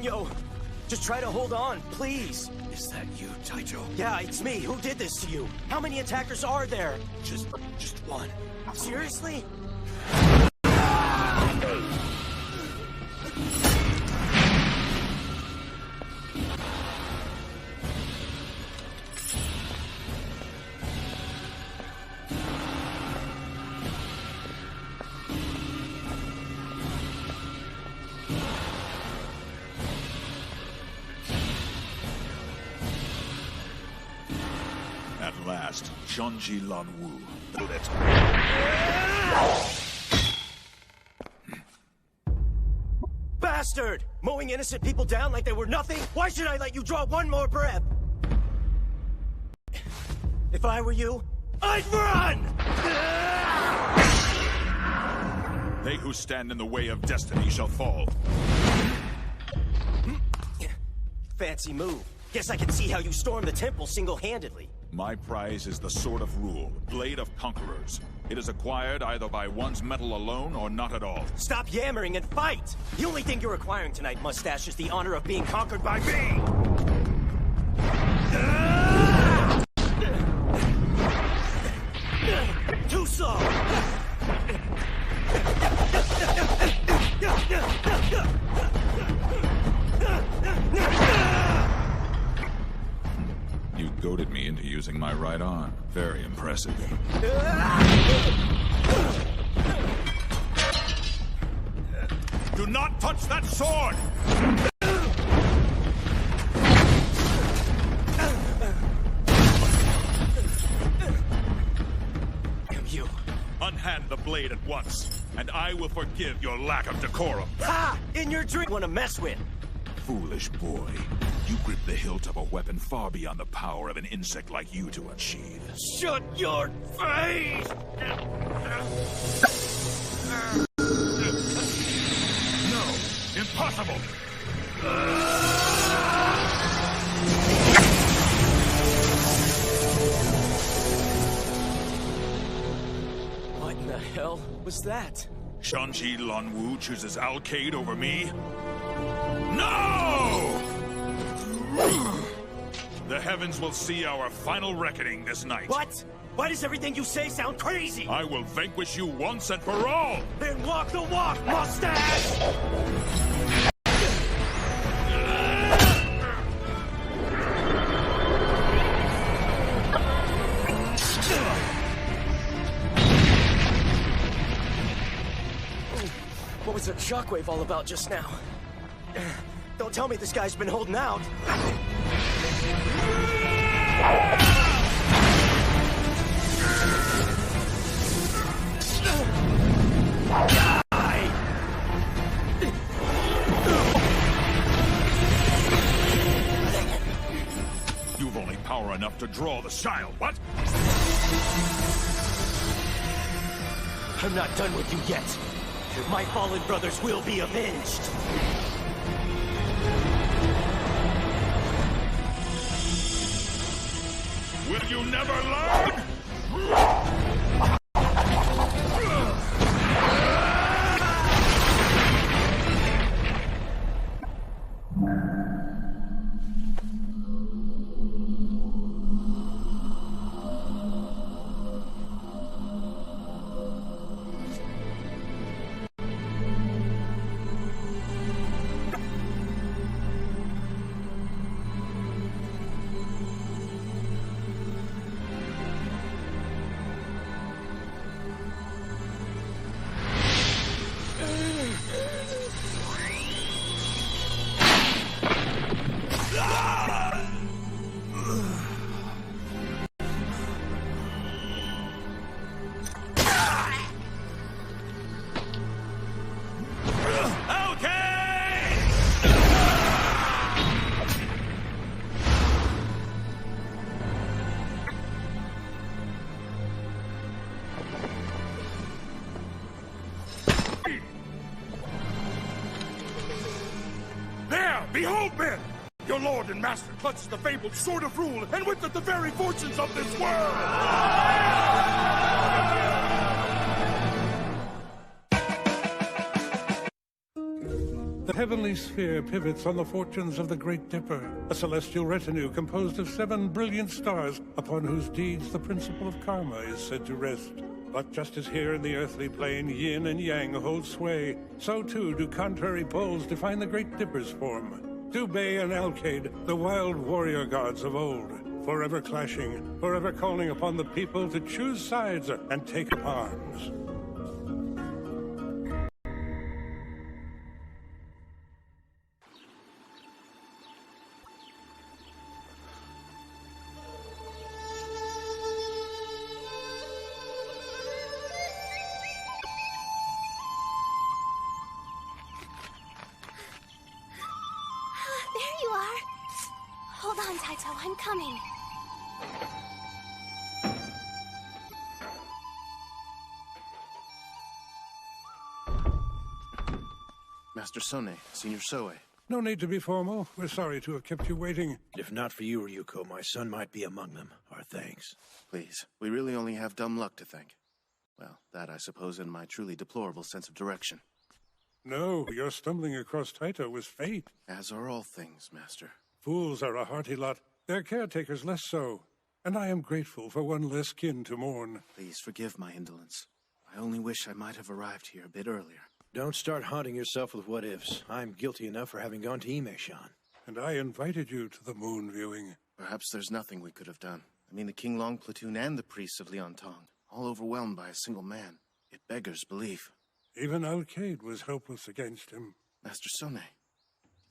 Yo, just try to hold on, please. Is that you, Taijo? Yeah, it's me. Who did this to you? How many attackers are there? Just one. Seriously? At last, Shang-Chi Lan-Wu. Let's go. Bastard! Mowing innocent people down like they were nothing? Why should I let you draw one more breath? If I were you, I'd run! They who stand in the way of destiny shall fall. Fancy move. Guess I can see how you stormed the temple single-handedly. My prize is the Sword of Rule, Blade of Conquerors. It is acquired either by one's metal alone or not at all. Stop yammering and fight! The only thing you're acquiring tonight, Mustache, is the honor of being conquered by me! Too slow! You goaded me into using my right arm. Very impressive. Do not touch that sword! You. Unhand the blade at once, and I will forgive your lack of decorum. Ha! In your dream, wanna mess with? Foolish boy. You grip the hilt of a weapon far beyond the power of an insect like you to achieve. Shut your face! No! Impossible! What in the hell was that? Shang-Chi Lan-Wu chooses Alcade over me? No! The heavens will see our final reckoning this night. What? Why does everything you say sound crazy? I will vanquish you once and for all! Then walk the walk, Mustache! What was that shockwave all about just now? Don't tell me this guy's been holding out. You've only power enough to draw the child, what? I'm not done with you yet. My fallen brothers will be avenged. Will you never learn? Behold, men! Your lord and master clutches the fabled Sword of Rule, and with it the very fortunes of this world! heavenly sphere pivots on the fortunes of the Great Dipper, a celestial retinue composed of 7 brilliant stars upon whose deeds the principle of karma is said to rest. But just as here in the earthly plane yin and yang hold sway, so too do contrary poles define the Great Dipper's form. Dubé and Alkaid, the wild warrior gods of old, forever clashing, forever calling upon the people to choose sides and take up arms. There you are. Hold on, Taito, I'm coming. Master Sone, Senior Soe. No need to be formal. We're sorry to have kept you waiting. If not for you, Ryuko, my son might be among them. Our thanks. Please, we really only have dumb luck to thank. Well, that I suppose in my truly deplorable sense of direction. No, your stumbling across Taito was fate. As are all things, Master. Fools are a hearty lot, their caretakers less so. And I am grateful for one less kin to mourn. Please forgive my indolence. I only wish I might have arrived here a bit earlier. Don't start haunting yourself with what-ifs. I'm guilty enough for having gone to Imeshan. And I invited you to the moon viewing. Perhaps there's nothing we could have done. I mean, the Qinglong platoon and the priests of Liantong, all overwhelmed by a single man. It beggars belief. Even Alkaid was helpless against him. Master Sone,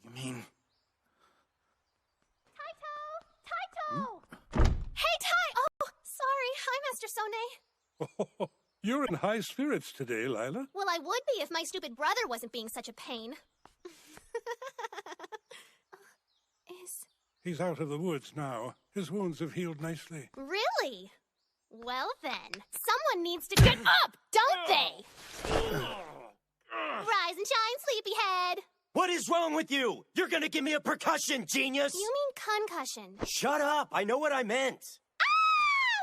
you mean... Taito! Hey, Tai! Oh, sorry. Hi, Master Sone. You're in high spirits today, Lila. Well, I would be if my stupid brother wasn't being such a pain. He's out of the woods now. His wounds have healed nicely. Really? Well then, someone needs to get up, don't they? Rise and shine, sleepyhead. What is wrong with you? You're gonna give me a percussion, genius! You mean concussion. Shut up! I know what I meant! Ah!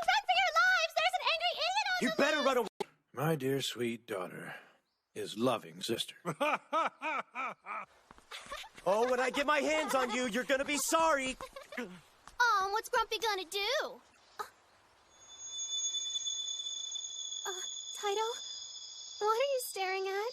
Run for your lives! There's an angry idiot on You the better loose! run away! My dear sweet daughter, his loving sister. Oh, when I get my hands on you, you're gonna be sorry! Oh, what's Grumpy gonna do? Taito? What are you staring at?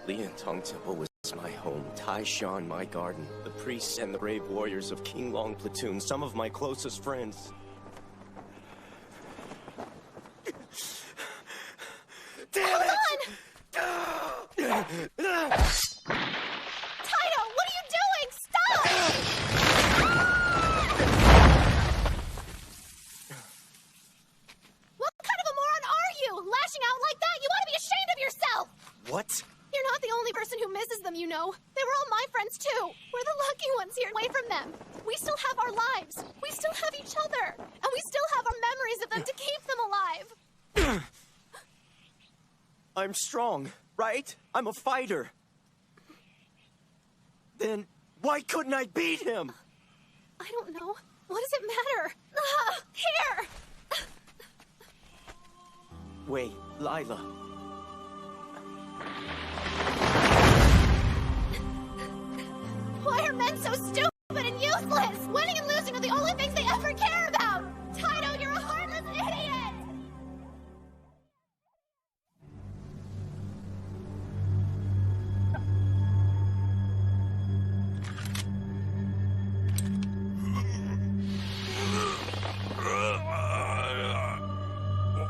Liantong Temple was my home, Taishan my garden, the priests and the brave warriors of Qinglong platoon, some of my closest friends. Damn it! Hold on! Taito, what are you doing? Stop! What kind of a moron are you? Lashing out like that? You ought to be ashamed of yourself! What? You're not the only person who misses them, you know. They were all my friends, too. We're the lucky ones here away from them. We still have our lives. We still have each other. And we still have our memories of them to keep them alive. I'm strong, right? I'm a fighter. Then why couldn't I beat him? I don't know. What does it matter? Here! Wait, Lila. Why are men so stupid and useless? Winning and losing are the only things they ever care about! Taito, you're a heartless idiot!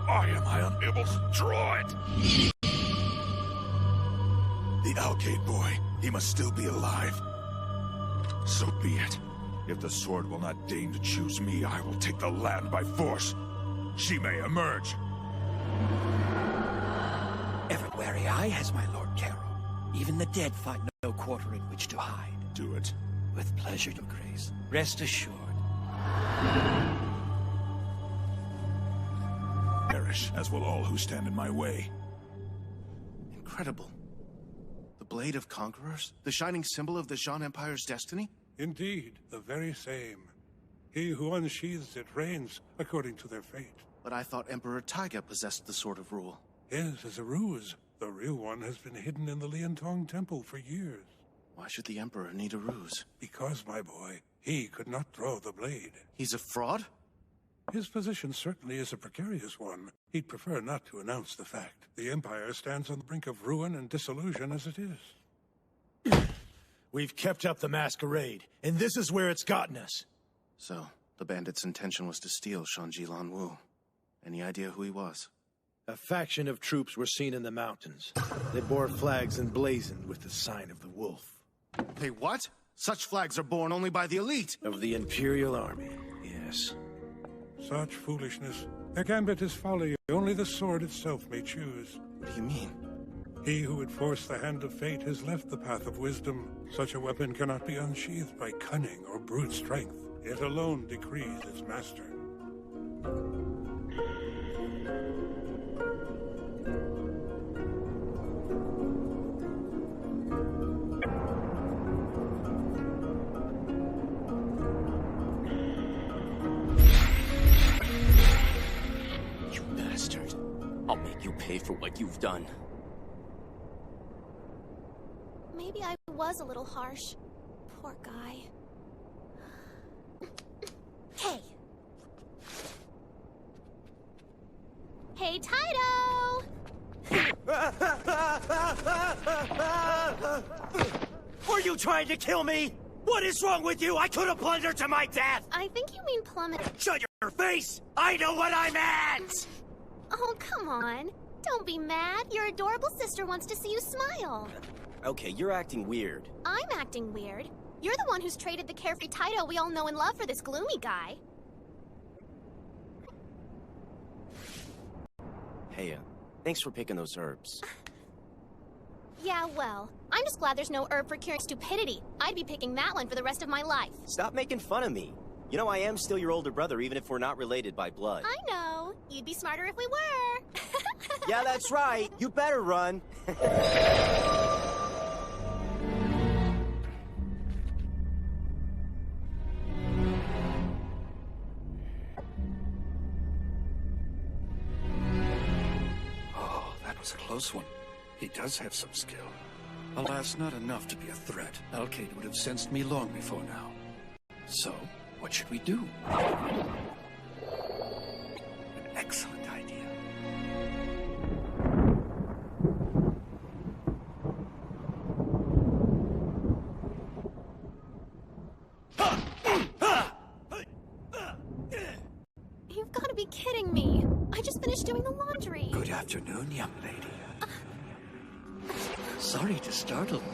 Why am I unable to draw it? The Alkaid boy, he must still be alive. So be it. If the sword will not deign to choose me, I will take the land by force. She may emerge. Every wary eye has my Lord Kero. Even the dead find no quarter in which to hide. Do it. With pleasure, Your Grace. Rest assured. Perish, as will all who stand in my way. Incredible. The Blade of Conquerors? The shining symbol of the Jean Empire's destiny? Indeed, the very same. He who unsheathes it reigns according to their fate. But I thought Emperor Taiga possessed the Sword of Rule. His is a ruse. The real one has been hidden in the Liantong Temple for years. Why should the Emperor need a ruse? Because, my boy, he could not throw the blade. He's a fraud? His position certainly is a precarious one. He'd prefer not to announce the fact. The Empire stands on the brink of ruin and dissolution as it is. We've kept up the masquerade, and this is where it's gotten us. So, the bandits' intention was to steal Shanji Lanwu. Any idea who he was? A faction of troops were seen in the mountains. They bore flags emblazoned with the sign of the wolf. Hey, what? Such flags are borne only by the elite! Of the Imperial Army, yes. Such foolishness. Their gambit is folly. Only the sword itself may choose. What do you mean? He who would force the hand of fate has left the path of wisdom. Such a weapon cannot be unsheathed by cunning or brute strength. It alone decrees its master. You bastard. I'll make you pay for what you've done. Maybe I was a little harsh. Poor guy. Hey! Hey, Taito! Were you trying to kill me? What is wrong with you? I could have plundered to my death! I think you mean plummeted. Shut your face! I know what I meant! Oh, come on. Don't be mad. Your adorable sister wants to see you smile. Okay, you're acting weird. I'm acting weird. You're the one who's traded the carefree Taito we all know and love for this gloomy guy. Hey, thanks for picking those herbs. Yeah, well, I'm just glad there's no herb for curing stupidity. I'd be picking that one for the rest of my life. Stop making fun of me. You know, I am still your older brother, even if we're not related by blood. I know. You'd be smarter if we were. Yeah, that's right. You better run. Oh, that was a close one. He does have some skill. Alas, not enough to be a threat. Alkaid would have sensed me long before now. So, what should we do? An excellent idea. You've got to be kidding me. I just finished doing the laundry. Good afternoon, young lady. Sorry to startle you.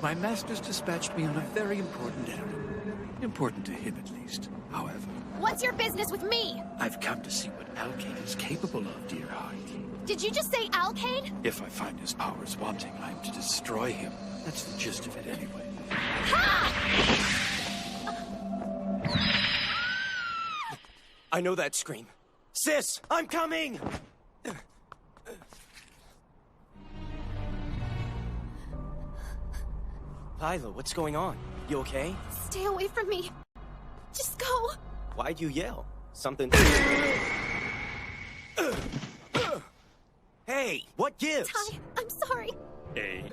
My master's dispatched me on a very important errand. Important to him, at least. However, What's your business with me? I've come to see what Alkaid is capable of, dear heart. Did you just say Alkaid? If I find his powers wanting, I'm to destroy him. That's the gist of it, anyway. I know that scream. Sis, I'm coming! Lila, what's going on? You okay? Stay away from me. Just go. Why'd you yell? Something... Hey, what gives? Ty, I'm sorry. Hey.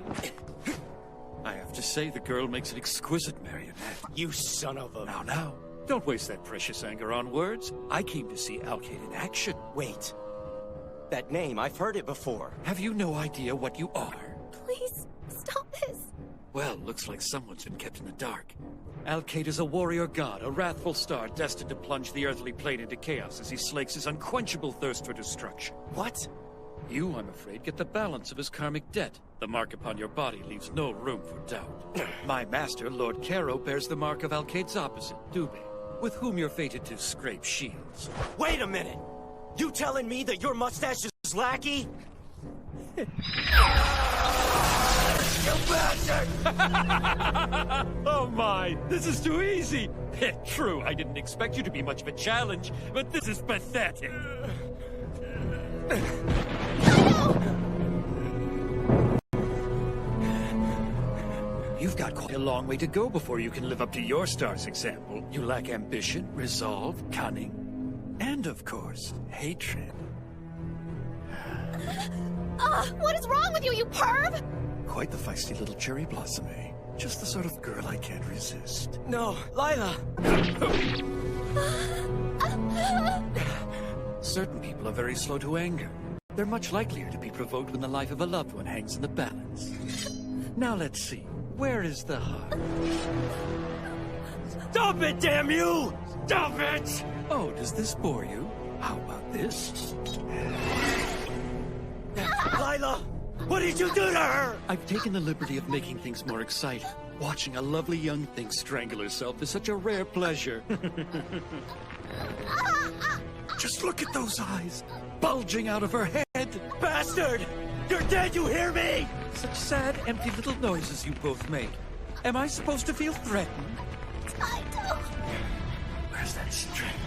I have to say, the girl makes an exquisite marionette. You son of a... Now, don't waste that precious anger on words. I came to see Alkaid in action. Wait. That name, I've heard it before. Have you no idea what you are? Please, stop this. Well, looks like someone's been kept in the dark. Alkaid is a warrior god, a wrathful star destined to plunge the earthly plane into chaos as he slakes his unquenchable thirst for destruction. What? You, I'm afraid, get the balance of his karmic debt. The mark upon your body leaves no room for doubt. My master, Lord Caro, bears the mark of Alkaid's opposite, Dube, with whom you're fated to scrape shields. Wait a minute! You telling me that your mustache is lackey? Oh my, this is too easy. True, I didn't expect you to be much of a challenge, but this is pathetic. You've got quite a long way to go before you can live up to your star's example. You lack ambition, resolve, cunning, and of course, hatred. What is wrong with you, you perv? Quite the feisty little cherry blossom, eh? Just the sort of girl I can't resist. No, Lila! Certain people are very slow to anger. They're much likelier to be provoked when the life of a loved one hangs in the balance. Now let's see. Where is the heart? Stop it, damn you! Stop it! Oh, does this bore you? How about this? Lila! What did you do to her? I've taken the liberty of making things more exciting. Watching a lovely young thing strangle herself is such a rare pleasure. Just look at those eyes, bulging out of her head. Bastard! You're dead, you hear me? Such sad, empty little noises you both make. Am I supposed to feel threatened? I don't. Where's that strength?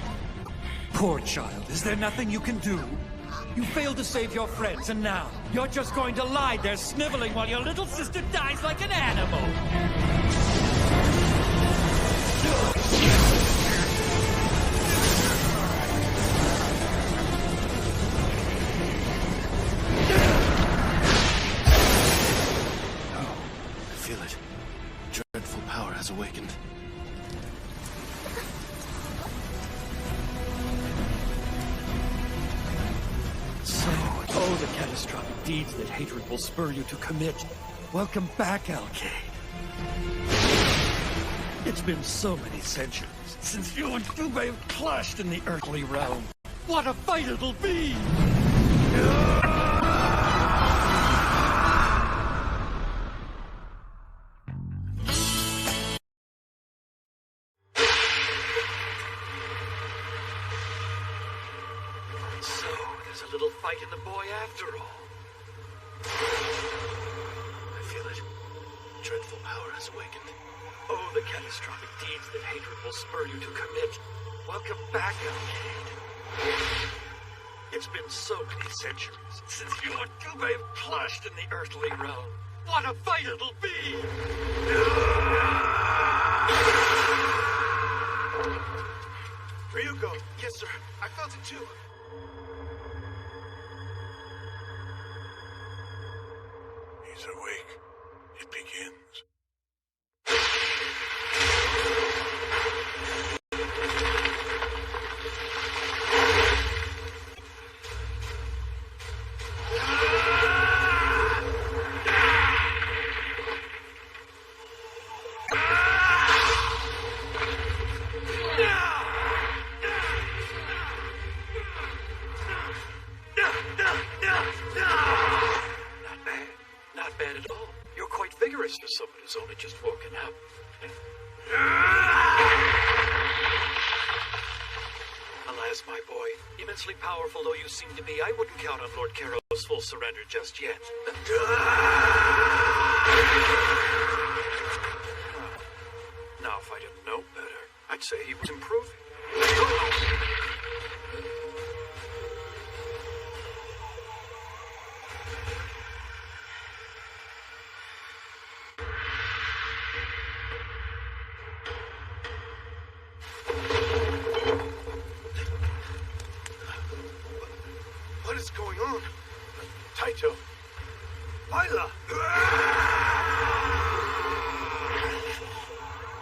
Poor child, is there nothing you can do? You failed to save your friends, and now you're just going to lie there sniveling while your little sister dies like an animal. I feel it. Dreadful power has awakened. Oh, the catastrophic deeds that hatred will spur you to commit. Welcome back, Alkaid. It's been so many centuries since you and Dubé have clashed in the earthly realm. What a fight it'll be! So, there's a little fight in the boy after all. I feel it. Dreadful power has awakened. Oh, the catastrophic deeds that hatred will spur you to commit. Welcome back, Alkaid. It's been so many centuries since you and Dubé have clashed in the earthly realm. What a fight it'll be! Ryuko! Yes, sir. I felt it too. He's awake. It begins. Not bad at all. You're quite vigorous for someone who's only just woken up. Alas, my boy, immensely powerful though you seem to be, I wouldn't count on Lord Caro's full surrender just yet. Now, if I didn't know better, I'd say he was improving. What is going on? Taito! Lila!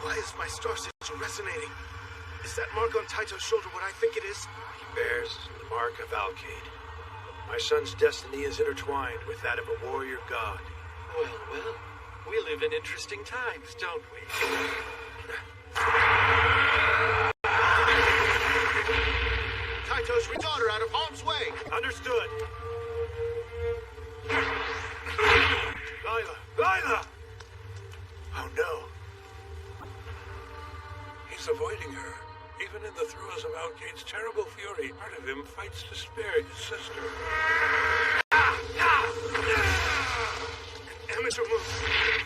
Why is my star sigil resonating? Is that mark on Taito's shoulder what I think it is? He bears the mark of Alkaid. My son's destiny is intertwined with that of a warrior god. Well, we live in interesting times, don't we? Taito's daughter out of harm's way! Understood. Lila! Oh no. He's avoiding her. Even in the throes of Alkaid's terrible fury, part of him fights to spare his sister. Amateur move!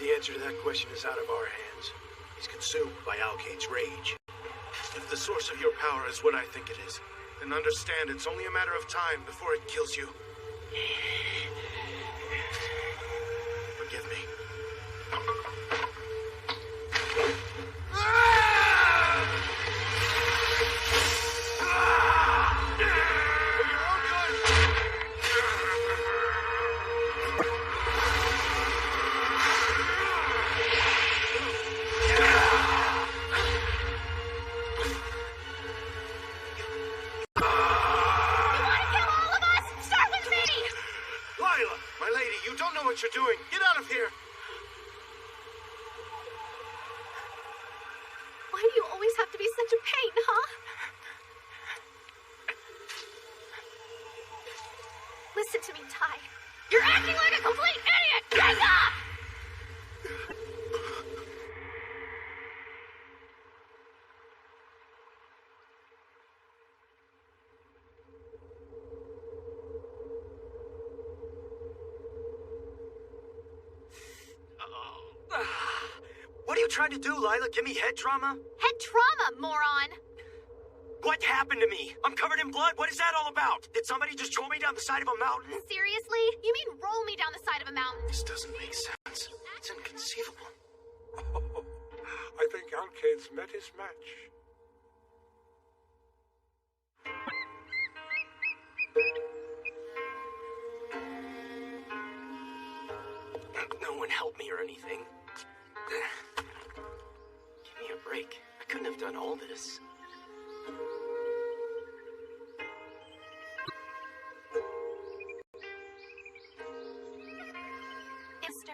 the answer to that question is out of our hands. He's consumed by Alkaid's rage. If the source of your power is what I think it is, then understand it's only a matter of time before it kills you. Forgive me. What you're doing. Get out of here. Why do you always have to be such a pain, huh? Listen to me, Ty. You're acting like a complete idiot! Get up! What are you trying to do, Lila? Give me head trauma? Head trauma, moron! What happened to me? I'm covered in blood? What is that all about? Did somebody just throw me down the side of a mountain? Seriously? You mean roll me down the side of a mountain? This doesn't make sense. It's inconceivable. Oh, I think Alkaid's met his match. No one helped me or anything. Give me a break. I couldn't have done all this. Mister.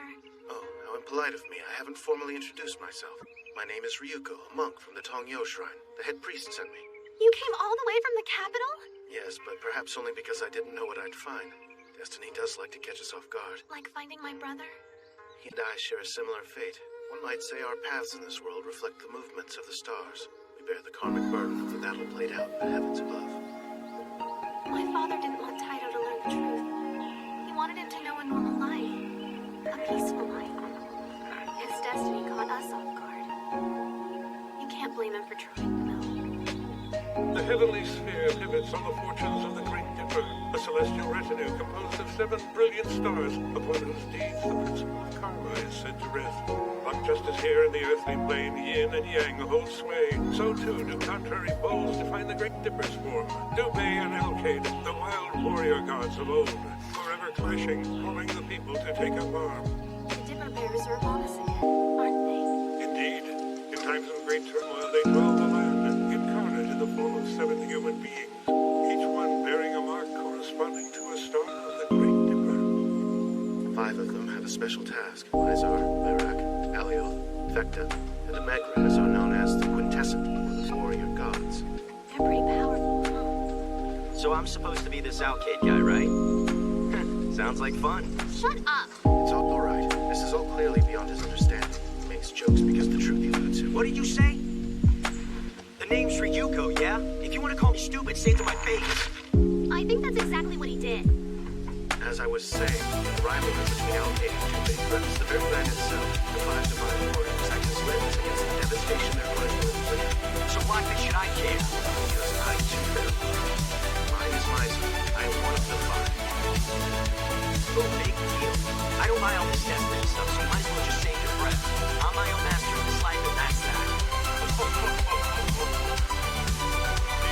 Oh, how impolite of me. I haven't formally introduced myself. My name is Ryuko, a monk from the Tongyo Shrine. The head priest sent me. You came all the way from the capital? Yes, but perhaps only because I didn't know what I'd find. Destiny does like to catch us off guard. Like finding my brother? He and I share a similar fate. One might say our paths in this world reflect the movements of the stars. We bear the karmic burden of the battle played out in the heavens above. My father didn't want Taito to learn the truth. He wanted him to know a normal life. A peaceful life. His destiny caught us off guard. You can't blame him for trying to know. The heavenly sphere pivots on the fortunes of the Great Dipper, a celestial retinue composed of 7 brilliant stars, upon whose deeds the principle of karma is said to rest. But just as here in the earthly plane yin and yang hold sway, so too do contrary poles define the Great Dipper's form. Dubhe and Alkaid, the wild warrior gods of old, forever clashing, calling the people to take up arms. The Dipper bears are upon us again, aren't they? Indeed, in times of great turmoil they dwell the land, incarnate in the form of 7 human beings, each one bearing a mark corresponding to a star of the Great Dipper. 5 of them have a special task. Mizar, Merak, Alioth, Vecta, and Imegrin are known as the Quintessent, or the warrior gods. They're pretty powerful, huh? So I'm supposed to be this Alkaid guy, right? Sounds like fun. Shut up! It's all right. This is all clearly beyond his understanding. He makes jokes because the truth eludes him. What did you say? The name's Ryuko, yeah? If you want to call me stupid, say it to my face. I think that's exactly what he did. As I was saying, the rivalry between Alkaid and Dubhe threatens the very land itself. The 5 divine warriors act as limbs against the devastation they're going to inflict. So why should I care? Because I too bear blood. Mine is Mizar. I am one of the 5. No big deal. I don't buy all this destiny stuff, so you might as well just save your breath. I'm my own master of this life, and that's that.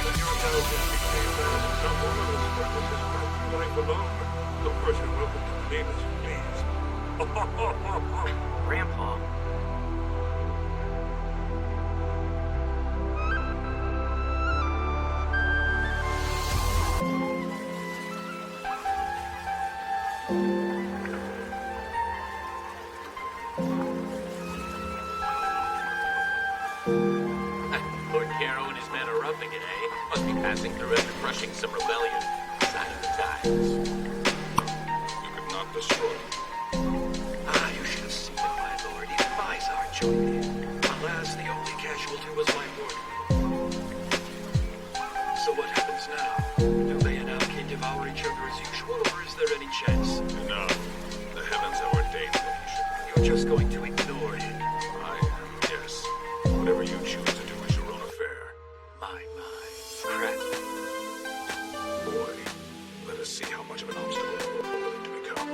Even your intelligence became not one of us purposes, not life alone. Of course, you're welcome to leave us, please. Grandpa. Lord Caro and his men are roughing it, eh? Must be passing through after crushing some rebellion. Sign of the times. You could not destroy him. Ah, you should have seen it, my lord. His Mizar joined in. Alas, the only casualty was my lord. So what happens now? Do they and Alkaid devour each other as usual, or is there any chance? No. The heavens have ordained that he should. You're just going to ignore him. Yes. Whatever you choose to do is your own affair. My. Crap. Boy, let us see how much of an obstacle you're willing to become.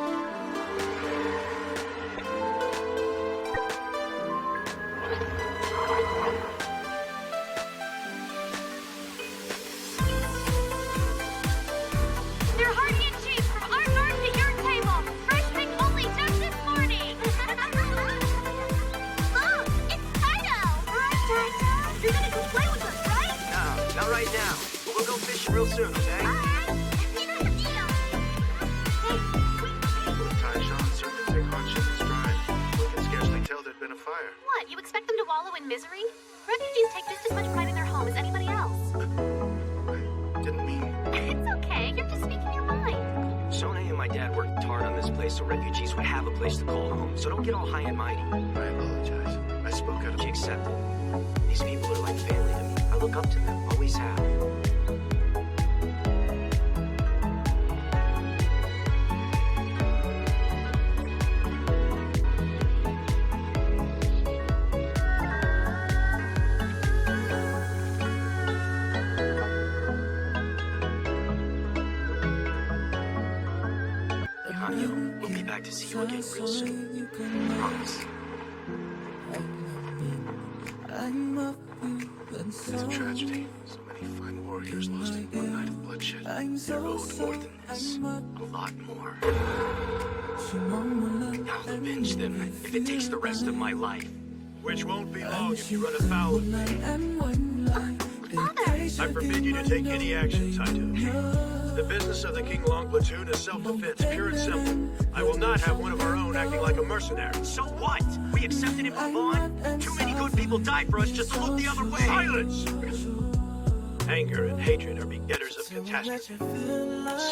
They're Hardy and Cheese from our garden to your table. Fresh picked only just this morning. Look, it's Taito. Hi, Taito. You're gonna come play with us, right? No, not right now. But we'll go fishing real soon, okay? People of Taishan certainly take hardship in stride. One can scarcely tell there'd been a fire. What, you expect them to wallow in misery? Refugees take just as much pride in their home as anybody else. I didn't mean... It's okay, you're just speaking your mind. Sona and my dad worked hard on this place so refugees would have a place to call home. So don't get all high and mighty. I apologize. I spoke out of... She accepted. These people are like family to me. I look up to them. Always have. We'll be back to see you again real soon. Promise. It's a tragedy. So many fine warriors lost in one night of bloodshed. They're owed more than this. A lot more. I'll avenge them if it takes the rest of my life. Which won't be long if you run afoul of me. Father! I forbid you to take any action, Taito. The business of the King Long platoon is self-defense, pure and simple. I will not have one of our own acting like a mercenary. So what? We accepted and move on? Too many good people died for us just to look the other way. Silence! Anger and hatred are begetters of catastrophe,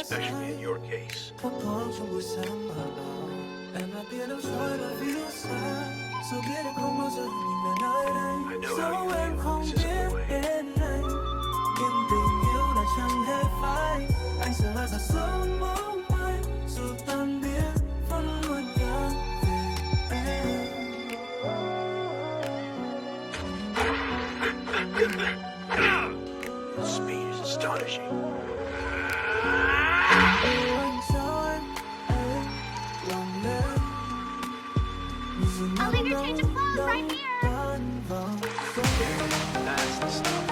especially in your case. I know how you feel. This isn't the way. Speed is astonishing. I'll leave your change of clothes right here. That's the stuff.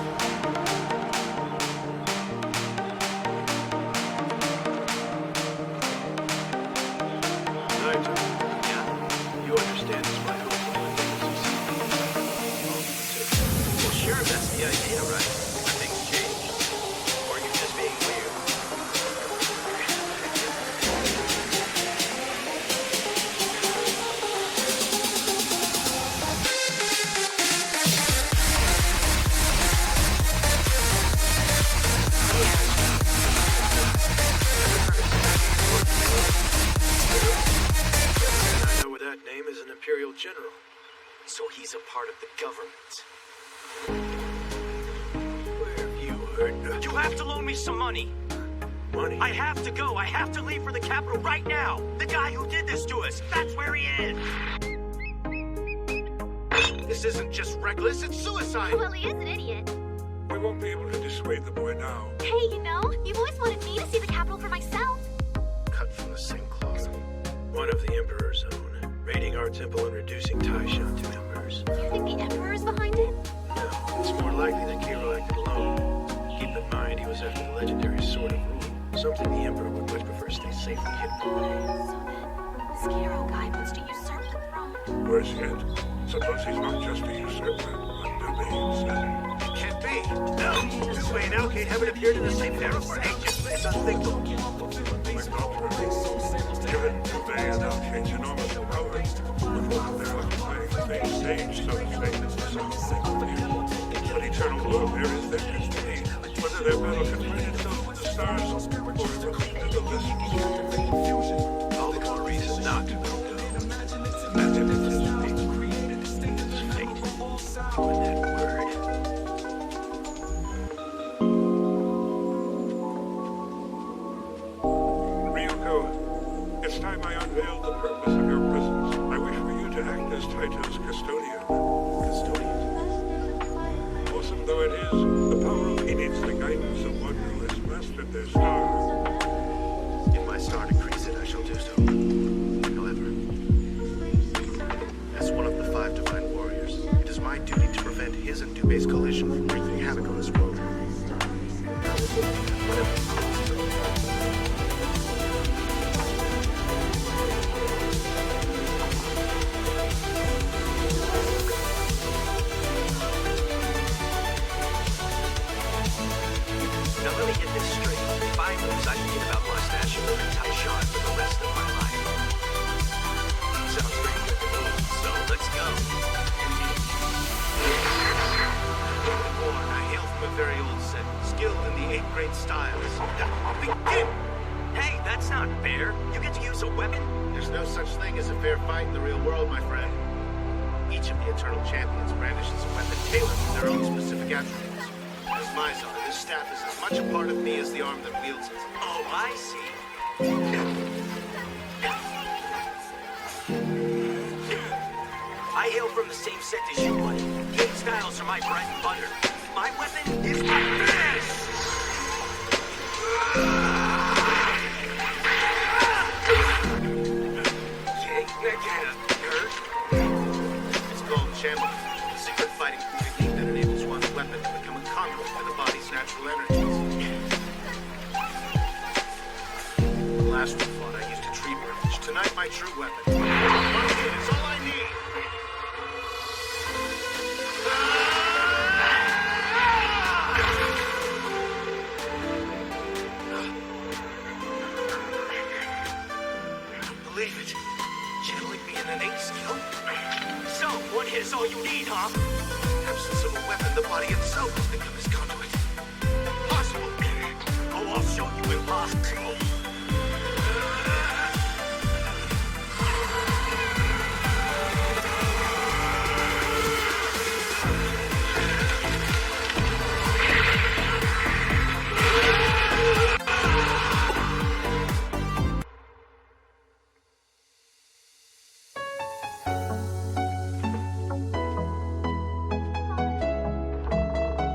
Naito, Yeah? you understand this by hopefully Well, sure, that's the idea, right? Things change. Or you're just being weird. I know where that name is an Imperial General. So he's a part of the government. Where have you heard that? You have to loan me some money. Money? I have to go. I have to leave for the capital right now. The guy who did this to us. That's where he is. This isn't just reckless, it's suicide. Well, he is an idiot. We won't be able to dissuade the boy now. Hey, you know, you've always wanted me to see the capital for myself. Cut from the same cloth. One of the Emperor's own. Raiding our temple and reducing Taishan to embers. Do you think the Emperor's behind it? No, it's more likely that Kiro acted alone. Keep in mind, he was after the legendary Sword of Rule. Something the Emperor would much prefer stay safely hidden away. So then, this Kiro guy wants to usurp the throne. Worse yet, suppose he's not just a usurper, but Dubé himself. It can't be. No, Dubé and Alcade haven't appeared in the same era for ages. It's unthinkable. Quite contrary. Given Dubé and Alcade's enormous power, the form of their occupying the same stage, so to speak, is something clear. But eternal warfare is their destiny. Whether their battle confines itself to the stars or to the lessons, confusing. All the more reason not to let go. That's it. It's fate. When that word. Ryuko, it's time I unveiled the purpose of your presence. I wish for you to act as Taito's custodian. Custodian. Awesome though it is, the power of he needs the guidance of one who has mastered their star. If my star decrees it, I shall do so. However, as one of the 5 divine warriors, it is my duty to prevent his and Dube's collision from wreaking havoc on this world. Now let me get this straight. If I lose, I forget about Mustache and Taishan for the rest of my life. Sounds pretty good to me, so let's go. Born, I hail from a very old set, skilled in the 8 great styles. Begin! Hey, that's not fair. You get to use a weapon? There's no such thing as a fair fight in the real world, my friend. Each of the Eternal Champions brandishes a weapon tailored to their own specific attributes. As Mizar, this staff is as much a part of me as the arm that wields it. Oh, I see. I hail from the same set as you, buddy. Game styles are my bread and butter. My weapon is my fist! Okay, that kinda hurt. It's called Channel, a secret fighting technique that enables one's weapon to become a conduit for the body's natural energies. The last we fought, I used a tree branch. Tonight, my true weapon. One hit is all I need. Believe it. Channeling me an innate skill. So, one hit is all you need, huh? Absence of a weapon, the body itself has become his conduit. Possible. Oh, I'll show you impossible.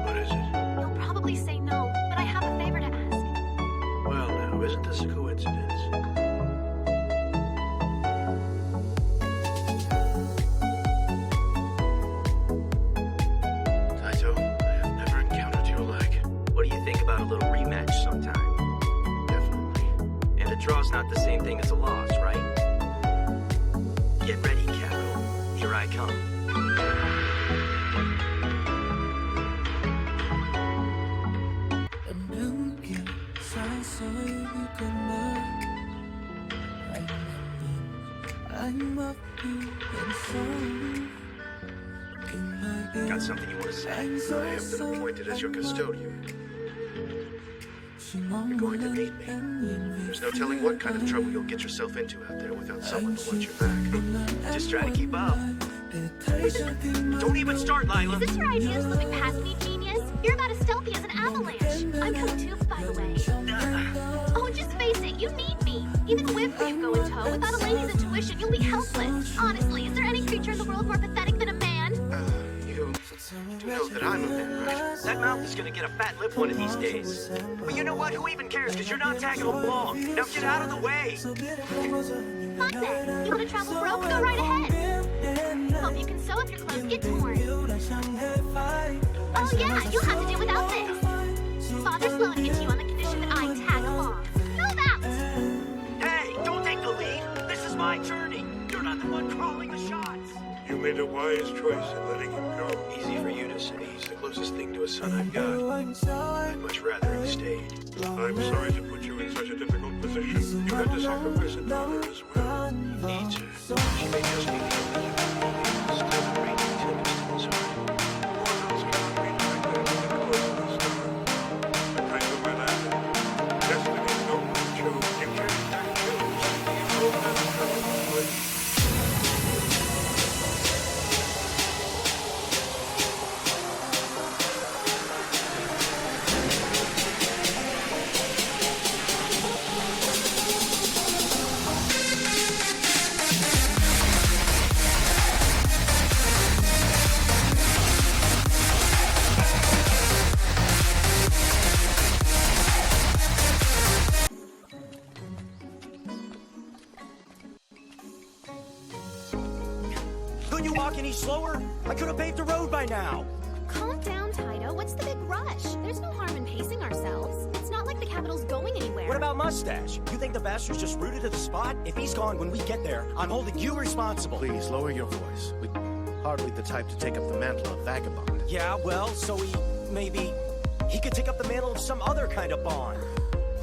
What is it? You'll probably say no, but I have a favor to ask. Well, now, isn't this a coincidence? Taito, I have never encountered your like. What do you think about a little rematch sometime? Definitely. And a draw's not the same thing as a loss, right? Get ready, Caro. Here I come. Got something you want to say? I have been appointed as your custodian. You're going to need me. There's no telling what kind of trouble you'll get yourself into out there without someone to watch your back. Just try to keep up. Don't even start, Lila. Is this your idea of slipping past me, genius? You're about as stealthy as an avalanche. I'm coming too, by the way. Oh, just face it, you need me. Even with you go in tow, without a lady's intuition, you'll be helpless. Honestly, is there any creature in the world more pathetic than a man? You do know that I'm a man, right? That mouth is gonna get a fat lip one of these days. But you know what? Who even cares? Because you're not tagging along. Now get out of the way. Fuck that. You want to travel broke? Go right ahead. Hope you can sew if your clothes get torn. Oh yeah, you'll have to do without this. Father's willing to get you on the condition that I tag along. Move out! Hey, don't take the lead. This is my journey. You're not the one calling the shots. You made a wise choice in letting him go. Easy for you to say. He's the closest thing to a son I've got. I'd much rather he stayed. I'm sorry to put you in such a difficult position. You had to sacrifice a daughter as well. Needs her. She may just be the only human being who still have raging tenderness to his heart. Poor girls cannot be like that in the close of the star. But Taito, my lad, destiny's no choose. You can't choose. You don't have to. Couldn't you walk any slower? I could have paved the road by now. Calm down, Taito. What's the big rush? There's no harm in pacing ourselves. It's not like the capital's going anywhere. What about Mustache? You think the bastard's just rooted to the spot? If he's gone when we get there, I'm holding you responsible. Please, lower your voice. We're hardly the type to take up the mantle of vagabond. Yeah, well, so maybe he could take up the mantle of some other kind of bond.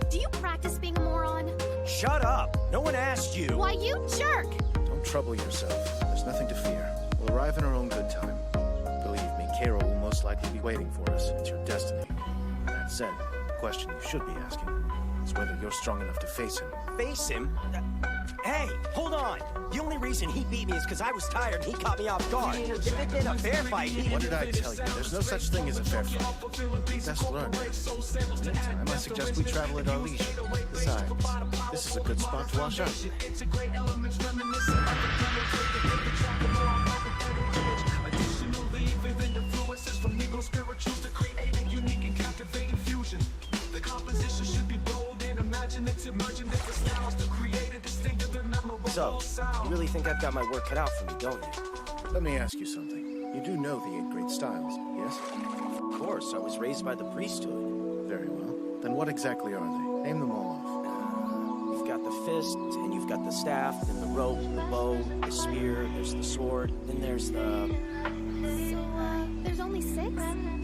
Do you practice being a moron? Shut up. No one asked you. Why, you jerk! Don't trouble yourself. There's nothing to fear. We'll arrive in our own good time. Believe me, Cairo will most likely be waiting for us. It's your destiny. That said, the question you should be asking is whether you're strong enough to face him. Face him? Hey, hold on. The only reason he beat me is because I was tired and he caught me off guard. If it'd been a fair fight, What did I tell you? There's no such thing as a fair fight. Best learn. I must suggest we travel at our leisure. Besides, this is a good spot to wash up. So, you really think I've got my work cut out for me, don't you? Let me ask you something. You do know the 8 great styles, yes? Of course, I was raised by the priesthood. Very well. Then what exactly are they? Name them all off. You've got the fist, and you've got the staff, then the rope, the bow, the spear, there's the sword, then there's the... So, there's only 6?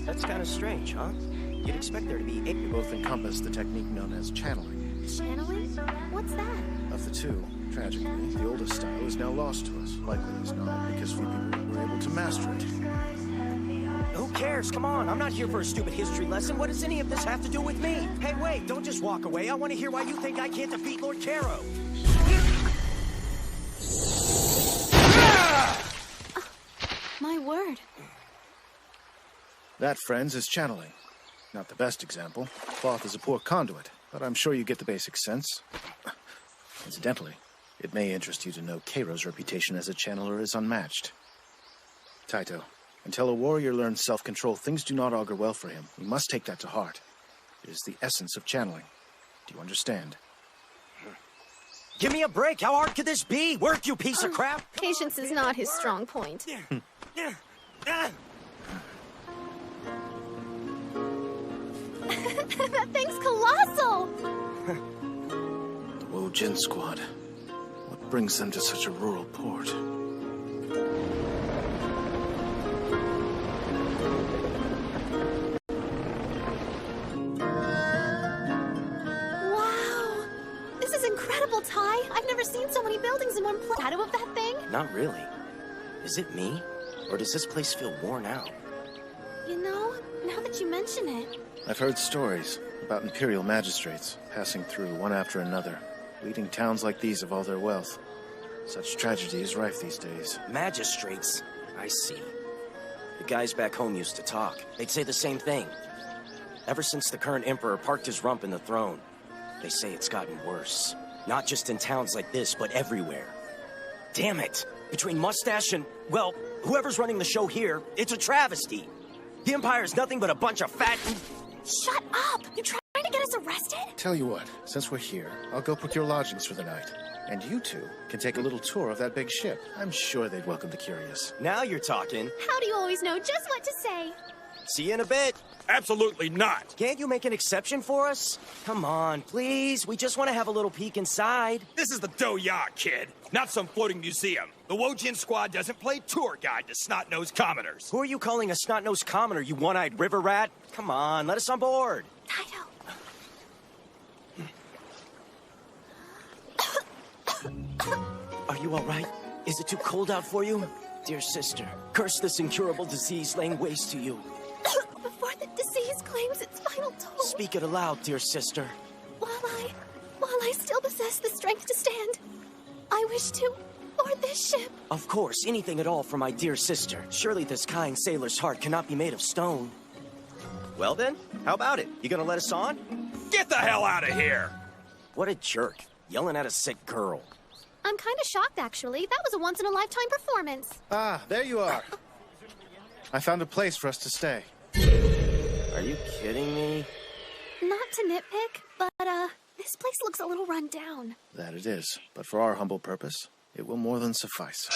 That's kind of strange, huh? You'd expect there to be 8. They both encompass the technique known as channeling. Channeling? What's that? Of the two, tragically, the oldest style is now lost to us. Likely as not, because few people were able to master it. Who cares? Come on, I'm not here for a stupid history lesson. What does any of this have to do with me? Hey, wait, don't just walk away. I want to hear why you think I can't defeat Lord Cairo. My word. That, friends, is channeling. Not the best example. Cloth is a poor conduit, but I'm sure you get the basic sense. Incidentally, it may interest you to know Cairo's reputation as a channeler is unmatched. Taito, until a warrior learns self-control, things do not augur well for him. We must take that to heart. It is the essence of channeling. Do you understand? Give me a break. How hard could this be? Work, you piece of crap. Patience is not his strong point. That thing's colossal! The Wojin Squad. What brings them to such a rural port? Wow! This is incredible, Ty. I've never seen so many buildings in one place. Shadow of that thing? Not really. Is it me? Or does this place feel worn out? You know, now that you mention it... I've heard stories about imperial magistrates passing through one after another, leading towns like these of all their wealth. Such tragedy is rife these days. Magistrates? I see. The guys back home used to talk. They'd say the same thing. Ever since the current emperor parked his rump in the throne, they say it's gotten worse. Not just in towns like this, but everywhere. Damn it! Between Mustache and, well, whoever's running the show here, it's a travesty. The Empire's nothing but a bunch of fat... Shut up! You trying to get us arrested? Tell you what, since we're here, I'll go procure lodgings for the night. And you two can take a little tour of that big ship. I'm sure they'd welcome the curious. Now you're talking. How do you always know just what to say? See you in a bit. Absolutely not! Can't you make an exception for us? Come on, please. We just want to have a little peek inside. This is the Do-Ya, kid, not some floating museum. The Wojin Squad doesn't play tour guide to snot-nosed commoners. Who are you calling a snot-nosed commoner, you one-eyed river rat? Come on, let us on board. Taito. Are you all right? Is it too cold out for you? Dear sister, curse this incurable disease laying waste to you. Before the disease claims its final toll. Speak it aloud, dear sister. While I still possess the strength to stand, I wish to board this ship. Of course, anything at all for my dear sister. Surely this kind sailor's heart cannot be made of stone. Well then, how about it? You gonna let us on? Get the hell out of here! What a jerk, yelling at a sick girl. I'm kind of shocked, actually. That was a once-in-a-lifetime performance. Ah, there you are. I found a place for us to stay. Are you kidding me? Not to nitpick, but, this place looks a little run down. That it is. But for our humble purpose, It will more than suffice.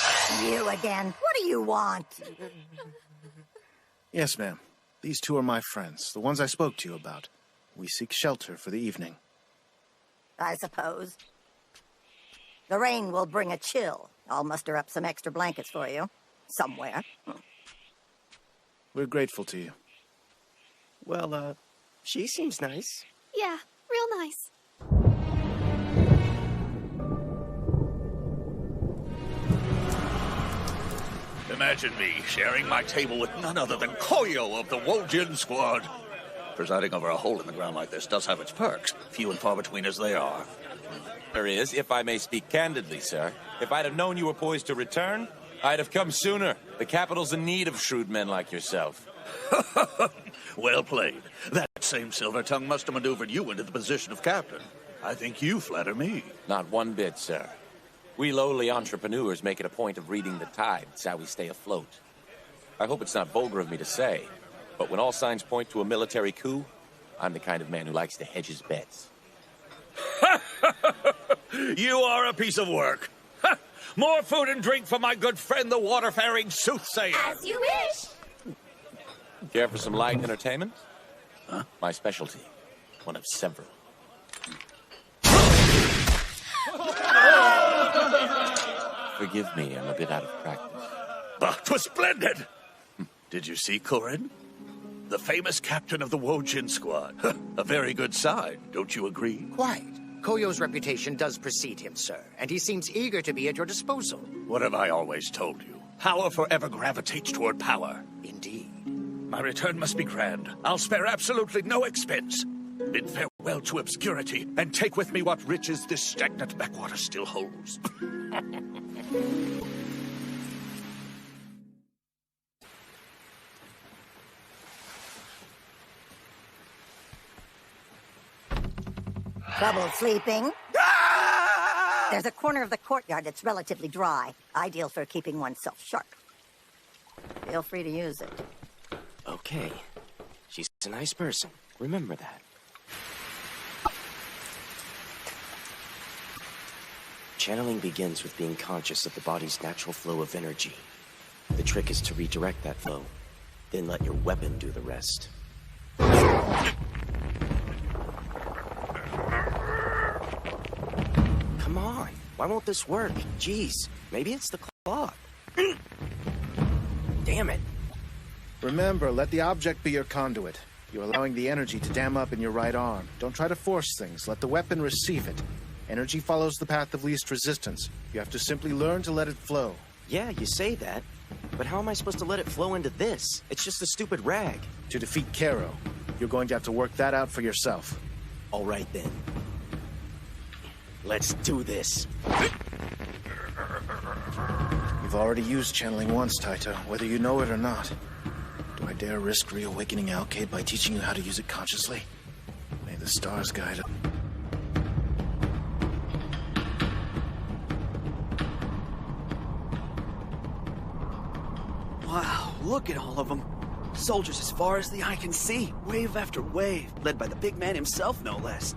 You again. What do you want? Yes, ma'am. These two are my friends, the ones I spoke to you about. We seek shelter for the evening. I suppose. The rain will bring a chill. I'll muster up some extra blankets for you. Somewhere. We're grateful to you. Well, she seems nice. Yeah, real nice. Imagine me sharing my table with none other than Koyo of the Wojin Squad. Presiding over a hole in the ground like this does have its perks, few and far between as they are. There is, if I may speak candidly, sir. If I'd have known you were poised to return, I'd have come sooner. The capital's in need of shrewd men like yourself. Well played. That same silver tongue must have maneuvered you into the position of captain. I think you flatter me. Not one bit, sir. We lowly entrepreneurs make it a point of reading the tide. It's how we stay afloat. I hope it's not vulgar of me to say, but when all signs point to a military coup, I'm the kind of man who likes to hedge his bets. You are a piece of work. More food and drink for my good friend, the water-faring soothsayer. As you wish. Care for some light entertainment? Huh? My specialty. One of several. Forgive me, I'm a bit out of practice. But 'twas splendid! Did you see Corin? The famous captain of the Wojin Squad. A very good sign, don't you agree? Quite. Koyo's reputation does precede him, sir, and he seems eager to be at your disposal. What have I always told you? Power forever gravitates toward power. Indeed. My return must be grand. I'll spare absolutely no expense. Bid farewell to obscurity, and take with me what riches this stagnant backwater still holds. Trouble sleeping? There's a corner of the courtyard that's relatively dry, ideal for keeping oneself sharp. Feel free to use it. Okay. She's a nice person. Remember that. Channeling begins with being conscious of the body's natural flow of energy. The trick is to redirect that flow, then let your weapon do the rest. Come on, why won't this work? Jeez, maybe it's the clock. Damn it. Remember, let the object be your conduit. You're allowing the energy to dam up in your right arm. Don't try to force things. Let the weapon receive it. Energy follows the path of least resistance. You have to simply learn to let it flow. Yeah, you say that. But how am I supposed to let it flow into this? It's just a stupid rag. To defeat Kero, you're going to have to work that out for yourself. All right, then. Let's do this. You've already used channeling once, Taito, whether you know it or not. Do I dare risk reawakening Alkaid by teaching you how to use it consciously? May the stars guide us. Wow, look at all of them. Soldiers as far as the eye can see, wave after wave, led by the big man himself, no less.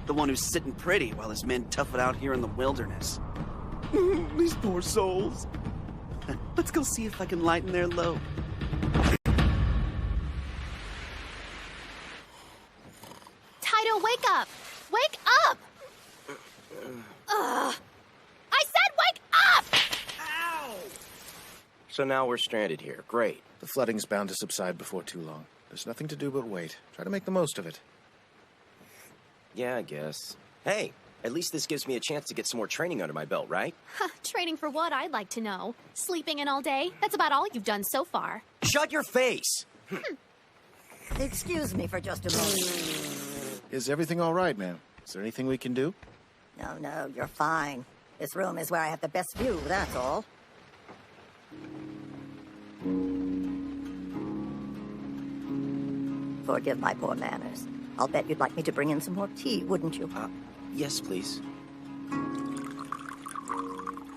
The one who's sitting pretty while his men tough it out here in the wilderness. These poor souls. Let's go see if I can lighten their load. Taito, wake up! Wake up! I said wake up! Ow! So now we're stranded here. Great. The flooding's bound to subside before too long. There's nothing to do but wait. Try to make the most of it. Yeah, I guess. Hey, at least this gives me a chance to get some more training under my belt, right? Training for what, I'd like to know. Sleeping in all day? That's about all you've done so far. Shut your face! Excuse me for just a moment. Is everything all right, ma'am? Is there anything we can do? No, you're fine. This room is where I have the best view, that's all. Forgive my poor manners. I'll bet you'd like me to bring in some more tea, wouldn't you? Yes, please.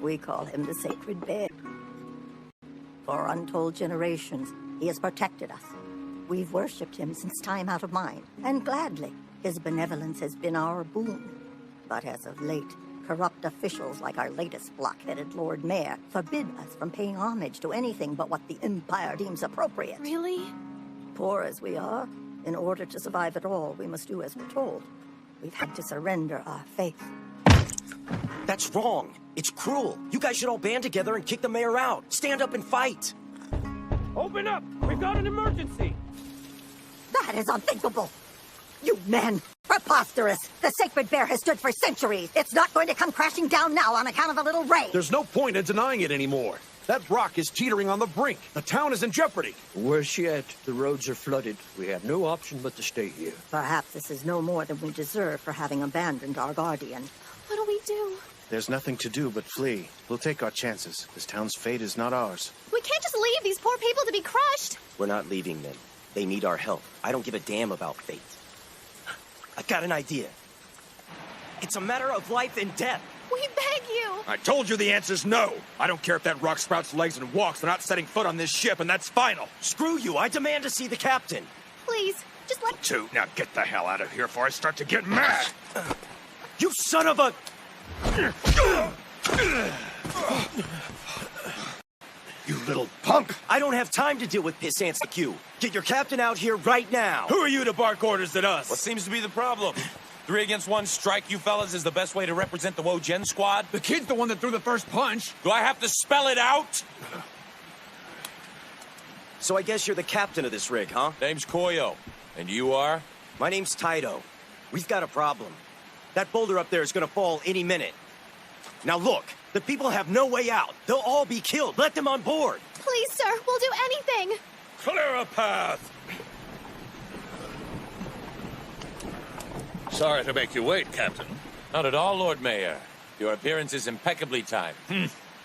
We call him the Sacred Bear. For untold generations, he has protected us. We've worshipped him since time out of mind, and gladly. His benevolence has been our boon. But as of late, Corrupt officials like our latest block-headed Lord Mayor forbid us from paying homage to anything but what the Empire deems appropriate. Really? Poor as we are, in order to survive at all, we must do as we're told. We've had to surrender our faith. That's wrong. It's cruel. You guys should all band together and kick the mayor out. Stand up and fight. Open up! We've got an emergency! That is unthinkable! You men! Preposterous! The Sacred Bear has stood for centuries! It's not going to come crashing down now on account of a little rain! There's no point in denying it anymore. That rock is teetering on the brink. The town is in jeopardy. Worse yet, the roads are flooded. We have no option but to stay here. Perhaps this is no more than we deserve for having abandoned our guardian. What do we do? There's nothing to do but flee. We'll take our chances. This town's fate is not ours. We can't just leave these poor people to be crushed. We're not leaving them. They need our help. I don't give a damn about fate. I've got an idea. It's a matter of life and death. We beg you. I told you the answer's no. I don't care if that rock sprouts legs and walks. They're not setting foot on this ship, and that's final. Screw you. I demand to see the captain. Please, just let... Two, now get the hell out of here before I start to get mad. You son of a... You little punk! I don't have time to deal with piss ants like you. Get your captain out here right now. Who are you to bark orders at us? What seems to be the problem? 3 against 1 strike, you fellas, is the best way to represent the Wojin squad? The kid's the one that threw the first punch. Do I have to spell it out? So I guess you're the captain of this rig, huh? Name's Koyo. And you are? My name's Taito. We've got a problem. That boulder up there is gonna fall any minute. Now look, the people have no way out. They'll all be killed. Let them on board. Please, sir, we'll do anything. Clear a path. Sorry to make you wait, Captain. Not at all, Lord Mayor. Your appearance is impeccably timed.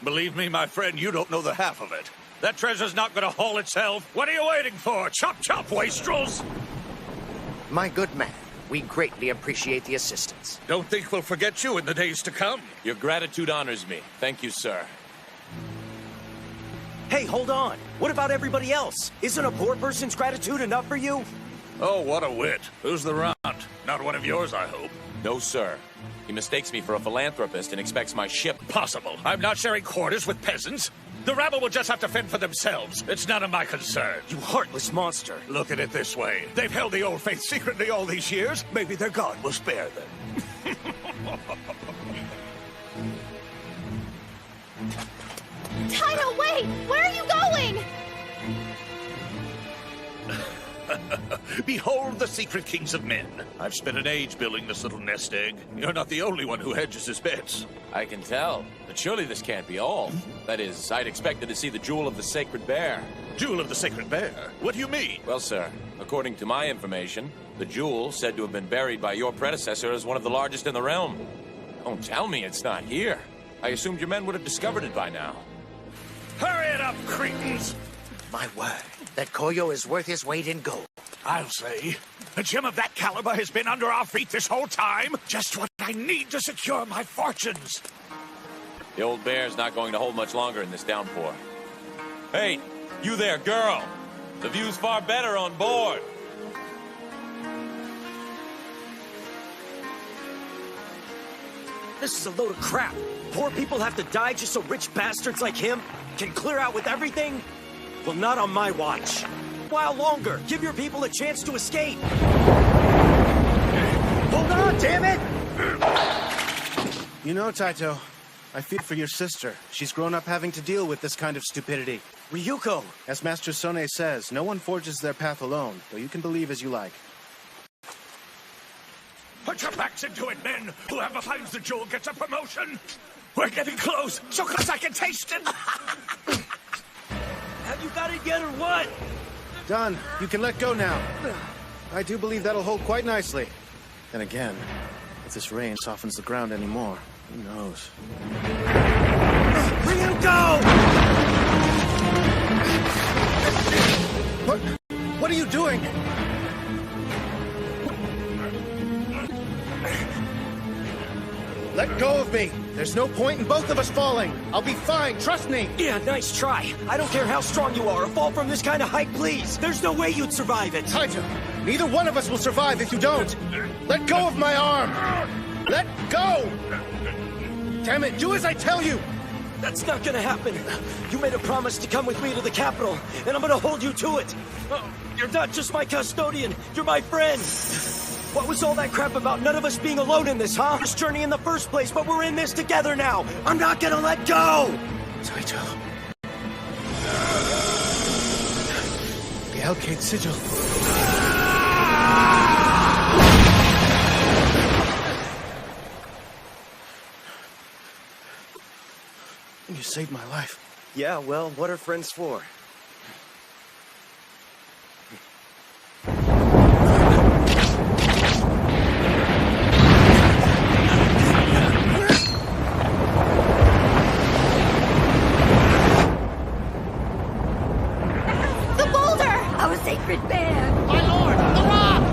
Believe me, my friend, you don't know the half of it. That treasure's not gonna haul itself. What are you waiting for? Chop, chop, wastrels! My good man, we greatly appreciate the assistance. Don't think we'll forget you in the days to come. Your gratitude honors me. Thank you, sir. Hey, hold on. What about everybody else? Isn't a poor person's gratitude enough for you? Oh, what a wit. Who's the runt? Not one of yours, I hope. No, sir. He mistakes me for a philanthropist and expects my ship... Possible. I'm not sharing quarters with peasants. The rabble will just have to fend for themselves. It's none of my concern. You heartless monster. Look at it this way. They've held the old faith secretly all these years. Maybe their god will spare them. Taito, wait! Where are you going? Behold the secret kings of men. I've spent an age building this little nest egg. You're not the only one who hedges his bets. I can tell. But surely this can't be all. That is, I'd expected to see the Jewel of the Sacred Bear. Jewel of the Sacred Bear? What do you mean? Well, sir, according to my information, the jewel said to have been buried by your predecessor as one of the largest in the realm. Don't tell me it's not here. I assumed your men would have discovered it by now. Hurry it up, cretins! My word, that Koyo is worth his weight in gold. I'll say. A gem of that caliber has been under our feet this whole time. Just what I need to secure my fortunes. The old bear's not going to hold much longer in this downpour. Hey, you there, girl. The view's far better on board. This is a load of crap. Poor people have to die just so rich bastards like him can clear out with everything? Well, not on my watch. A while longer. Give your people a chance to escape. Hold on, damn it! You know, Taito, I feel for your sister. She's grown up having to deal with this kind of stupidity. Ryuko! As Master Sone says, no one forges their path alone, though you can believe as you like. Put your backs into it, men! Whoever finds the jewel gets a promotion! We're getting close, so close I can taste it! Have you got it yet or what? Done. You can let go now. I do believe that'll hold quite nicely. Then again, if this rain softens the ground anymore, who knows? Ryuko! What are you doing? Let go of me! There's no point in both of us falling! I'll be fine, trust me! Yeah, nice try. I don't care how strong you are. A fall from this kind of height, please. There's no way you'd survive it. Taito, neither one of us will survive if you don't! Let go of my arm! Let go! Damn it, do as I tell you! That's not gonna happen. You made a promise to come with me to the capital, and I'm gonna hold you to it. You're not just my custodian, you're my friend. What was all that crap about none of us being alone in this, huh? This journey in the first place, but we're in this together now. I'm not gonna let go! Taito. The Alcate Sigil. You saved my life. Yeah, well, what are friends for? The boulder! Our sacred bear! My lord, the rock!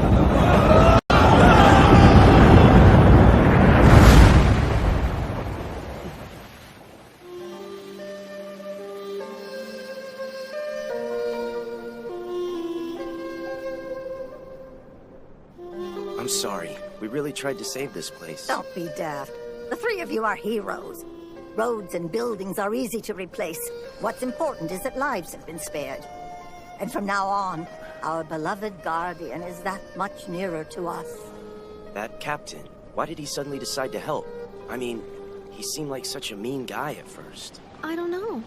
I'm sorry. We really tried to save this place. Don't be daft. The three of you are heroes. Roads and buildings are easy to replace. What's important is that lives have been spared. And from now on, our beloved guardian is that much nearer to us. That captain, why did he suddenly decide to help? I mean, he seemed like such a mean guy at first. I don't know.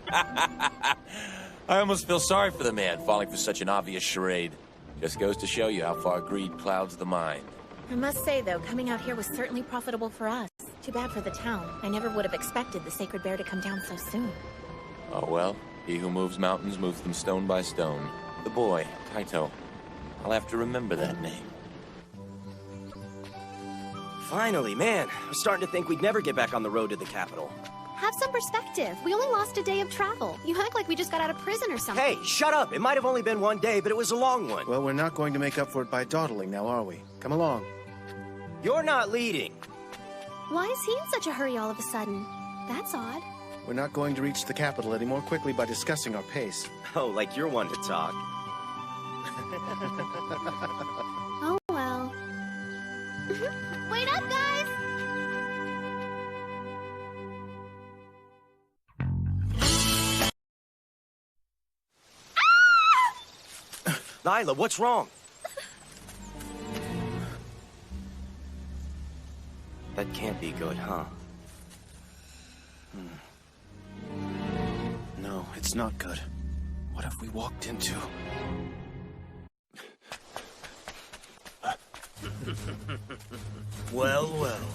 I almost feel sorry for the man falling for such an obvious charade. Just goes to show you how far greed clouds the mind. I must say, though, coming out here was certainly profitable for us. Too bad for the town. I never would have expected the Sacred Bear to come down so soon. Oh well, he who moves mountains moves them stone by stone. The boy, Taito. I'll have to remember that name. Finally, man. I was starting to think we'd never get back on the road to the capital. Have some perspective. We only lost a day of travel. You act like we just got out of prison or something. Hey, shut up! It might have only been one day, but it was a long one. Well, we're not going to make up for it by dawdling now, are we? Come along. You're not leading. Why is he in such a hurry all of a sudden? That's odd. We're not going to reach the capital any more quickly by discussing our pace. Oh, like you're one to talk. Oh, well. Wait up, guys! Lila, what's wrong? That can't be good, huh? No, it's not good. What have we walked into? Well, well.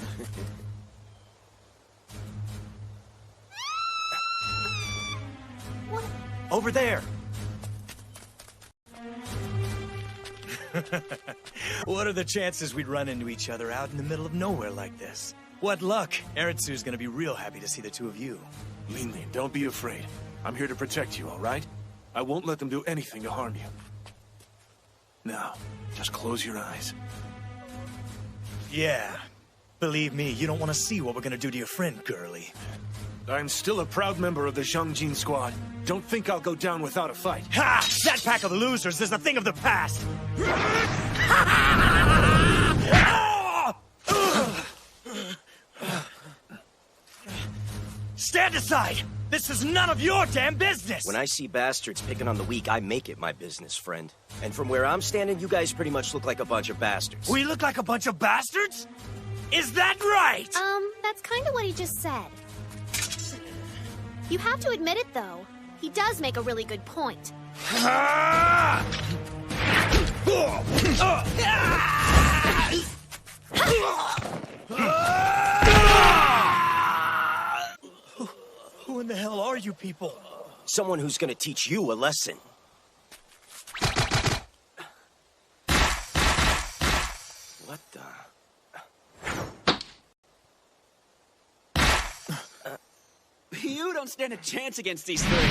Over there! What are the chances we'd run into each other out in the middle of nowhere like this? What luck! Eretsu's gonna be real happy to see the two of you. Lin, don't be afraid. I'm here to protect you, all right? I won't let them do anything to harm you. Now, just close your eyes. Yeah. Believe me, you don't want to see what we're gonna do to your friend, girly. I'm still a proud member of the Zhangjin squad. Don't think I'll go down without a fight. Ha! That pack of losers is a thing of the past! Stand aside! This is none of your damn business! When I see bastards picking on the weak, I make it my business, friend. And from where I'm standing, you guys pretty much look like a bunch of bastards. We look like a bunch of bastards? Is that right? That's kind of what he just said. You have to admit it, though. He does make a really good point. Who in the hell are you people? Someone who's gonna teach you a lesson. What the... You don't stand a chance against these three.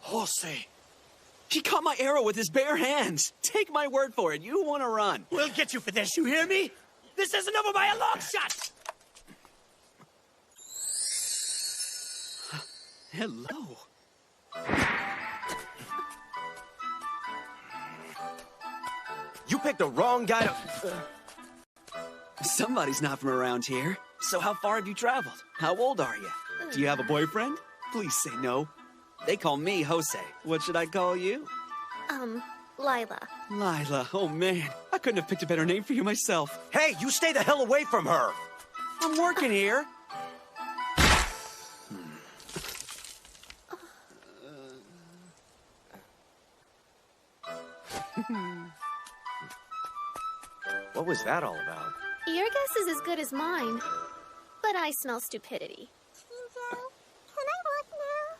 Jose. He caught my arrow with his bare hands. Take my word for it. You want to run. We'll get you for this, you hear me? This isn't over by a long shot! Hello. You picked the wrong guy to... Somebody's not from around here. So how far have you traveled? How old are you? Do you have a boyfriend? Please say no. They call me Jose. What should I call you? Lila. Lila. Oh, man. I couldn't have picked a better name for you myself. Hey, you stay the hell away from her! I'm working here. What was that all about? Your guess is as good as mine. But I smell stupidity. Can I walk now?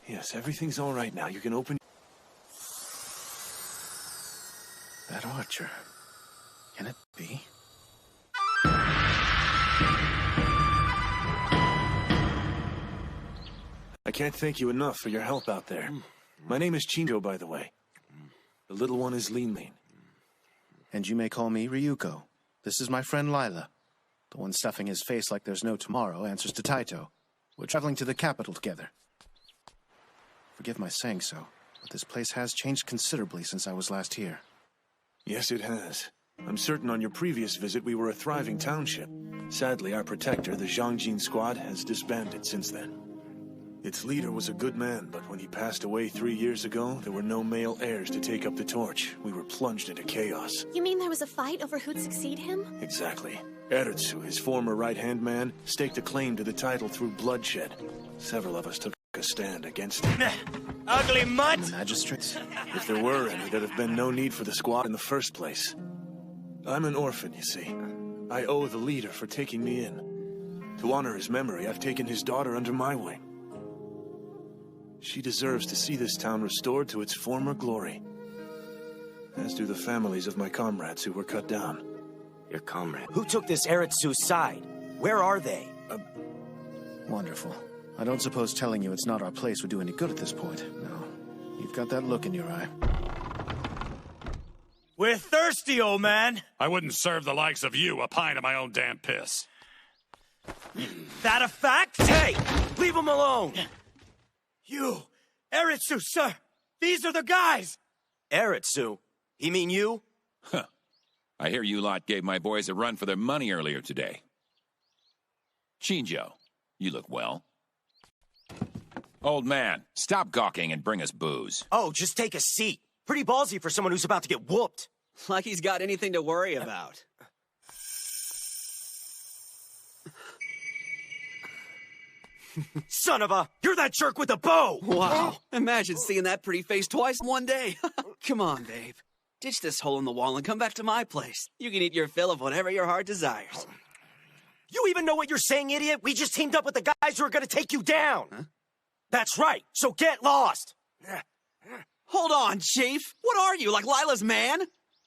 Yes, everything's all right now. You can open... That Archer. Can it be? I can't thank you enough for your help out there. My name is Chinjo, by the way. The little one is Lean Lean. And you may call me Ryuko. This is my friend Lila. The one stuffing his face like there's no tomorrow answers to Taito. We're traveling to the capital together. Forgive my saying so, but this place has changed considerably since I was last here. Yes, it has. I'm certain on your previous visit we were a thriving township. Sadly, our protector, the Zhangjin Squad, has disbanded since then. Its leader was a good man, but when he passed away 3 years ago, there were no male heirs to take up the torch. We were plunged into chaos. You mean there was a fight over who'd succeed him? Exactly. Eretsu, his former right-hand man, staked a claim to the title through bloodshed. Several of us took a stand against him. Ugly mutt! Magistrates? If there were any, there'd have been no need for the squad in the first place. I'm an orphan, you see. I owe the leader for taking me in. To honor his memory, I've taken his daughter under my wing. She deserves to see this town restored to its former glory. As do the families of my comrades who were cut down. Your comrade? Who took this Eretsu's side? Where are they? Wonderful. I don't suppose telling you it's not our place would do any good at this point. No. You've got that look in your eye. We're thirsty, old man! I wouldn't serve the likes of you a pint of my own damn piss. That a fact? Hey! Leave him alone! You! Eretsu, sir! These are the guys! Eretsu? He mean you? Huh. I hear you lot gave my boys a run for their money earlier today. Chinjo, you look well. Old man, stop gawking and bring us booze. Oh, just take a seat. Pretty ballsy for someone who's about to get whooped. Like he's got anything to worry about. Son of a... You're that jerk with the bow! Wow. Imagine seeing that pretty face twice in one day. Come on, babe. Ditch this hole in the wall and come back to my place. You can eat your fill of whatever your heart desires. You even know what you're saying, idiot? We just teamed up with the guys who are gonna take you down! Huh? That's right, so get lost! Hold on, Chief. What are you, like Lila's man?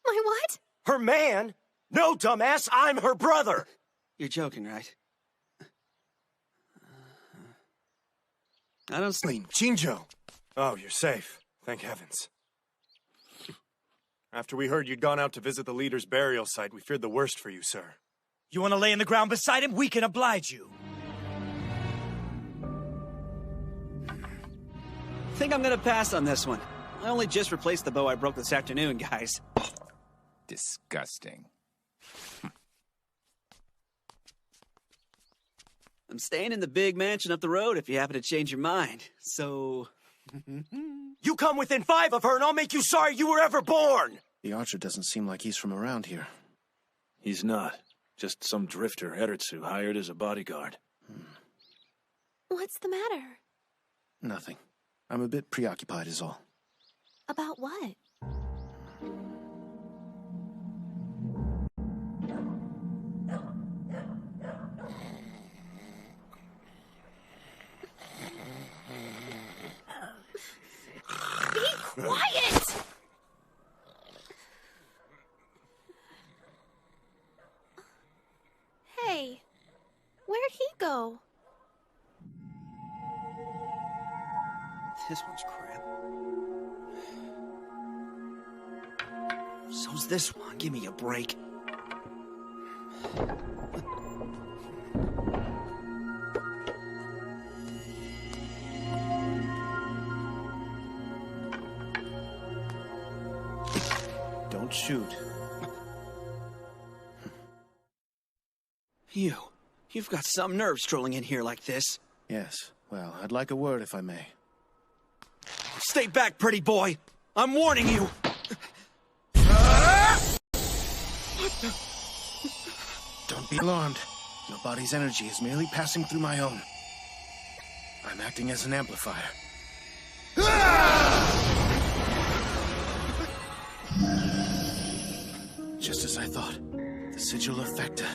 My what? Her man? No, dumbass, I'm her brother! You're joking, right? I don't sleep. Chinjo! Oh, you're safe. Thank heavens. After we heard you'd gone out to visit the leader's burial site, we feared the worst for you, sir. You want to lay in the ground beside him? We can oblige you. Think I'm gonna pass on this one. I only just replaced the bow I broke this afternoon, guys. Disgusting. I'm staying in the big mansion up the road if you happen to change your mind. So... You come within 5 of her and I'll make you sorry you were ever born! The Archer doesn't seem like he's from around here. He's not. Just some drifter Eretsu hired as a bodyguard. What's the matter? Nothing. I'm a bit preoccupied is all. About what? Be quiet! Hey, where'd he go? This one's crap. So's this one. Give me a break. Don't shoot. You've got some nerve strolling in here like this. Yes. Well, I'd like a word if I may. Stay back, pretty boy! I'm warning you! Don't be alarmed. Your body's energy is merely passing through my own. I'm acting as an amplifier. Just as I thought. The Sigil of Fecta.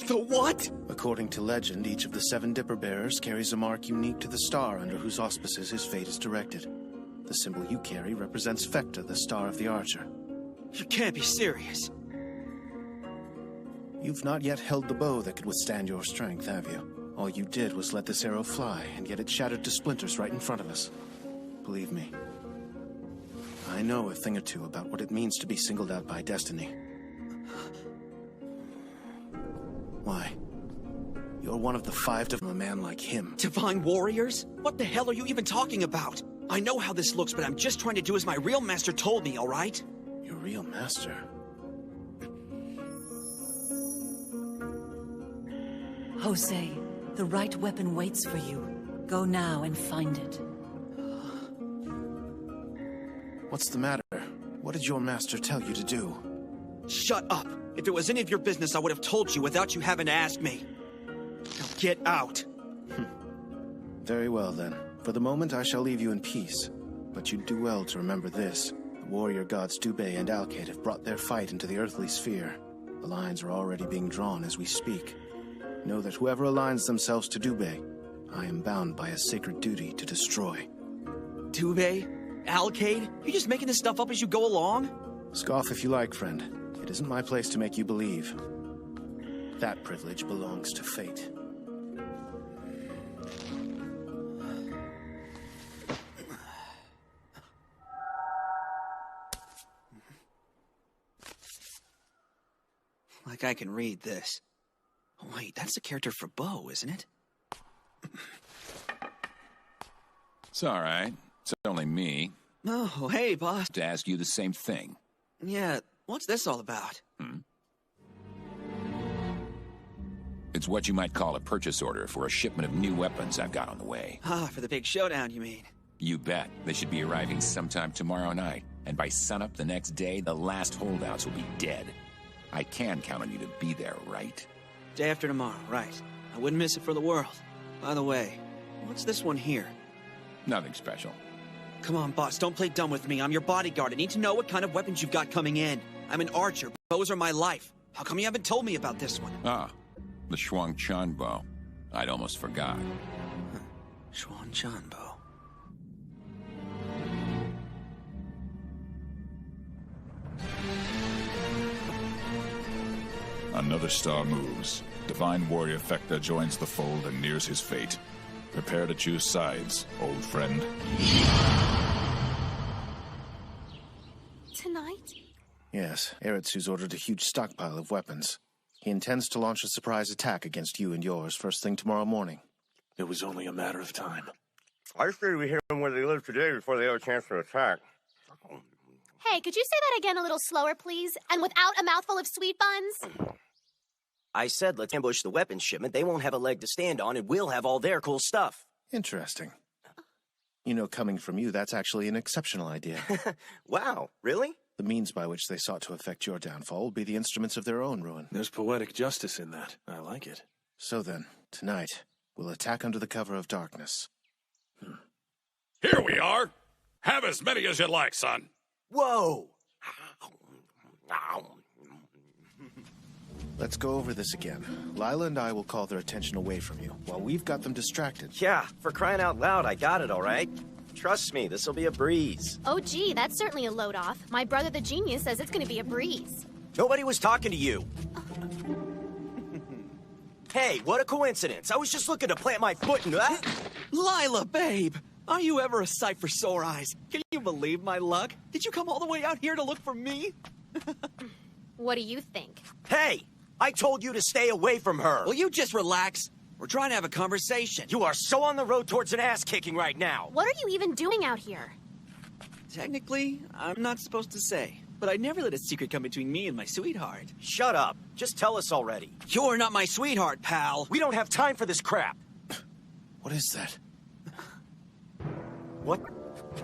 The what? According to legend, each of the 7 Dipper Bearers carries a mark unique to the star under whose auspices his fate is directed. The symbol you carry represents Fecta, the star of the Archer. You can't be serious. You've not yet held the bow that could withstand your strength, have you? All you did was let this arrow fly, and yet it shattered to splinters right in front of us. Believe me, I know a thing or two about what it means to be singled out by destiny. Why? You're one of the 5 to a man like him. Divine warriors? What the hell are you even talking about? I know how this looks, but I'm just trying to do as my real master told me, all right? Your real master? Jose, the right weapon waits for you. Go now and find it. What's the matter? What did your master tell you to do? Shut up! If it was any of your business, I would have told you without you having to ask me. Now get out! Very well, then. For the moment, I shall leave you in peace. But you'd do well to remember this. The warrior gods Dubé and Alkaid have brought their fight into the earthly sphere. The lines are already being drawn as we speak. Know that whoever aligns themselves to Dubé, I am bound by a sacred duty to destroy. Dubé? Alkaid? You're just making this stuff up as you go along? Scoff if you like, friend. It isn't my place to make you believe. That privilege belongs to fate. Like I can read this. Oh, wait, that's the character for Bo, isn't it? It's all right. It's only me. Oh, hey, boss. To ask you the same thing. Yeah, what's this all about? It's what you might call a purchase order for a shipment of new weapons I've got on the way. Ah, for the big showdown, you mean? You bet. They should be arriving sometime tomorrow night. And by sunup the next day, the last holdouts will be dead. I can count on you to be there, right? Day after tomorrow, right. I wouldn't miss it for the world. By the way, what's this one here? Nothing special. Come on, boss, don't play dumb with me. I'm your bodyguard. I need to know what kind of weapons you've got coming in. I'm an archer. Bows are my life. How come you haven't told me about this one? Ah, the Shuang Chan bow. I'd almost forgot. Shuang Chan bow. Another star moves. Divine warrior Fecta joins the fold and nears his fate. Prepare to choose sides, old friend. Tonight? Yes, Eretsu's ordered a huge stockpile of weapons. He intends to launch a surprise attack against you and yours first thing tomorrow morning. It was only a matter of time. I figured we'd hear them where they live today before they have a chance to attack. Hey, could you say that again a little slower, please? And without a mouthful of sweet buns? I said let's ambush the weapons shipment. They won't have a leg to stand on, and we'll have all their cool stuff. Interesting. You know, coming from you, that's actually an exceptional idea. Wow, really? The means by which they sought to effect your downfall will be the instruments of their own ruin. There's poetic justice in that. I like it. So then, tonight, we'll attack under the cover of darkness. Here we are. Have as many as you like, son. Whoa! Let's go over this again. Lila and I will call their attention away from you, while we've got them distracted. Yeah, for crying out loud, I got it, all right? Trust me, this'll be a breeze. Oh, gee, that's certainly a load off. My brother the genius says it's gonna be a breeze. Nobody was talking to you. Hey, what a coincidence. I was just looking to plant my foot in that. Lila, babe! Are you ever a sight for sore eyes? Can you believe my luck? Did you come all the way out here to look for me? What do you think? Hey! I told you to stay away from her. Will you just relax? We're trying to have a conversation. You are so on the road towards an ass-kicking right now. What are you even doing out here? Technically, I'm not supposed to say. but I'd never let a secret come between me and my sweetheart. Shut up. Just tell us already. You're not my sweetheart, pal. We don't have time for this crap. What is that? What?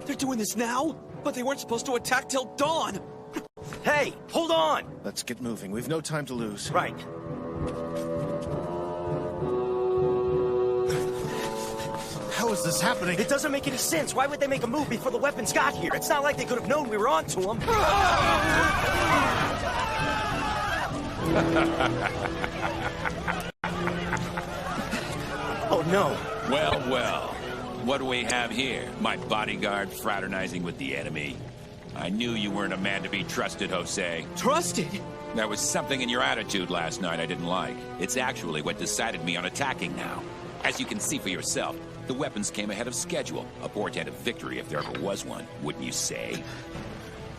They're doing this now? But they weren't supposed to attack till dawn. Hey, hold on! Let's get moving. We've no time to lose. Right. How is this happening? It doesn't make any sense. Why would they make a move before the weapons got here? It's not like they could have known we were on to them. Oh, no. Well, well. What do we have here? My bodyguard fraternizing with the enemy? I knew you weren't a man to be trusted, Jose. Trusted? There was something in your attitude last night I didn't like. It's actually what decided me on attacking now. As you can see for yourself, the weapons came ahead of schedule. A portent of victory if there ever was one, wouldn't you say?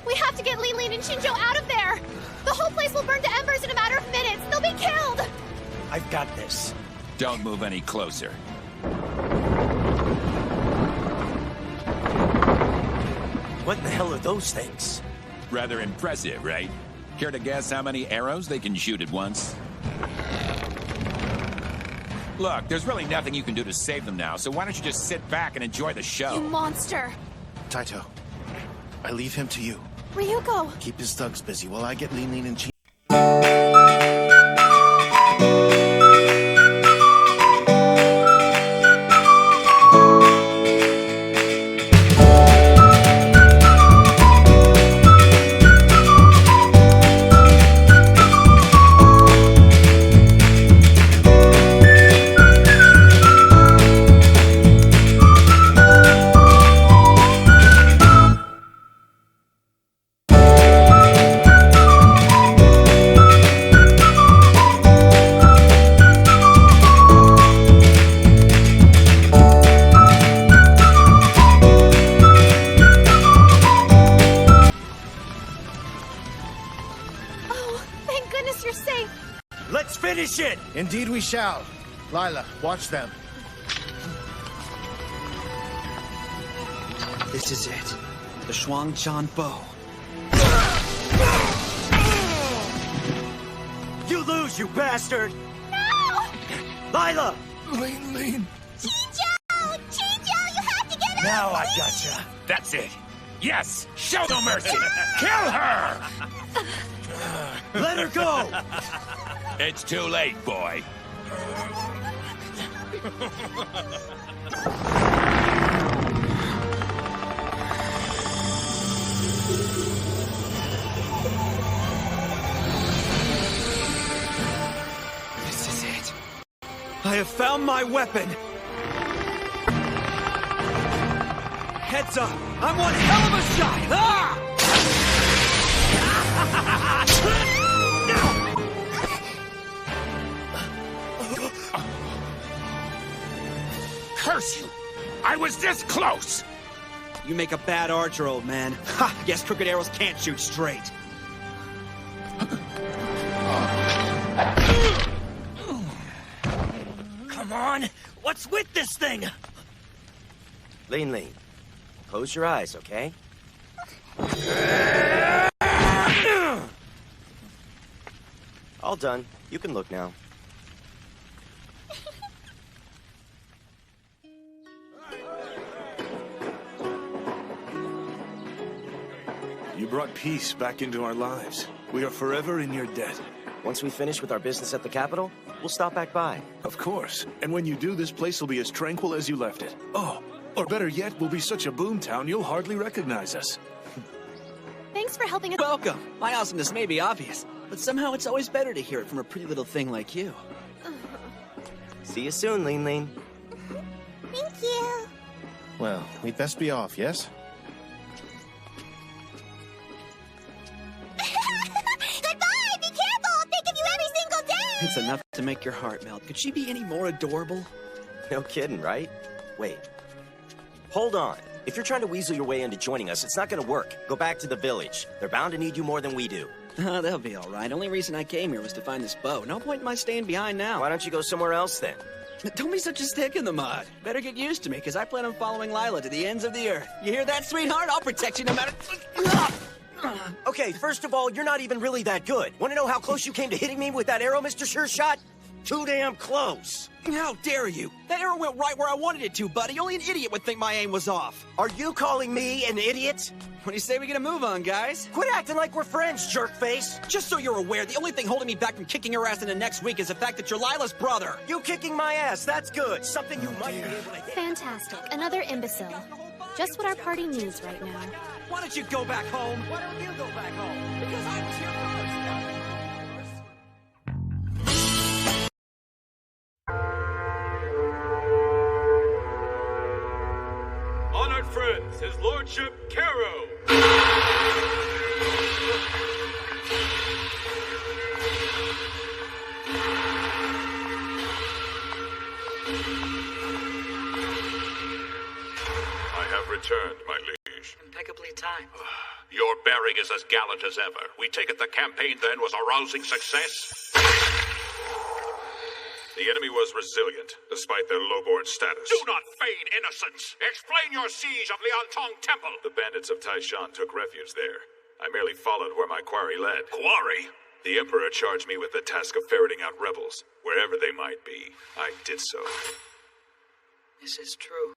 We have to get Li Lin and Shinjo out of there! The whole place will burn to embers in a matter of minutes! They'll be killed! I've got this. Don't move any closer. What in the hell are those things? Rather impressive, right? Care to guess how many arrows they can shoot at once? Look, there's really nothing you can do to save them now, so why don't you just sit back and enjoy the show? You monster! Taito, I leave him to you. Ryuko! Keep his thugs busy while I get Li Lin and Shinjo. Indeed we shall. Lila, watch them. This is it. The Shuangchan bow. You lose, you bastard! No! Lila! Lean. Shinjo! Shinjo, you have to get out! Now I gotcha. That's it. Yes! Show no mercy! Kill her! Let her go! It's too late, boy. This is it. I have found my weapon. Heads up! I'm one hell of a shot! Ah! Curse you! I was this close! You make a bad archer, old man. Ha! Guess crooked arrows can't shoot straight. Come on! What's with this thing? Lean. Close your eyes, okay? All done. You can look now. You brought peace back into our lives. We are forever in your debt. Once we finish with our business at the Capitol, we'll stop back by. Of course. And when you do, this place will be as tranquil as you left it. Oh, or better yet, we'll be such a boom town you'll hardly recognize us. Thanks for helping us. Welcome. My awesomeness may be obvious, but somehow it's always better to hear it from a pretty little thing like you. See you soon, Lean. Thank you. Well, we'd best be off, yes? Goodbye! Be careful! I'll think of you every single day! It's enough to make your heart melt. Could she be any more adorable? No kidding, right? Wait. Hold on. If you're trying to weasel your way into joining us, it's not gonna work. Go back to the village. They're bound to need you more than we do. They'll be all right. Only reason I came here was to find this bow. No point in my staying behind now. Why don't you go somewhere else then? Don't be such a stick in the mud. Better get used to me, because I plan on following Lila to the ends of the earth. You hear that, sweetheart? I'll protect you no matter... Okay, first of all, you're not even really that good. Want to know how close you came to hitting me with that arrow, Mr. Sure Shot? Too damn close. How dare you? That arrow went right where I wanted it to, buddy. Only an idiot would think my aim was off. Are you calling me an idiot? What do you say we get a move on, guys? Quit acting like we're friends, jerkface. Just so you're aware, the only thing holding me back from kicking your ass into next week is the fact that you're Lila's brother. You kicking my ass, that's good. Something you might be able to hit. Fantastic. Another imbecile. Just what our party needs right now. Why don't you go back home? Why don't you go back home? Because I was here first. Honored friends, His Lordship Caro. I have returned, my liege. Impeccably timed. Your bearing is as gallant as ever. We take it the campaign then was a rousing success? The enemy was resilient, despite their lowborn status. Do not feign innocence! Explain your siege of Liantong Temple! The bandits of Taishan took refuge there. I merely followed where my quarry led. Quarry? The Emperor charged me with the task of ferreting out rebels, wherever they might be. I did so. This is true.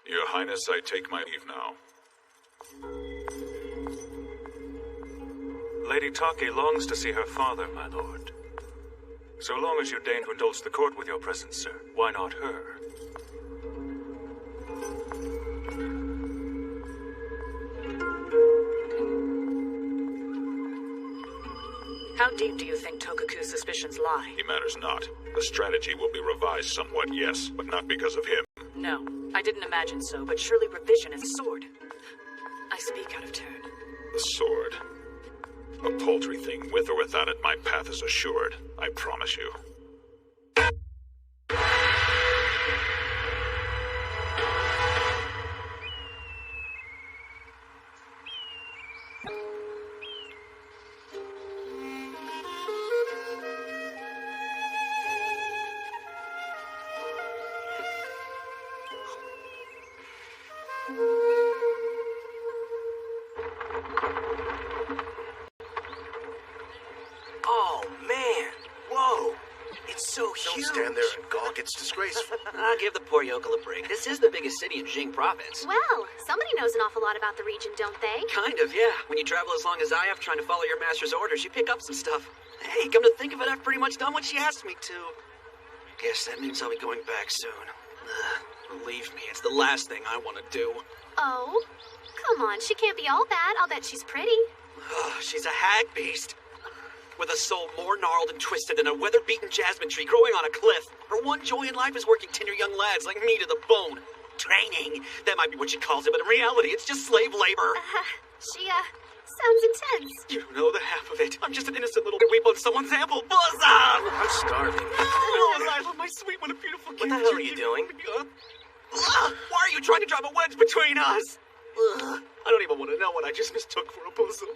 Your Highness, I take my leave now. Lady Taki longs to see her father, my lord. So long as you deign to indulge the court with your presence, sir, why not her? How deep do you think Tokaku's suspicions lie? He matters not. The strategy will be revised somewhat, yes, but not because of him. No, I didn't imagine so, but surely revision is a sword. I speak out of turn. The sword. A paltry thing. With or without it, my path is assured. I promise you. Oh, man. Whoa. It's so Don't huge. stand there and gawk. It's disgraceful. I'll give the poor yokel a break. This is the biggest city in Jing province. Well, somebody knows an awful lot about the region, don't they? Kind of, yeah. When you travel as long as I have trying to follow your master's orders, you pick up some stuff. Hey, come to think of it, I've pretty much done what she asked me to. Guess that means I'll be going back soon. Believe me, it's the last thing I want to do. Oh, come on. She can't be all bad. I'll bet she's pretty. She's a hag beast. With a soul more gnarled and twisted than a weather-beaten jasmine tree growing on a cliff. Her one joy in life is working tender young lads like me to the bone. Training. That might be what she calls it, but in reality, it's just slave labor. She, sounds intense. You don't know the half of it. I'm just an innocent little weep on someone's ample bosom. I'm starving. Oh, I love my sweet, what a beautiful What the hell are you doing? Why are you trying to drive a wedge between us? I don't even want to know what I just mistook for a bosom.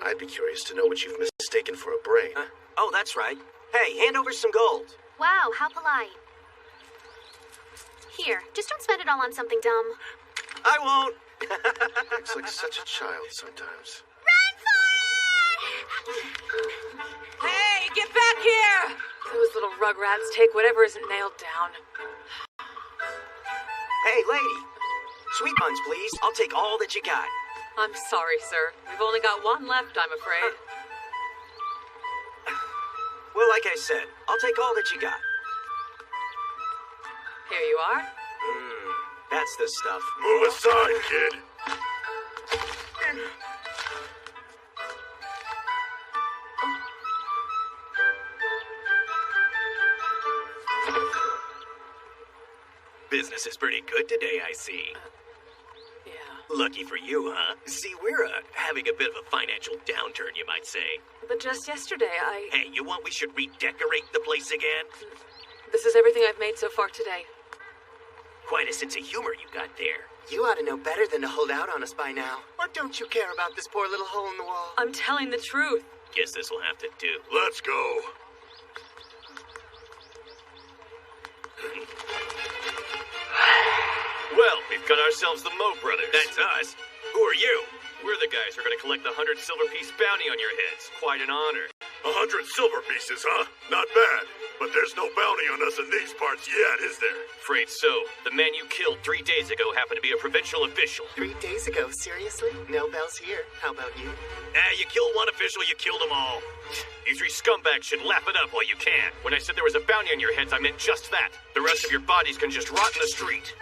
I'd be curious to know what you've mistaken for a brain. Oh, that's right. Hey, hand over some gold. Wow, how polite. Here, just don't spend it all on something dumb. I won't. Acts like such a child sometimes. Hey, get back here! Those little rugrats take whatever isn't nailed down. Hey, lady. Sweet buns, please. I'll take all that you got. I'm sorry, sir. We've only got one left, I'm afraid. Well, like I said, I'll take all that you got. Here you are. That's the stuff. Move aside, kid. Business is pretty good today, I see. Yeah. Lucky for you, huh? See, we're having a bit of a financial downturn, you might say. But just yesterday, Hey, you want we should redecorate the place again? This is everything I've made so far today. Quite a sense of humor you got there. You ought to know better than to hold out on us by now. Or don't you care about this poor little hole in the wall? I'm telling the truth. Guess this will have to do. Let's go. Well, we've got ourselves the Mo brothers. That's us. Who are you? We're the guys who are going to collect the 100 silver piece bounty on your heads. Quite an honor. 100 silver pieces, huh? Not bad. But there's no bounty on us in these parts yet, is there? Afraid so. The man you killed 3 days ago happened to be a provincial official. 3 days ago? Seriously? No bells here. How about you? You killed one official, you killed them all. You 3 scumbags should laugh it up while you can. When I said there was a bounty on your heads, I meant just that. The rest of your bodies can just rot in the street.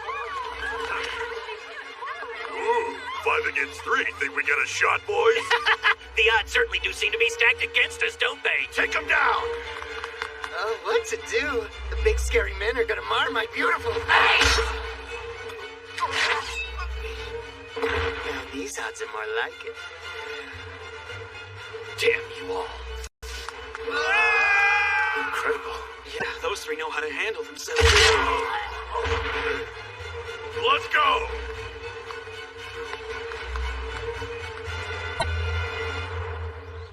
Ooh, 5 against 3. Think we got a shot, boys? The odds certainly do seem to be stacked against us, don't they? Take them down! Oh, what to do? The big scary men are gonna mar my beautiful face! Now these odds are more like it. Damn you all. Incredible. Yeah, those 3 know how to handle themselves. Let's go!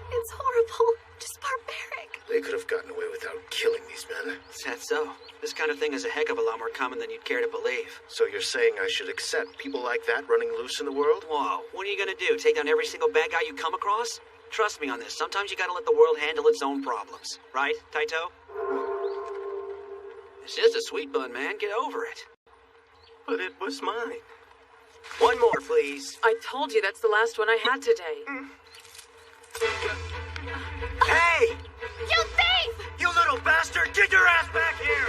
It's horrible. Just barbaric. They could have gotten away without killing these men. That's so. This kind of thing is a heck of a lot more common than you'd care to believe. So you're saying I should accept people like that running loose in the world? Whoa, what are you gonna do? Take down every single bad guy you come across? Trust me on this. Sometimes you gotta let the world handle its own problems. Right, Taito? This is a sweet bun, man. Get over it. But it was mine. One more, please. I told you that's the last one I had today. Hey! You thief! You little bastard! Get your ass back here!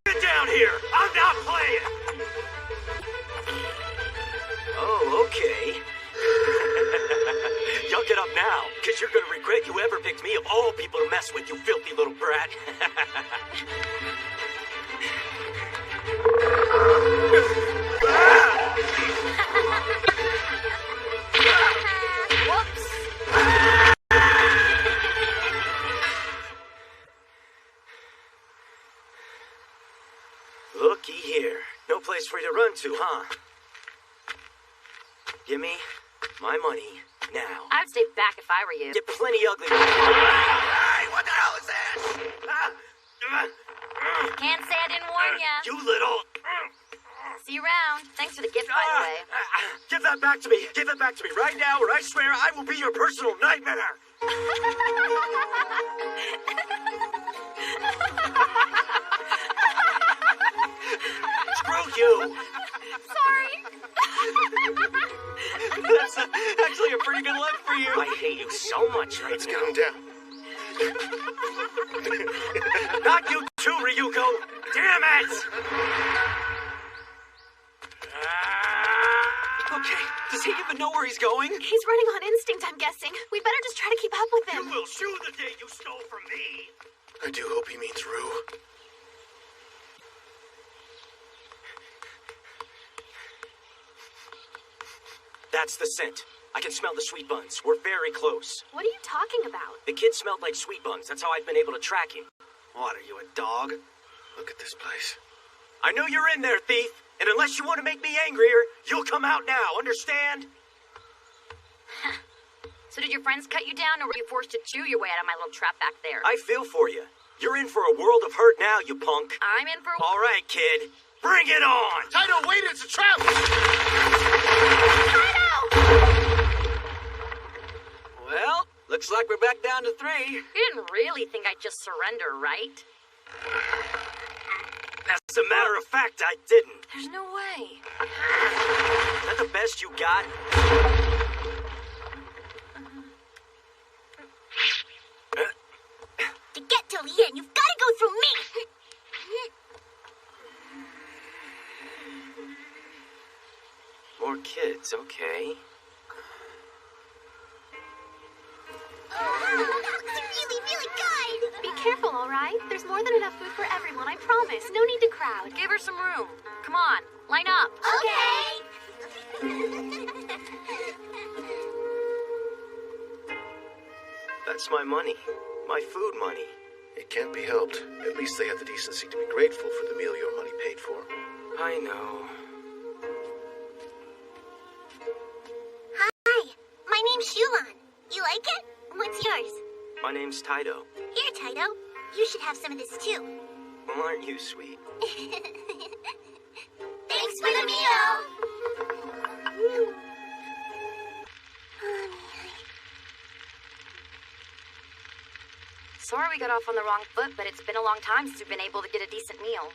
Get down here! I'm not playing! Oh, okay. Y'all get up now, because you're gonna regret you ever picked me of all people to mess with, you filthy little brat. Looky here. No place for you to run to, huh? Give me my money now. I'd stay back if I were you. Get plenty ugly. Hey, what the hell is that? Can't say I didn't warn ya. You little... See you around. Thanks for the gift, by the way. Give that back to me. Give it back to me right now, or I swear I will be your personal nightmare. Screw you. Sorry. That's actually a pretty good look for you. I hate you so much right Let's now. get him down. Not you too, Ryuko. Damn it! Okay, does he even know where he's going? He's running on instinct, I'm guessing. We better just try to keep up with him. You will shew the day you stole from me. I do hope he means Rue. That's the scent. I can smell the sweet buns. We're very close. What are you talking about? The kid smelled like sweet buns. That's how I've been able to track him. What, are you a dog? Look at this place. I know you're in there, thief. And unless you want to make me angrier, you'll come out now, understand? So did your friends cut you down, or were you forced to chew your way out of my little trap back there? I feel for you. You're in for a world of hurt now, you punk. I'm in for... All right, kid. Bring it on! Taito, wait, it's a trap! Well, looks like we're back down to 3. You didn't really think I'd just surrender, right? As a matter of fact, I didn't. There's no way. Is that the best you got? To get to the end, you've got to go through me! More kids, okay. It's really, really good! Be careful, all right? There's more than enough food for everyone, I promise. No need to crowd. Give her some room. Come on, line up. Okay! That's my money. My food money. It can't be helped. At least they have the decency to be grateful for the meal your money paid for. I know. Hi, my name's Shulan. You like it? What's yours? My name's Taito. Here, Taito. You should have some of this too. Well, aren't you sweet? Thanks for the meal! Sorry we got off on the wrong foot, but it's been a long time since we've been able to get a decent meal.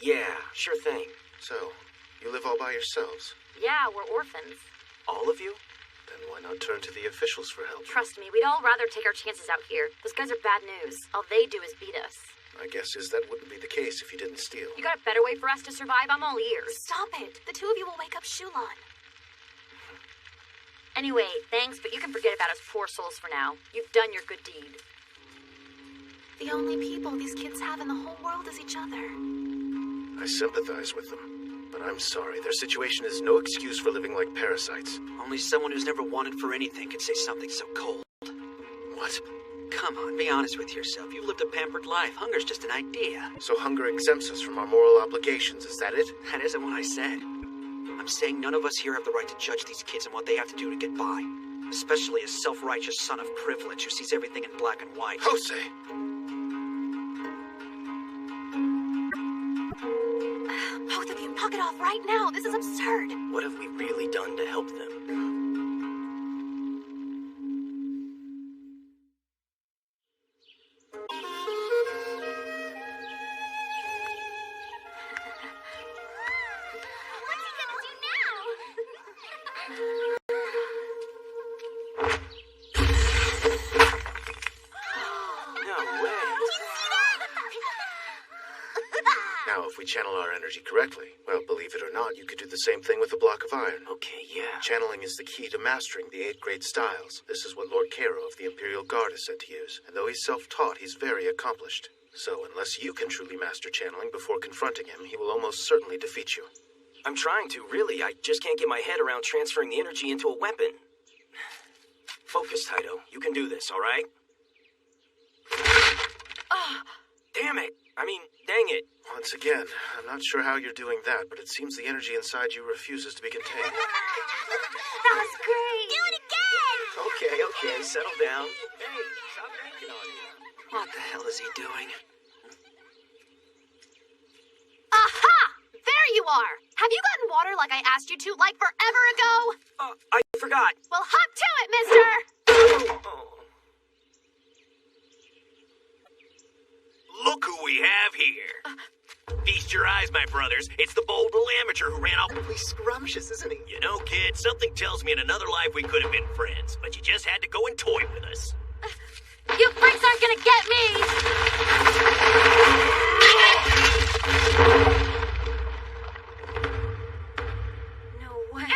Yeah, sure thing. So, you live all by yourselves? Yeah, we're orphans. All of you? Then why not turn to the officials for help? Trust me, we'd all rather take our chances out here. Those guys are bad news. All they do is beat us. My guess is that wouldn't be the case if you didn't steal. You got a better way for us to survive? I'm all ears. Stop it! The two of you will wake up Shulan. Anyway, thanks, but you can forget about us poor souls for now. You've done your good deed. The only people these kids have in the whole world is each other. I sympathize with them, but I'm sorry. Their situation is no excuse for living like parasites. Only someone who's never wanted for anything could say something so cold. What? Come on, be honest with yourself. You've lived a pampered life. Hunger's just an idea. So hunger exempts us from our moral obligations, is that it? That isn't what I said. I'm saying none of us here have the right to judge these kids and what they have to do to get by. Especially a self-righteous son of privilege who sees everything in black and white. Jose! Both of you, knock it off right now. This is absurd. What have we really done to help them? Now, if we channel our energy correctly, well, believe it or not, you could do the same thing with a block of iron. Okay, yeah. Channeling is the key to mastering the 8th grade styles. This is what Lord Cairo of the Imperial Guard is said to use. And though he's self-taught, he's very accomplished. So, unless you can truly master channeling before confronting him, he will almost certainly defeat you. I'm trying to, really. I just can't get my head around transferring the energy into a weapon. Focus, Taito. You can do this, all right? Damn it! I mean, dang it. Once again, I'm not sure how you're doing that, but it seems the energy inside you refuses to be contained. That was great! Do it again! Okay, settle down. Hey, stop making on you. What the hell is he doing? Aha! There you are! Have you gotten water like I asked you to, like forever ago? I forgot. Well, hop to it, mister! Look who we have here. Feast your eyes, my brothers. It's the bold little amateur who ran off. He's scrumptious, isn't he? You know, kid, something tells me in another life we could have been friends, but you just had to go and toy with us. You freaks aren't gonna get me! No way.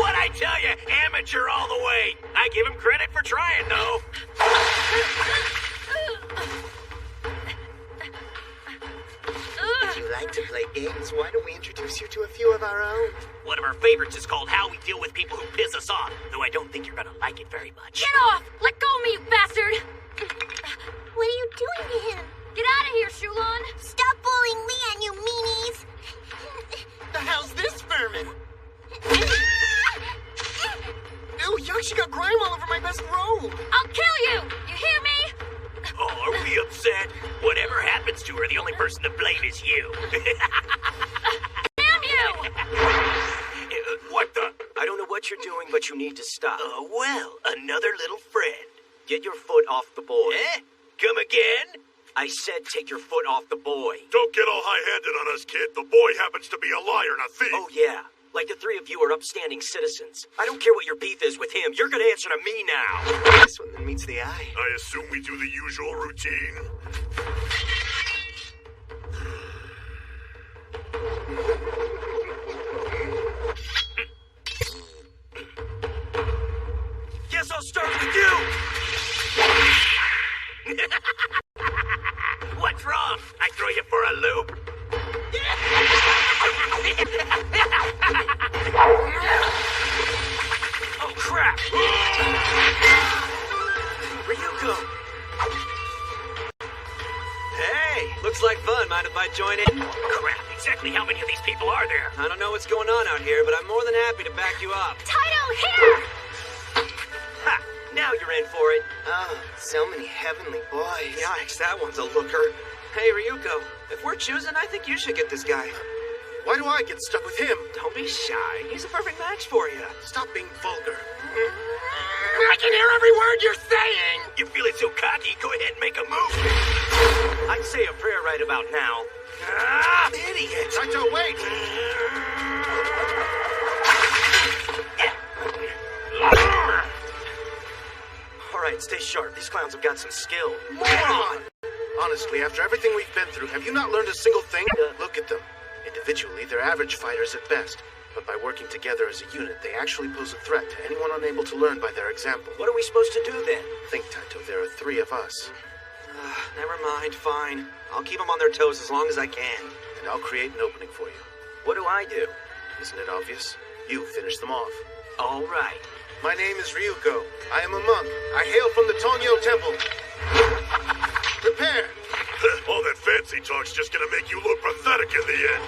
What'd I tell you? Amateur all the way. I give him credit for trying, though. If you like to play games, why don't we introduce you to a few of our own? One of our favorites is called How We Deal with People Who Piss Us Off, though I don't think you're gonna like it very much. Get off! Let go of me, you bastard! What are you doing to him? Get out of here, Shulan! Stop bullying Leon, you meanies! The hell's this vermin? Ew, you actually got grime all over my best robe! I'll kill you! You hear me? Oh, are we upset? Whatever happens to her, the only person to blame is you. Damn you! What the? I don't know what you're doing, but you need to stop. Well, another little friend. Get your foot off the boy. Eh? Come again? I said take your foot off the boy. Don't get all high-handed on us, kid. The boy happens to be a liar and a thief. Oh, yeah. Like the three of you are upstanding citizens. I don't care what your beef is with him. You're gonna answer to me now. This one then meets the eye. I assume we do the usual routine. Guess I'll start with you. What's wrong? I throw you for a loop? Oh, crap! Ryuko! Hey, looks like fun. Mind if I join in? Crap, exactly how many of these people are there? I don't know what's going on out here, but I'm more than happy to back you up. Taito, here! Ha! Now you're in for it. Oh, so many heavenly boys. Yikes, that one's a looker. Hey, Ryuko, if we're choosing, I think you should get this guy. Why do I get stuck with him? Don't be shy. He's a perfect match for you. Stop being vulgar. I can hear every word you're saying! You feeling so cocky, go ahead and make a move. I'd say a prayer right about now. Ah, idiot! Taito, wait! All right, stay sharp. These clowns have got some skill. Moron! Honestly, after everything we've been through, have you not learned a single thing? Look at them. Individually, they're average fighters at best. But by working together as a unit, they actually pose a threat to anyone unable to learn by their example. What are we supposed to do then? Think, Taito, there are 3 of us. Never mind, fine. I'll keep them on their toes as long as I can. And I'll create an opening for you. What do I do? Isn't it obvious? You finish them off. All right. My name is Ryuko. I am a monk. I hail from the Tonyo Temple. Prepare! All that fancy talk's just gonna make you look pathetic in the end.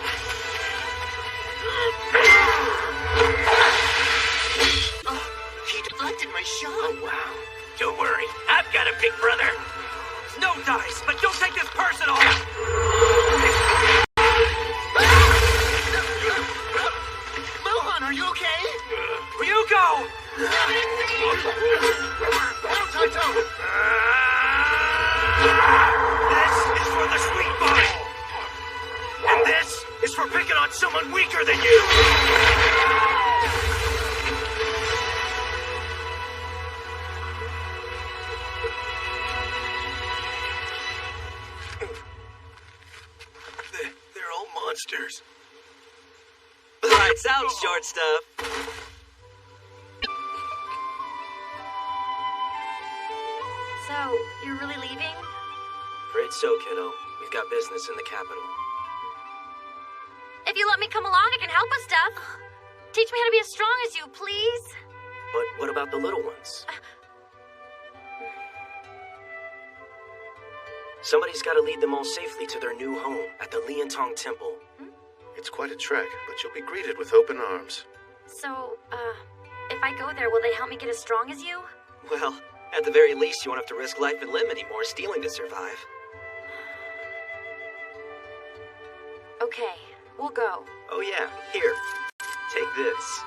Oh, he deflected my shot. Oh, wow. Don't worry. I've got a big brother. No dice, but don't take this personal. Mohan, are you okay? Ryuko! Taito! This is for the sweet boy. And this is for picking on someone weaker than you. They're all monsters. Lights out, short stuff. So, you're really leaving? Afraid so, kiddo. We've got business in the capital. If you let me come along, I can help with stuff. Teach me how to be as strong as you, please. But what about the little ones? Somebody's got to lead them all safely to their new home at the Liantong Temple. It's quite a trek, but you'll be greeted with open arms. So, if I go there, will they help me get as strong as you? Well, at the very least, you won't have to risk life and limb anymore stealing to survive. Okay, we'll go. Oh yeah, here. Take this.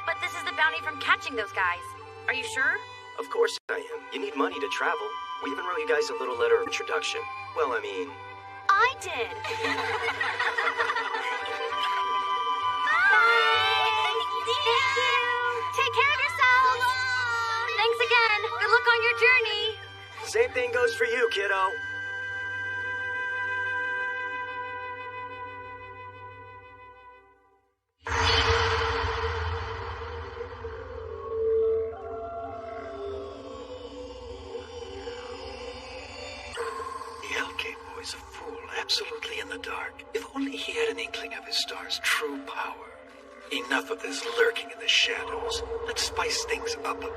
But this is the bounty from catching those guys. Are you sure? Of course I am. You need money to travel. We even wrote you guys a little letter of introduction. Well, I mean... I did. Bye. Thank you. Take care of yourselves. Thanks again. Good luck on your journey. Same thing goes for you, kiddo. The Hellgate boy's a fool, absolutely in the dark. If only he had an inkling of his star's true power. Enough of this lurking in the shadows. Let's spice things up a bit.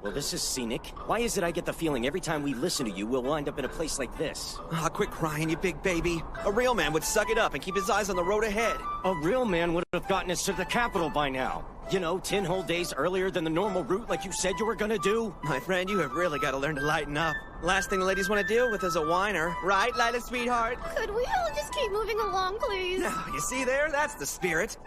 Well, this is scenic. Why is it I get the feeling every time we listen to you, we'll wind up in a place like this? Ah, quit crying, you big baby. A real man would suck it up and keep his eyes on the road ahead. A real man would have gotten us to the capital by now. You know, 10 whole days earlier than the normal route like you said you were gonna do. My friend, you have really got to learn to lighten up. Last thing the ladies want to deal with is a whiner. Right, Lila, sweetheart? Could we all just keep moving along, please? Now, you see there? That's the spirit.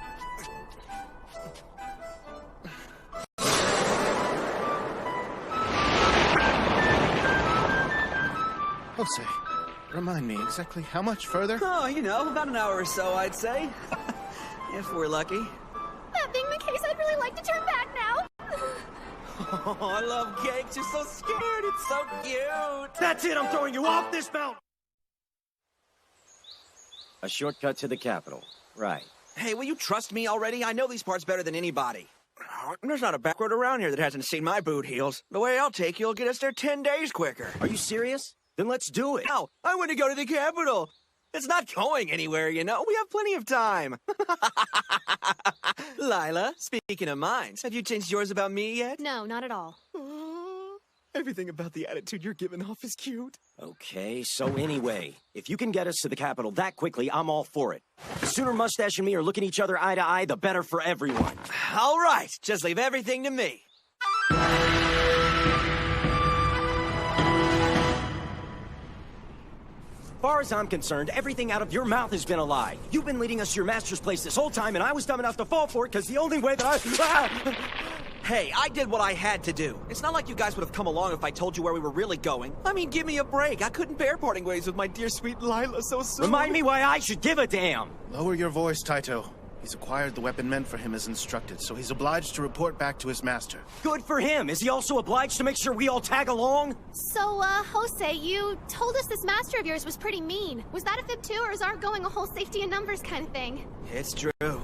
Jose, remind me exactly how much further? Oh, you know, about an hour or so, I'd say. If we're lucky. That being the case, I'd really like to turn back now. Oh, I love cakes. You're so scared. It's so cute. That's it. I'm throwing you off this mountain. A shortcut to the capital. Right. Hey, will you trust me already? I know these parts better than anybody. There's not a back road around here that hasn't seen my boot heels. The way I'll take you'll get us there 10 days quicker. Are you serious? Then let's do it. No, I want to go to the capital. It's not going anywhere, you know. We have plenty of time. Lila, speaking of minds, have you changed yours about me yet? No, not at all. Everything about the attitude you're giving off is cute. Okay, so anyway, if you can get us to the capital that quickly, I'm all for it. The sooner Mustache and me are looking each other eye to eye, the better for everyone. All right, just leave everything to me. Far as I'm concerned, everything out of your mouth has been a lie. You've been leading us to your master's place this whole time, and I was dumb enough to fall for it because the only way that I... Hey, I did what I had to do. It's not like you guys would have come along if I told you where we were really going. I mean, give me a break. I couldn't bear parting ways with my dear sweet Lila so soon. Remind me why I should give a damn. Lower your voice, Taito. He's acquired the weapon meant for him as instructed, so he's obliged to report back to his master. Good for him. Is he also obliged to make sure we all tag along? So, Jose, you told us this master of yours was pretty mean. Was that a fib too, or is our going a whole safety in numbers kind of thing? It's true.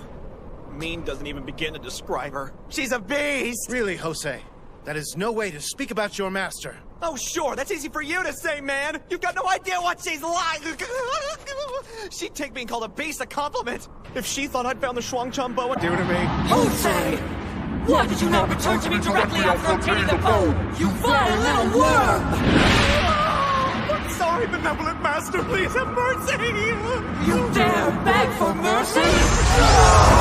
Mean doesn't even begin to describe her. She's a beast! Really, Jose? That is no way to speak about your master. Oh, sure, that's easy for you to say, man! You've got no idea what she's like! She'd take being called a beast a compliment! If she thought I'd found the Shuangchang bow, do to me. Jose! Why did you not return to me directly after obtaining the bow? You vile little worm! I'm sorry, benevolent master, please have mercy! You dare beg for mercy?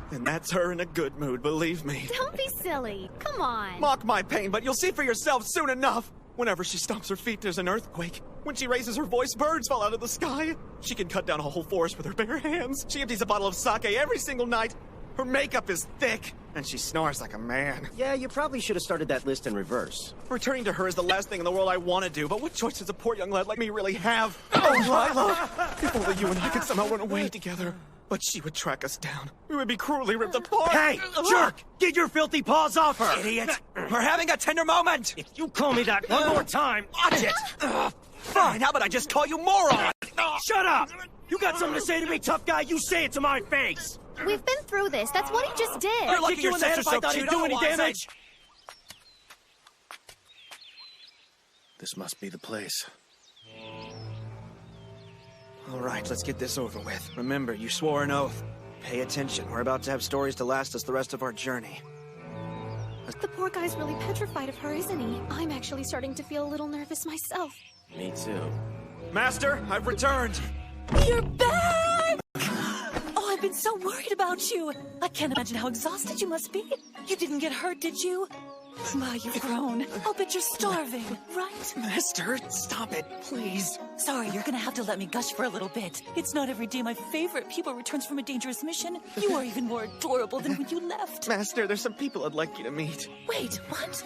And that's her in a good mood, believe me. Don't be silly. Come on. Mock my pain, but you'll see for yourself soon enough. Whenever she stomps her feet, there's an earthquake. When she raises her voice, birds fall out of the sky. She can cut down a whole forest with her bare hands. She empties a bottle of sake every single night. Her makeup is thick, and she snores like a man. Yeah, you probably should have started that list in reverse. Returning to her is the last thing in the world I want to do, but what choice does a poor young lad like me really have? Oh, Lila! If only you and I could somehow run away together. But she would track us down. We would be cruelly ripped apart. Hey, jerk! Get your filthy paws off her! Idiot! We're having a tender moment! If you call me that one more time, watch it! Fine, how about I just call you moron? Shut up! You got something to say to me, tough guy? You say it to my face! We've been through this. That's what he just did. You're lucky you in the head your if I thought he'd do any damage! This must be the place. All right, let's get this over with. Remember, you swore an oath. Pay attention. We're about to have stories to last us the rest of our journey. The poor guy's really petrified of her, isn't he? I'm actually starting to feel a little nervous myself. Me too. Master, I've returned. You're back! Oh, I've been so worried about you. I can't imagine how exhausted you must be. You didn't get hurt, did you? My, you've grown. I'll bet you're starving, right? Master, stop it, please. Sorry, you're gonna have to let me gush for a little bit. It's not every day my favorite pupil returns from a dangerous mission. You are even more adorable than when you left. Master, there's some people I'd like you to meet. Wait, what?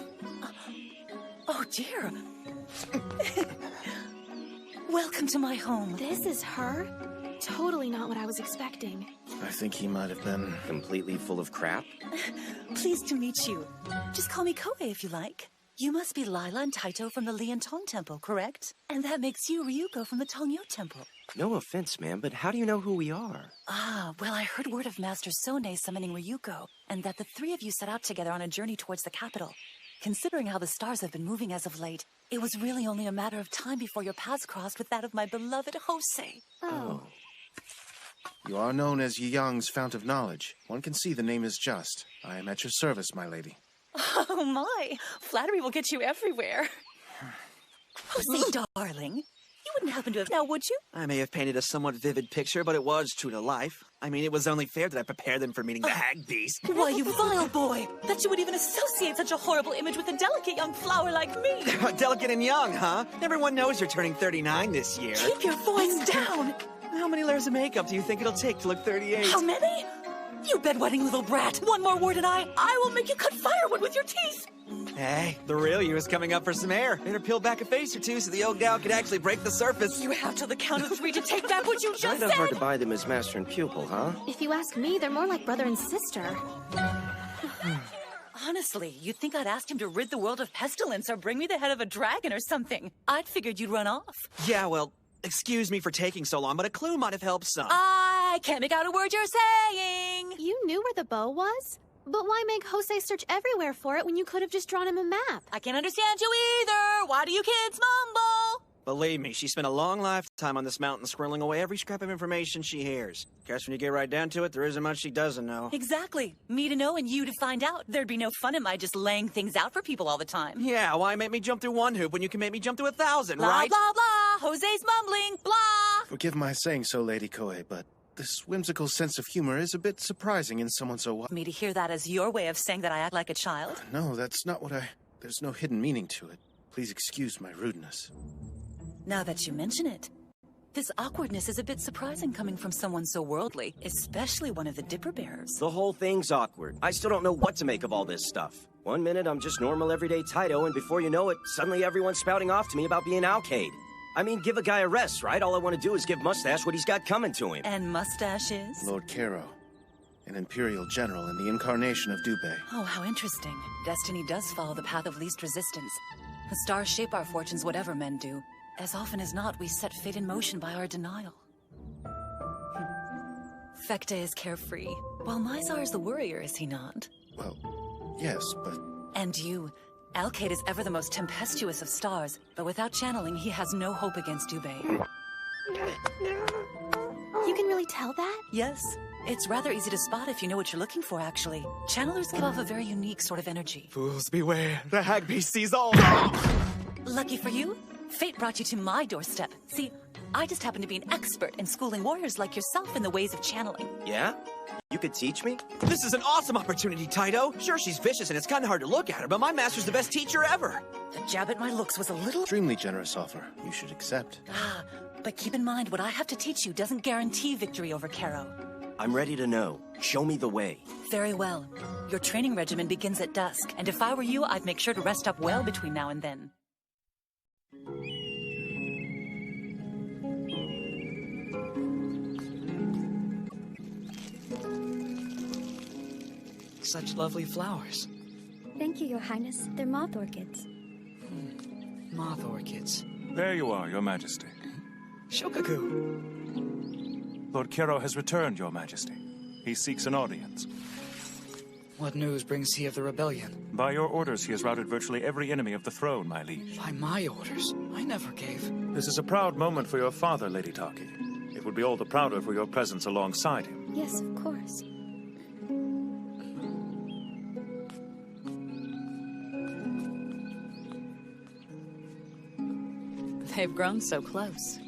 Oh, dear. Welcome to my home. This is her? Totally not what I was expecting. I think he might have been completely full of crap. Pleased to meet you. Just call me Koei if you like. You must be Lila and Taito from the Liantong Temple, correct? And that makes you Ryuko from the Tongyo Temple. No offense, ma'am, but how do you know who we are? Ah, well, I heard word of Master Sone summoning Ryuko, and that the three of you set out together on a journey towards the capital. Considering how the stars have been moving as of late, it was really only a matter of time before your paths crossed with that of my beloved Jose. Oh. You are known as Yiyang's Fount of Knowledge. One can see the name is just. I am at your service, my lady. Oh my, flattery will get you everywhere. Jose, darling, you wouldn't happen to have now, would you? I may have painted a somewhat vivid picture, but it was true to life. I mean, it was only fair that I prepare them for meeting the hag beast. Why, you vile boy! That you would even associate such a horrible image with a delicate young flower like me! Delicate and young, huh? Everyone knows you're turning 39 this year. Keep your voice down! How many layers of makeup do you think it'll take to look 38? How many? You bedwetting little brat! One more word and I will make you cut firewood with your teeth! Hey, the real you is coming up for some air. Better peel back a face or two so the old gal could actually break the surface. You have till the count of 3 to take back what you just Kind said! of hard to buy them as master and pupil, huh? If you ask me, they're more like brother and sister. Honestly, you'd think I'd ask him to rid the world of pestilence or bring me the head of a dragon or something. I'd figured you'd run off. Yeah, well, excuse me for taking so long, but a clue might have helped some. I can't make out a word you're saying! You knew where the bow was? But why make Jose search everywhere for it when you could have just drawn him a map? I can't understand you either! Why do you kids mumble? Believe me, she spent a long lifetime on this mountain squirreling away every scrap of information she hears. Guess when you get right down to it, there isn't much she doesn't know. Exactly. Me to know and you to find out. There'd be no fun in my just laying things out for people all the time. Yeah, why make me jump through one hoop when you can make me jump through 1,000, blah, right? Blah, blah, Jose's mumbling, blah! Forgive my saying so, Lady Koei, but this whimsical sense of humor is a bit surprising in someone so... Me to hear that as your way of saying that I act like a child? No, that's not what I... There's no hidden meaning to it. Please excuse my rudeness. Now that you mention it, this awkwardness is a bit surprising coming from someone so worldly, especially one of the Dipper Bearers. The whole thing's awkward. I still don't know what to make of all this stuff. One minute I'm just normal everyday Taito, and before you know it, suddenly everyone's spouting off to me about being Alkaid. I mean, give a guy a rest, right? All I want to do is give Mustache what he's got coming to him. And Mustache is? Lord Cairo, an Imperial General and the incarnation of Dubé. Oh, how interesting. Destiny does follow the path of least resistance. The stars shape our fortunes whatever men do. As often as not, we set fate in motion by our denial. Fekte is carefree, while Mizar is the worrier, is he not? Well, yes, but... And you. Alkaid is ever the most tempestuous of stars, but without channeling, he has no hope against Dubé. You can really tell that? Yes. It's rather easy to spot if you know what you're looking for, actually. Channelers give off a very unique sort of energy. Fools beware, the hag beast sees all. Lucky for you, fate brought you to my doorstep. See, I just happen to be an expert in schooling warriors like yourself in the ways of channeling. Yeah? You could teach me? This is an awesome opportunity, Taito. Sure, she's vicious and it's kind of hard to look at her, but my master's the best teacher ever. The jab at my looks was a little... Extremely generous offer. You should accept. Ah, but keep in mind, what I have to teach you doesn't guarantee victory over Cairo. I'm ready to know. Show me the way. Very well. Your training regimen begins at dusk, and if I were you, I'd make sure to rest up well between now and then. Such lovely flowers. Thank you, Your Highness. They're moth orchids. Moth orchids. There you are, Your Majesty. Shokaku. Lord Cairo has returned, Your Majesty. He seeks an audience. What news brings he of the rebellion? By your orders, he has routed virtually every enemy of the throne, my liege. By my orders? I never gave. This is a proud moment for your father, Lady Taki. It would be all the prouder for your presence alongside him. Yes, of course. They've grown so close.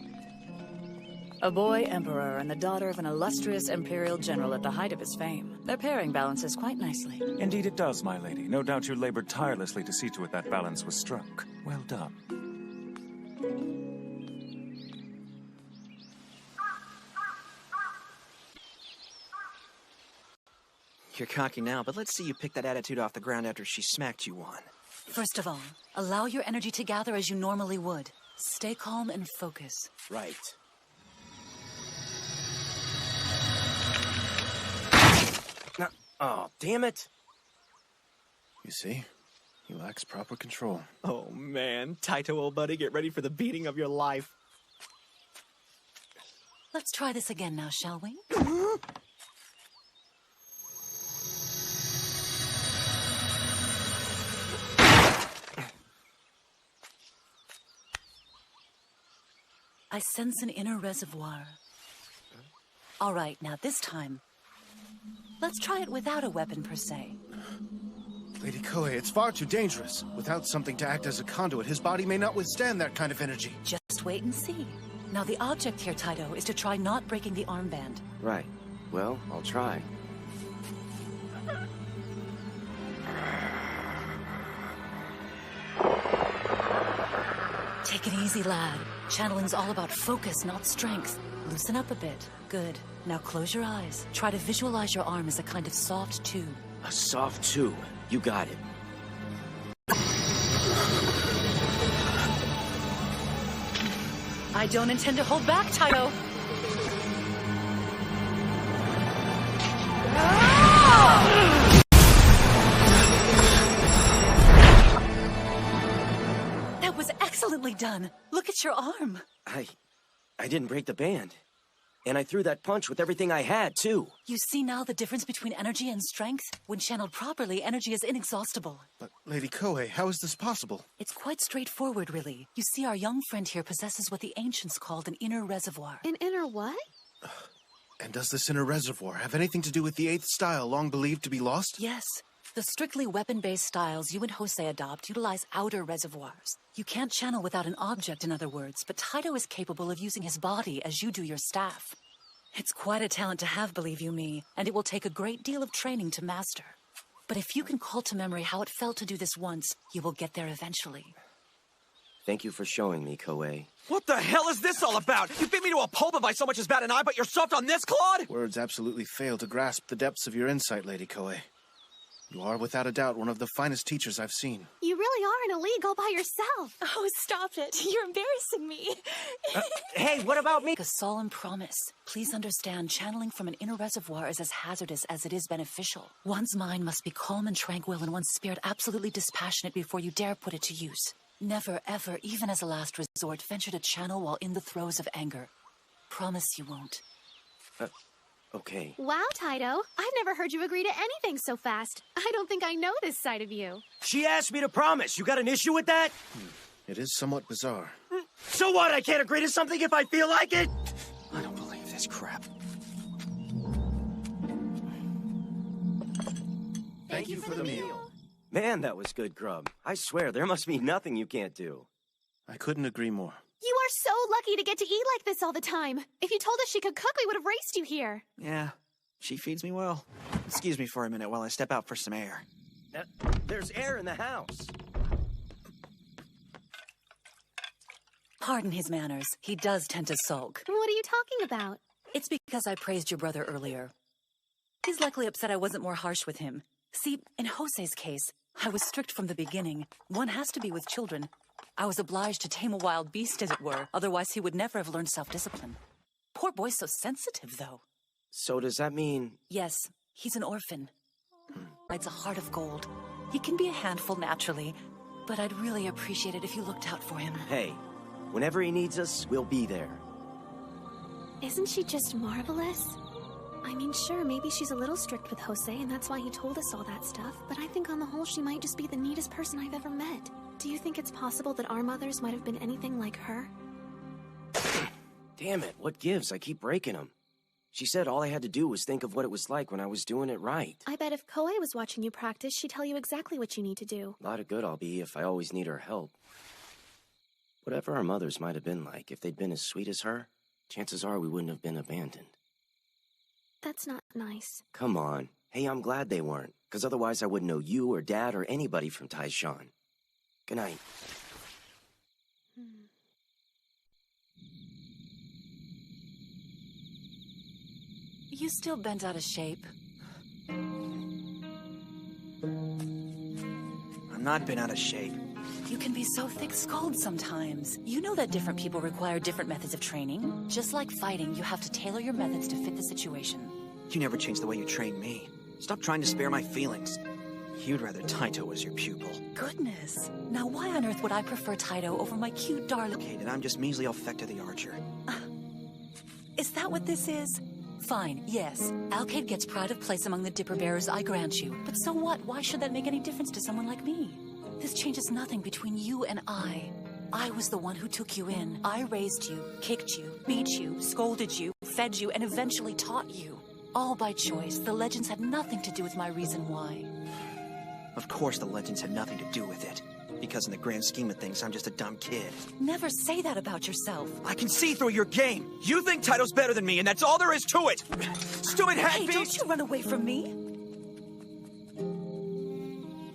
A boy emperor and the daughter of an illustrious imperial general at the height of his fame. Their pairing balances quite nicely. Indeed it does, my lady. No doubt you labored tirelessly to see to it that balance was struck. Well done. You're cocky now, but let's see you pick that attitude off the ground after she smacked you one. First of all, allow your energy to gather as you normally would. Stay calm and focus. Right. No. Oh, damn it. You see? He lacks proper control. Oh, man. Taito, old buddy, get ready for the beating of your life. Let's try this again now, shall we? I sense an inner reservoir. All right, now this time, let's try it without a weapon per se. Lady Koei, it's far too dangerous. Without something to act as a conduit, his body may not withstand that kind of energy. Just wait and see. Now the object here, Taito, is to try not breaking the armband. Right. Well, I'll try. Take it easy, lad. Channeling's all about focus, not strength. Loosen up a bit. Good. Now close your eyes. Try to visualize your arm as a kind of soft tube. A soft tube. You got it. I don't intend to hold back, Taito. That was excellently done. Look at your arm. I didn't break the band. And I threw that punch with everything I had, too. You see now the difference between energy and strength? When channeled properly, energy is inexhaustible. But, Lady Koei, how is this possible? It's quite straightforward, really. You see, our young friend here possesses what the ancients called an inner reservoir. An inner what? And does this inner reservoir have anything to do with the 8th style, long believed to be lost? Yes. The strictly weapon-based styles you and Jose adopt utilize outer reservoirs. You can't channel without an object, in other words, but Taito is capable of using his body as you do your staff. It's quite a talent to have, believe you me, and it will take a great deal of training to master. But if you can call to memory how it felt to do this once, you will get there eventually. Thank you for showing me, Koei. What the hell is this all about? You beat me to a pulp if I so much as bat an eye, but you're soft on this, Claude? Words absolutely fail to grasp the depths of your insight, Lady Koei. You are without a doubt one of the finest teachers I've seen. You really are in a league all by yourself. Oh, stop it. You're embarrassing me. Hey, what about me? A solemn promise. Please understand, channeling from an inner reservoir is as hazardous as it is beneficial. One's mind must be calm and tranquil and one's spirit absolutely dispassionate before you dare put it to use. Never, ever, even as a last resort, venture to channel while in the throes of anger. Promise you won't. Okay. Wow, Taito. I've never heard you agree to anything so fast. I don't think I know this side of you. She asked me to promise. You got an issue with that? It is somewhat bizarre. So what? I can't agree to something if I feel like it? I don't believe this crap. Thank you for the meal. Man, that was good grub. I swear, there must be nothing you can't do. I couldn't agree more. You are so lucky to get to eat like this all the time. If you told us she could cook, we would have raced you here. Yeah, she feeds me well. Excuse me for a minute while I step out for some air. There's air in the house. Pardon his manners. He does tend to sulk. What are you talking about? It's because I praised your brother earlier. He's likely upset I wasn't more harsh with him. See, in Jose's case, I was strict from the beginning. One has to be with children. I was obliged to tame a wild beast, as it were. Otherwise, he would never have learned self-discipline. Poor boy's so sensitive, though. So does that mean... Yes, he's an orphan. Hides a heart of gold. He can be a handful naturally, but I'd really appreciate it if you looked out for him. Hey, whenever he needs us, we'll be there. Isn't she just marvelous? I mean, sure, maybe she's a little strict with Jose, and that's why he told us all that stuff, but I think on the whole she might just be the neatest person I've ever met. Do you think it's possible that our mothers might have been anything like her? Damn it, what gives? I keep breaking them. She said all I had to do was think of what it was like when I was doing it right. I bet if Koei was watching you practice, she'd tell you exactly what you need to do. A lot of good I'll be if I always need her help. Whatever our mothers might have been like, if they'd been as sweet as her, chances are we wouldn't have been abandoned. That's not nice. Come on. Hey, I'm glad they weren't, because otherwise I wouldn't know you or Dad or anybody from Taishan. Good night. You still bent out of shape. I'm not bent out of shape. You can be so thick-skulled sometimes. You know that different people require different methods of training. Just like fighting, you have to tailor your methods to fit the situation. You never changed the way you trained me. Stop trying to spare my feelings. You'd rather Taito was your pupil. Goodness. Now why on earth would I prefer Taito over my cute darling... Okay, then I'm just measly Alfecta the Archer. Is that what this is? Fine, yes. Alkaid gets pride of place among the Dipper Bearers, I grant you. But so what? Why should that make any difference to someone like me? This changes nothing between you and I. I was the one who took you in. I raised you, kicked you, beat you, scolded you, fed you, and eventually taught you. All by choice. The legends had nothing to do with my reason why. Of course the legends had nothing to do with it. Because in the grand scheme of things, I'm just a dumb kid. Never say that about yourself. I can see through your game. You think Taito's better than me, and that's all there is to it. Stupid hat Hey, beast! don't you run away from me.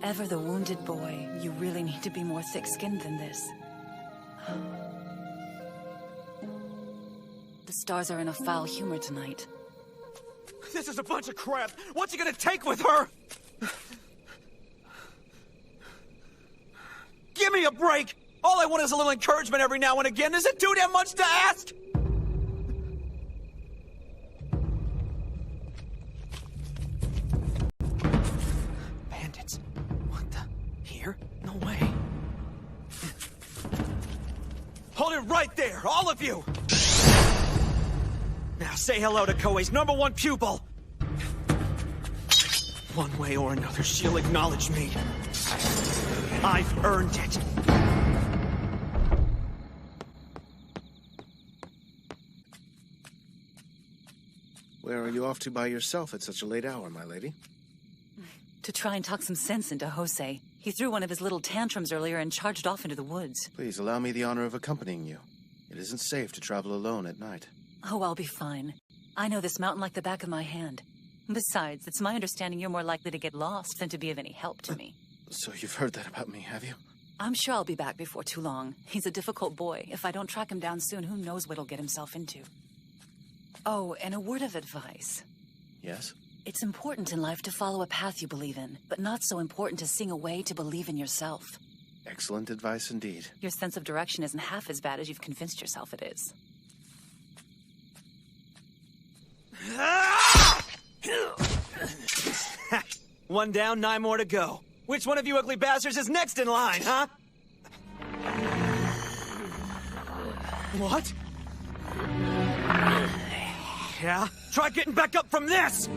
Ever the wounded boy, you really need to be more thick-skinned than this. The stars are in a foul humor tonight. This is a bunch of crap. What's he gonna take with her? Give me a break! All I want is a little encouragement every now and again. Does it too damn much to ask? Bandits. What the? Here? No way. Hold it right there, all of you! Now say hello to Koei's #1 pupil! One way or another, she'll acknowledge me. I've earned it. Where are you off to by yourself at such a late hour, my lady? To try and talk some sense into Jose. He threw one of his little tantrums earlier and charged off into the woods. Please allow me the honor of accompanying you. It isn't safe to travel alone at night. Oh, I'll be fine. I know this mountain like the back of my hand. Besides, it's my understanding you're more likely to get lost than to be of any help to me. So you've heard that about me, have you? I'm sure I'll be back before too long. He's a difficult boy. If I don't track him down soon, who knows what he'll get himself into. Oh, and a word of advice. Yes? It's important in life to follow a path you believe in, but not so important as seeing a way to believe in yourself. Excellent advice indeed. Your sense of direction isn't half as bad as you've convinced yourself it is. One down, 9 more to go. Which one of you ugly bastards is next in line, huh? What? Yeah? Try getting back up from this!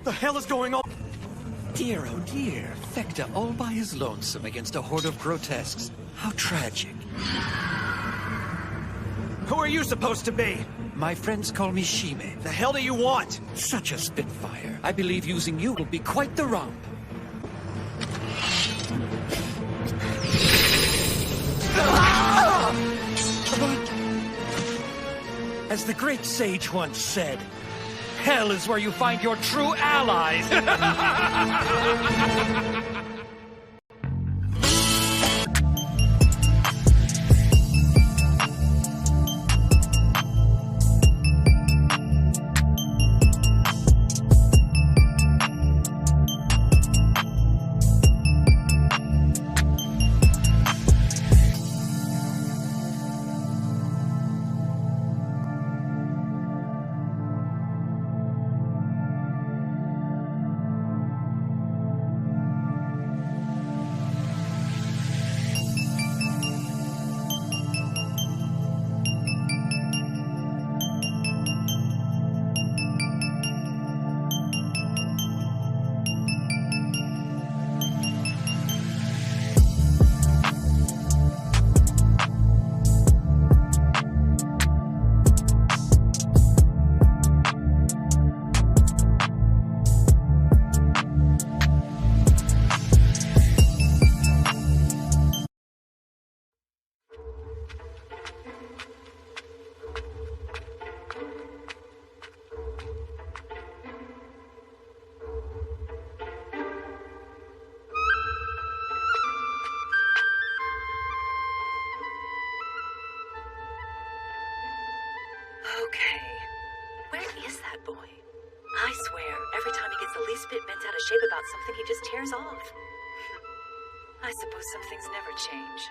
The hell is going on? Dear, oh dear. Fekta all by his lonesome against a horde of grotesques. How tragic. Who are you supposed to be? My friends call me Shime. The hell do you want? Such a spitfire. I believe using you will be quite the romp. As the great sage once said, hell is where you find your true allies. Okay. Where is that boy? I swear, every time he gets the least bit bent out of shape about something, he just tears off. I suppose some things never change.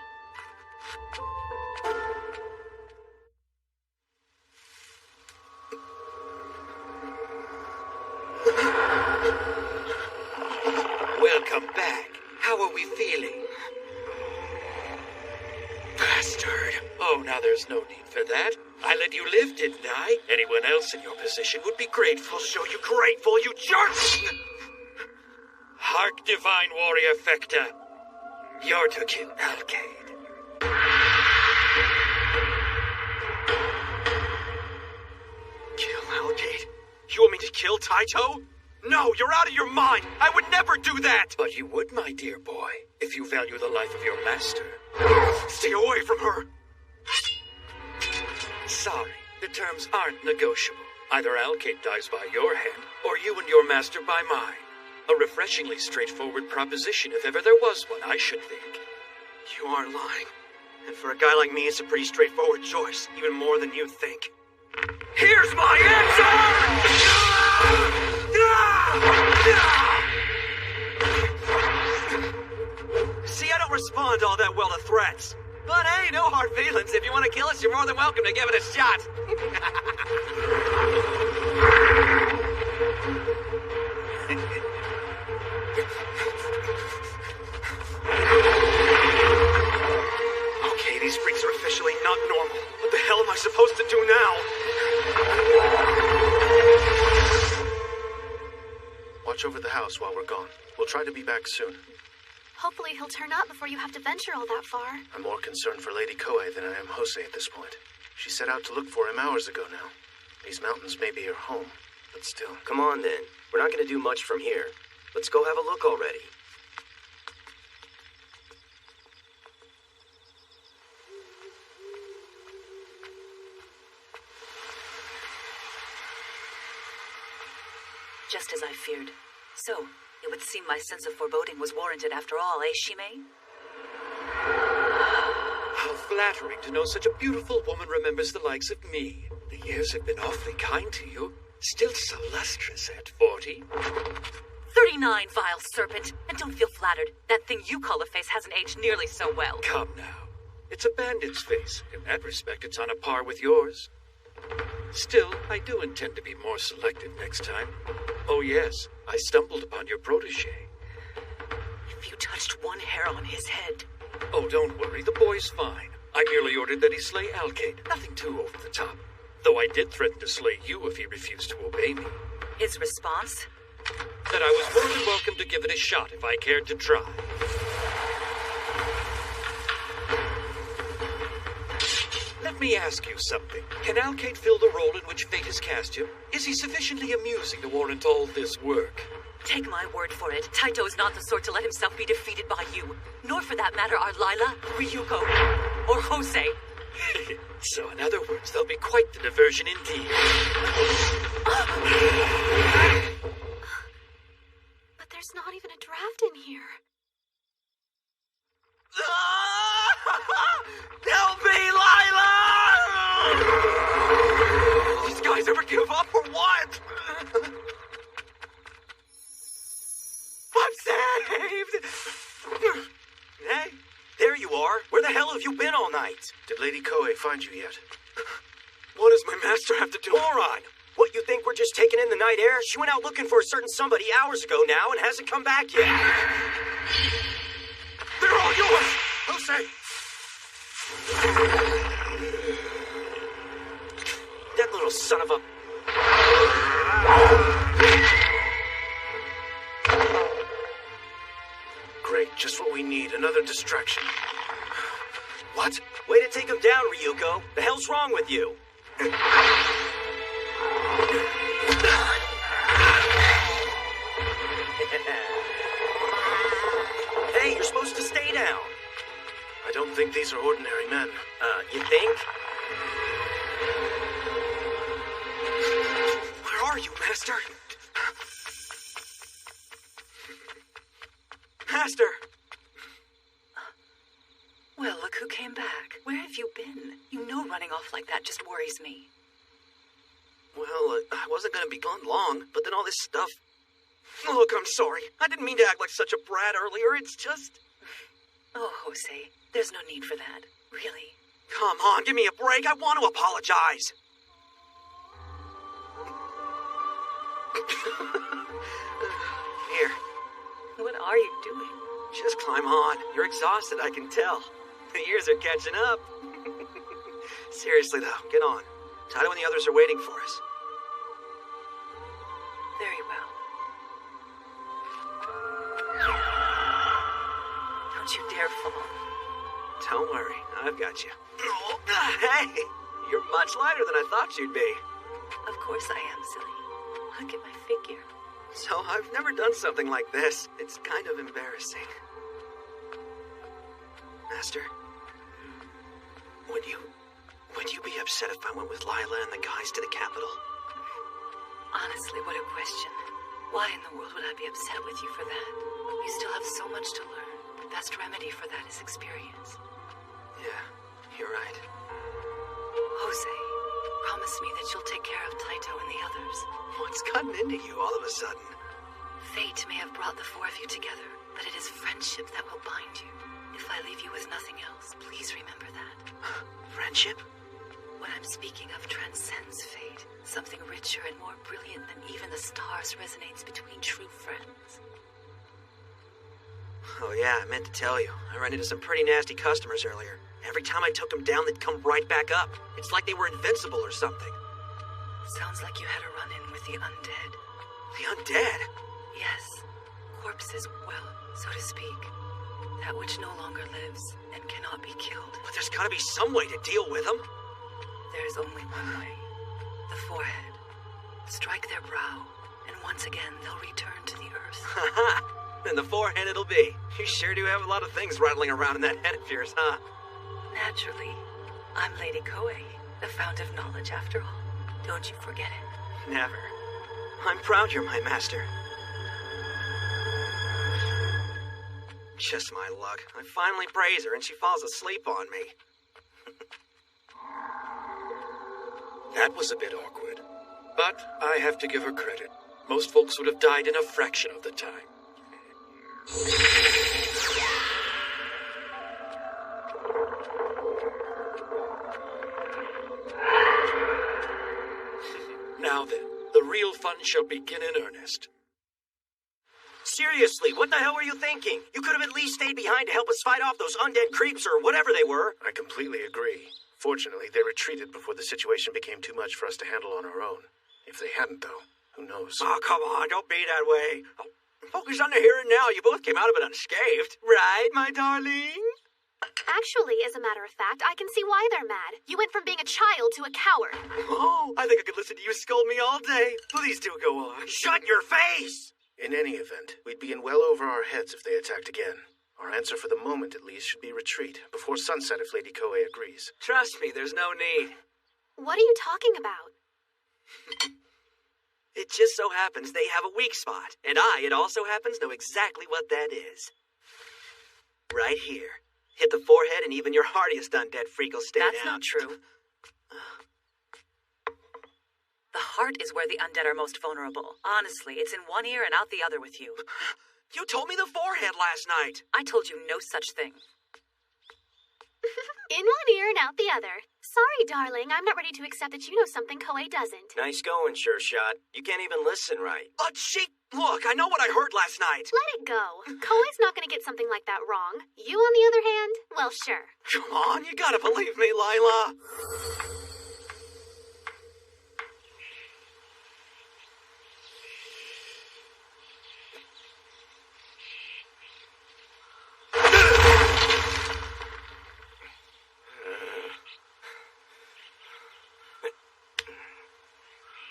Welcome back. How are we feeling? Bastard. Oh, now there's no need for that. I let you live, didn't I? Anyone else in your position would be grateful. I'll show you grateful, you jerk! Hark, divine warrior Fekta. You're to kill Alkaid. Kill Alkaid? You want me to kill Taito? No, you're out of your mind! I would never do that! But you would, my dear boy, if you value the life of your master. Stay away from her! Sorry, the terms aren't negotiable. Either Alkaid dies by your hand, or you and your master by mine. A refreshingly straightforward proposition, if ever there was one, I should think. You aren't lying. And for a guy like me, it's a pretty straightforward choice, even more than you think. Here's my answer! See, I don't respond all that well to threats. But hey, no hard feelings. If you want to kill us, you're more than welcome to give it a shot. Okay, these freaks are officially not normal. What the hell am I supposed to do now? Watch over the house while we're gone. We'll try to be back soon. Hopefully he'll turn up before you have to venture all that far. I'm more concerned for Lady Koei than I am Jose at this point. She set out to look for him hours ago now. These mountains may be her home, but still. Come on, then. We're not going to do much from here. Let's go have a look already. Just as I feared. So, it would seem my sense of foreboding was warranted after all, eh, Shimei? How flattering to know such a beautiful woman remembers the likes of me. The years have been awfully kind to you. Still so lustrous at 40. 39, vile serpent. And don't feel flattered. That thing you call a face hasn't aged nearly so well. Come now. It's a bandit's face. In that respect, it's on a par with yours. Still, I do intend to be more selective next time. Oh yes, I stumbled upon your protege. If you touched one hair on his head... Oh, don't worry, the boy's fine. I merely ordered that he slay Alcade. Nothing too over the top. Though I did threaten to slay you if he refused to obey me. His response? That I was more than welcome to give it a shot if I cared to try. Let me ask you something. Can Alcade fill the role in which fate has cast him? Is he sufficiently amusing to warrant all this work? Take my word for it. Taito is not the sort to let himself be defeated by you. Nor for that matter are Lila, Ryuko, or Jose. So in other words, there'll be quite the diversion indeed. But there's not even a draft in here. Help me, Lila! These guys ever give up or what? I'm saved! Hey, there you are. Where the hell have you been all night? Did Lady Koei find you yet? What does my master have to do? Moron! What, you think we're just taking in the night air? She went out looking for a certain somebody hours ago now and hasn't come back yet. They're all yours! Jose! That little son of a... Great, just what we need. Another distraction. What? Way to take him down, Ryuko. The hell's wrong with you? Hey, you're supposed to stay down. I don't think these are ordinary men. You think? Where are you, Master? Master! Well, look who came back. Where have you been? You know running off like that just worries me. Well, I wasn't gonna be gone long, but then all this stuff... Look, I'm sorry. I didn't mean to act like such a brat earlier. It's just... Oh, Jose, there's no need for that. Really. Come on, give me a break. I want to apologize. Here. What are you doing? Just climb on. You're exhausted, I can tell. The years are catching up. Seriously, though, get on. Taito and the others are waiting for us. Very well. Don't you dare fall. Don't worry, I've got you. Hey, you're much lighter than I thought you'd be. Of course I am, silly. Look at my figure. So I've never done something like this. It's kind of embarrassing. Master, would you be upset if I went with Lila and the guys to the capital? Honestly, what a question. Why in the world would I be upset with you for that? You still have so much to learn. The best remedy for that is experience. Yeah, you're right. Jose, promise me that you'll take care of Taito and the others. What's gotten into you all of a sudden? Fate may have brought the four of you together, but it is friendship that will bind you. If I leave you with nothing else, please remember that. Friendship? What I'm speaking of transcends fate. Something richer and more brilliant than even the stars resonates between true friends. Oh yeah, I meant to tell you. I ran into some pretty nasty customers earlier. Every time I took them down, they'd come right back up. It's like they were invincible or something. Sounds like you had a run-in with the undead. The undead? Yes. Corpses, well, so to speak. That which no longer lives and cannot be killed. But there's gotta be some way to deal with them. There is only one way. The forehead. Strike their brow, and once again they'll return to the earth. Haha! Then the forehead it'll be. You sure do have a lot of things rattling around in that head of yours, huh? Naturally. I'm Lady Koei, the fount of knowledge after all. Don't you forget it. Never. I'm proud you're my master. Just my luck. I finally praise her and she falls asleep on me. That was a bit awkward. But I have to give her credit. Most folks would have died in a fraction of the time. Now then, the real fun shall begin in earnest. Seriously, what the hell were you thinking? You could have at least stayed behind to help us fight off those undead creeps or whatever they were. I completely agree. Fortunately, they retreated before the situation became too much for us to handle on our own. If they hadn't, though, who knows? Oh, come on, don't be that way. Oh, focus on the here and now. You both came out of it unscathed. Right, my darling? Actually, as a matter of fact, I can see why they're mad. You went from being a child to a coward. Oh, I think I could listen to you scold me all day. Please do go on. Shut your face! In any event, we'd be in well over our heads if they attacked again. Our answer for the moment, at least, should be retreat, before sunset if Lady Koei agrees. Trust me, there's no need. What are you talking about? It just so happens they have a weak spot, and it also happens, know exactly what that is. Right here. Hit the forehead and even your hardiest undead freak will stay That's down. not true. The heart is where the undead are most vulnerable. Honestly, it's in one ear and out the other with you. You told me the forehead last night. I told you no such thing. In one ear and out the other. Sorry, darling, I'm not ready to accept that you know something Koei doesn't. Nice going, Sure Shot. You can't even listen right. But look, I know what I heard last night. Let it go. Koei's not going to get something like that wrong. You, on the other hand, well, sure. Come on, you gotta believe me, Lila.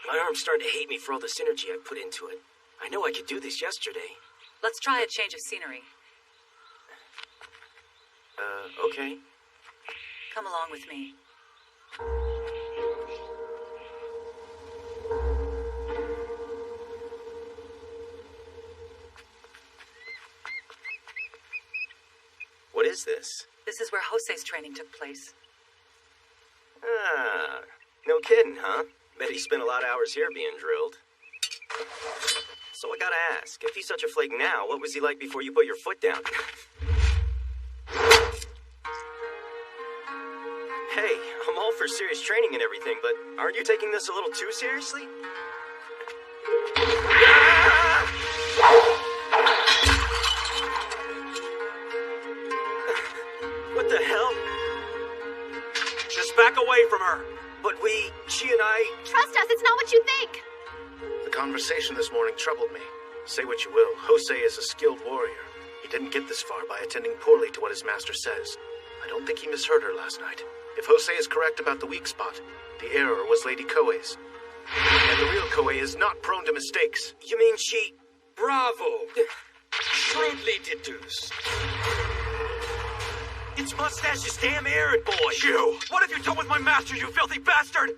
My arm's starting to hate me for all the synergy I put into it. I know I could do this yesterday. Let's try a change of scenery. Okay. Come along with me. What is this? This is where Jose's training took place. Ah, no kidding, huh? Bet he spent a lot of hours here being drilled. So I gotta ask, if he's such a flake now, what was he like before you put your foot down? Hey, I'm all for serious training and everything, but aren't you taking this a little too seriously? What the hell? Just back away from her. But she and I... Trust us, it's not what you think. The conversation this morning troubled me. Say what you will, Jose is a skilled warrior. He didn't get this far by attending poorly to what his master says. I don't think he misheard her last night. If Jose is correct about the weak spot, the error was Lady Koei's. And the real Koei is not prone to mistakes. You mean she... Bravo! Shrewdly deduced. It's Mustache's damn errand boy! You! What have you done with my master, you filthy bastard?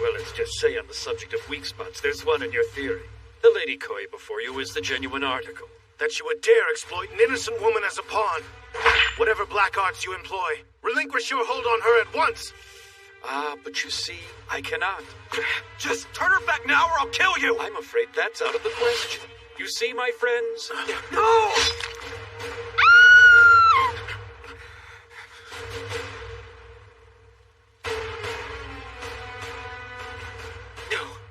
Well, let's just say on the subject of weak spots, there's one in your theory. The Lady Koei before you is the genuine article. That you would dare exploit an innocent woman as a pawn. Whatever black arts you employ, relinquish your hold on her at once. Ah, but you see, I cannot. Just turn her back now or I'll kill you! I'm afraid that's out of the question. You see, my friends? No!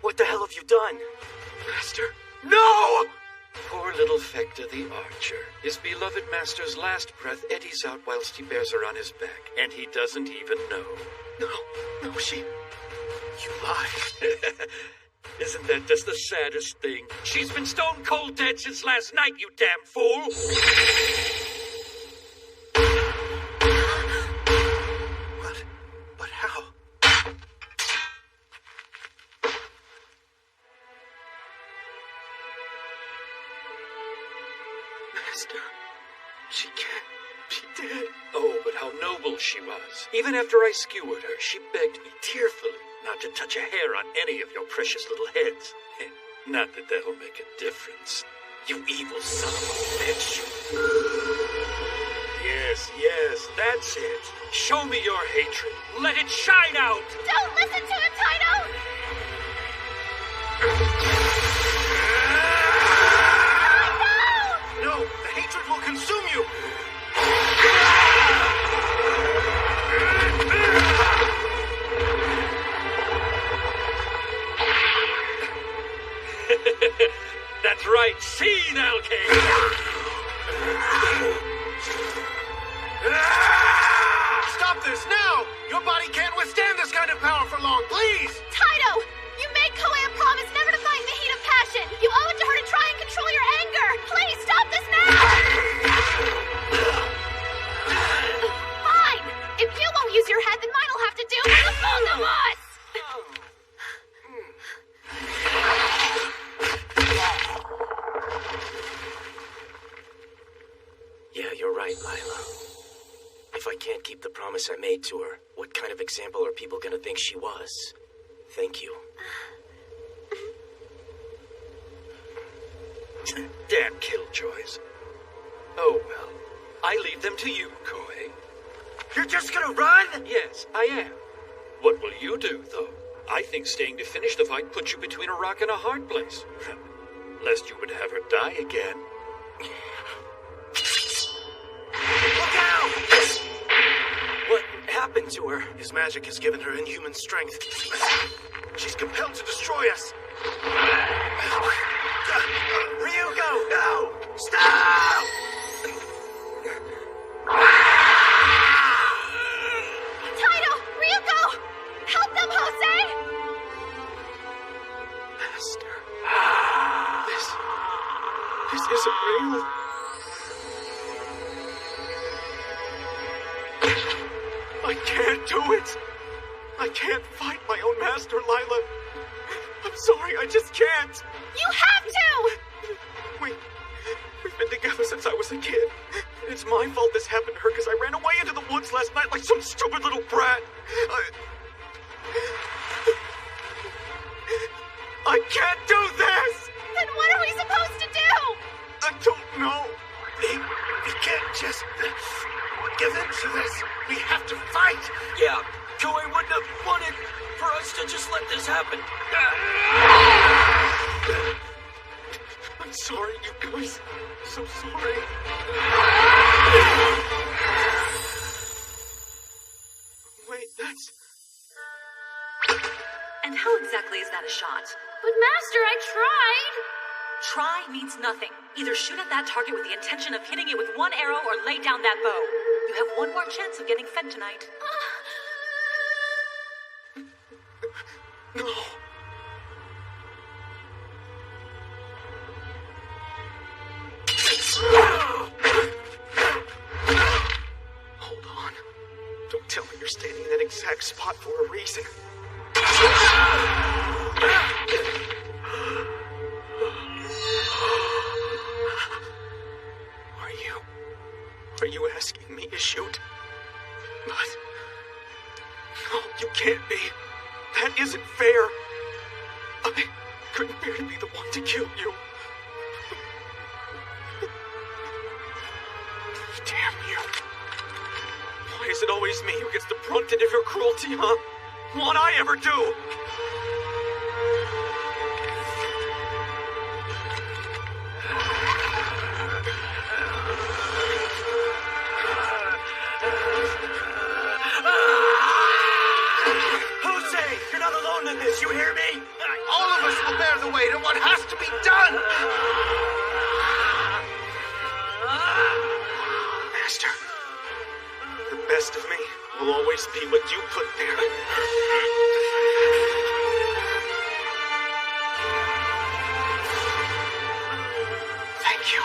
What the hell have you done? Master? No! Poor little Fecta the archer. His beloved master's last breath eddies out whilst he bears her on his back, and he doesn't even know. No, she... You lied. Isn't that just the saddest thing? She's been stone cold dead since last night, you damn fool! What? But how? Master, she can't be dead. Oh, but how noble she was. Even after I skewered her, she begged me tearfully not to touch a hair on any of your precious little heads. Not that that'll make a difference. You evil son of a bitch. Yes, that's it. Show me your hatred. Let it shine out. Don't listen to him, Taito! No, the hatred will consume you. That's right. Seethe, Alkaid. Stop this now! Your body can't withstand this kind of power for long, please! Taito! You made Koei a promise never to fight in the heat of passion! You owe it to her to try and control your anger! Please, stop this now! Fine! If you won't use your head, then mine will have to do for the both of us! Yeah, you're right, Lila. If I can't keep the promise I made to her, what kind of example are people gonna think she was? Thank you. Damn killjoys. Oh well. I leave them to you, Koei. You're just gonna run? Yes, I am. What will you do, though? I think staying to finish the fight puts you between a rock and a hard place. Lest you would have her die again. Look out! What happened to her? His magic has given her inhuman strength. She's compelled to destroy us. Ryugo, no! Stop! Taito! Ryuko! Help them, Jose! Master. This isn't real. I can't do it. I can't fight my own master, Lila. I'm sorry, I just can't. You have to! We've been together since I was a kid. It's my fault this happened to her because I ran away into the woods last night like some stupid little brat. I can't do this! Then what are we supposed to do? I don't know. We can't just give in to this. We have to fight. Yeah, Koei wouldn't have wanted for us to just let this happen. I'm sorry, you guys. So sorry. Wait, that's... And how exactly is that a shot? But Master, I tried! Try means nothing. Either shoot at that target with the intention of hitting it with one arrow or lay down that bow. You have one more chance of getting fed tonight. No. Hold on. Don't tell me you're standing in that exact spot for a reason. Are you asking me to shoot? But... no, you can't be. That isn't fair. I couldn't bear to be the one to kill you. Damn you. Why is it always me who gets the brunt end of your cruelty, huh? What'd I ever do? You hear me? All of us will bear the weight of what has to be done! Master, the best of me will always be what you put there. Thank you.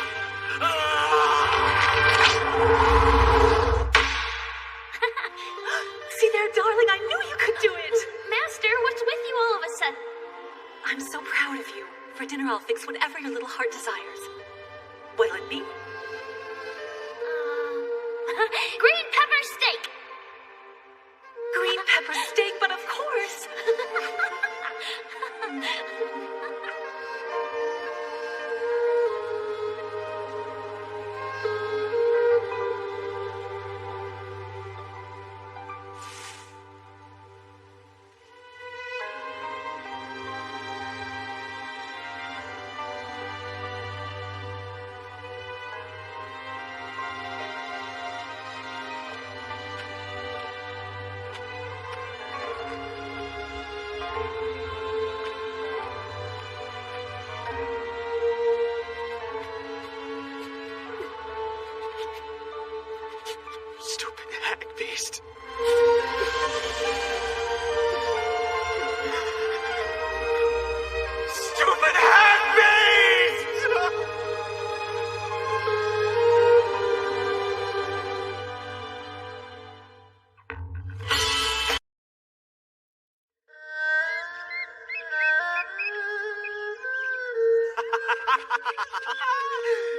See there, darling, I knew you could do it! Master, what's with you all of a sudden? I'm so proud of you. For dinner, I'll fix whatever your little heart desires. What'll it be? Green pepper steak! Green pepper steak, but of course!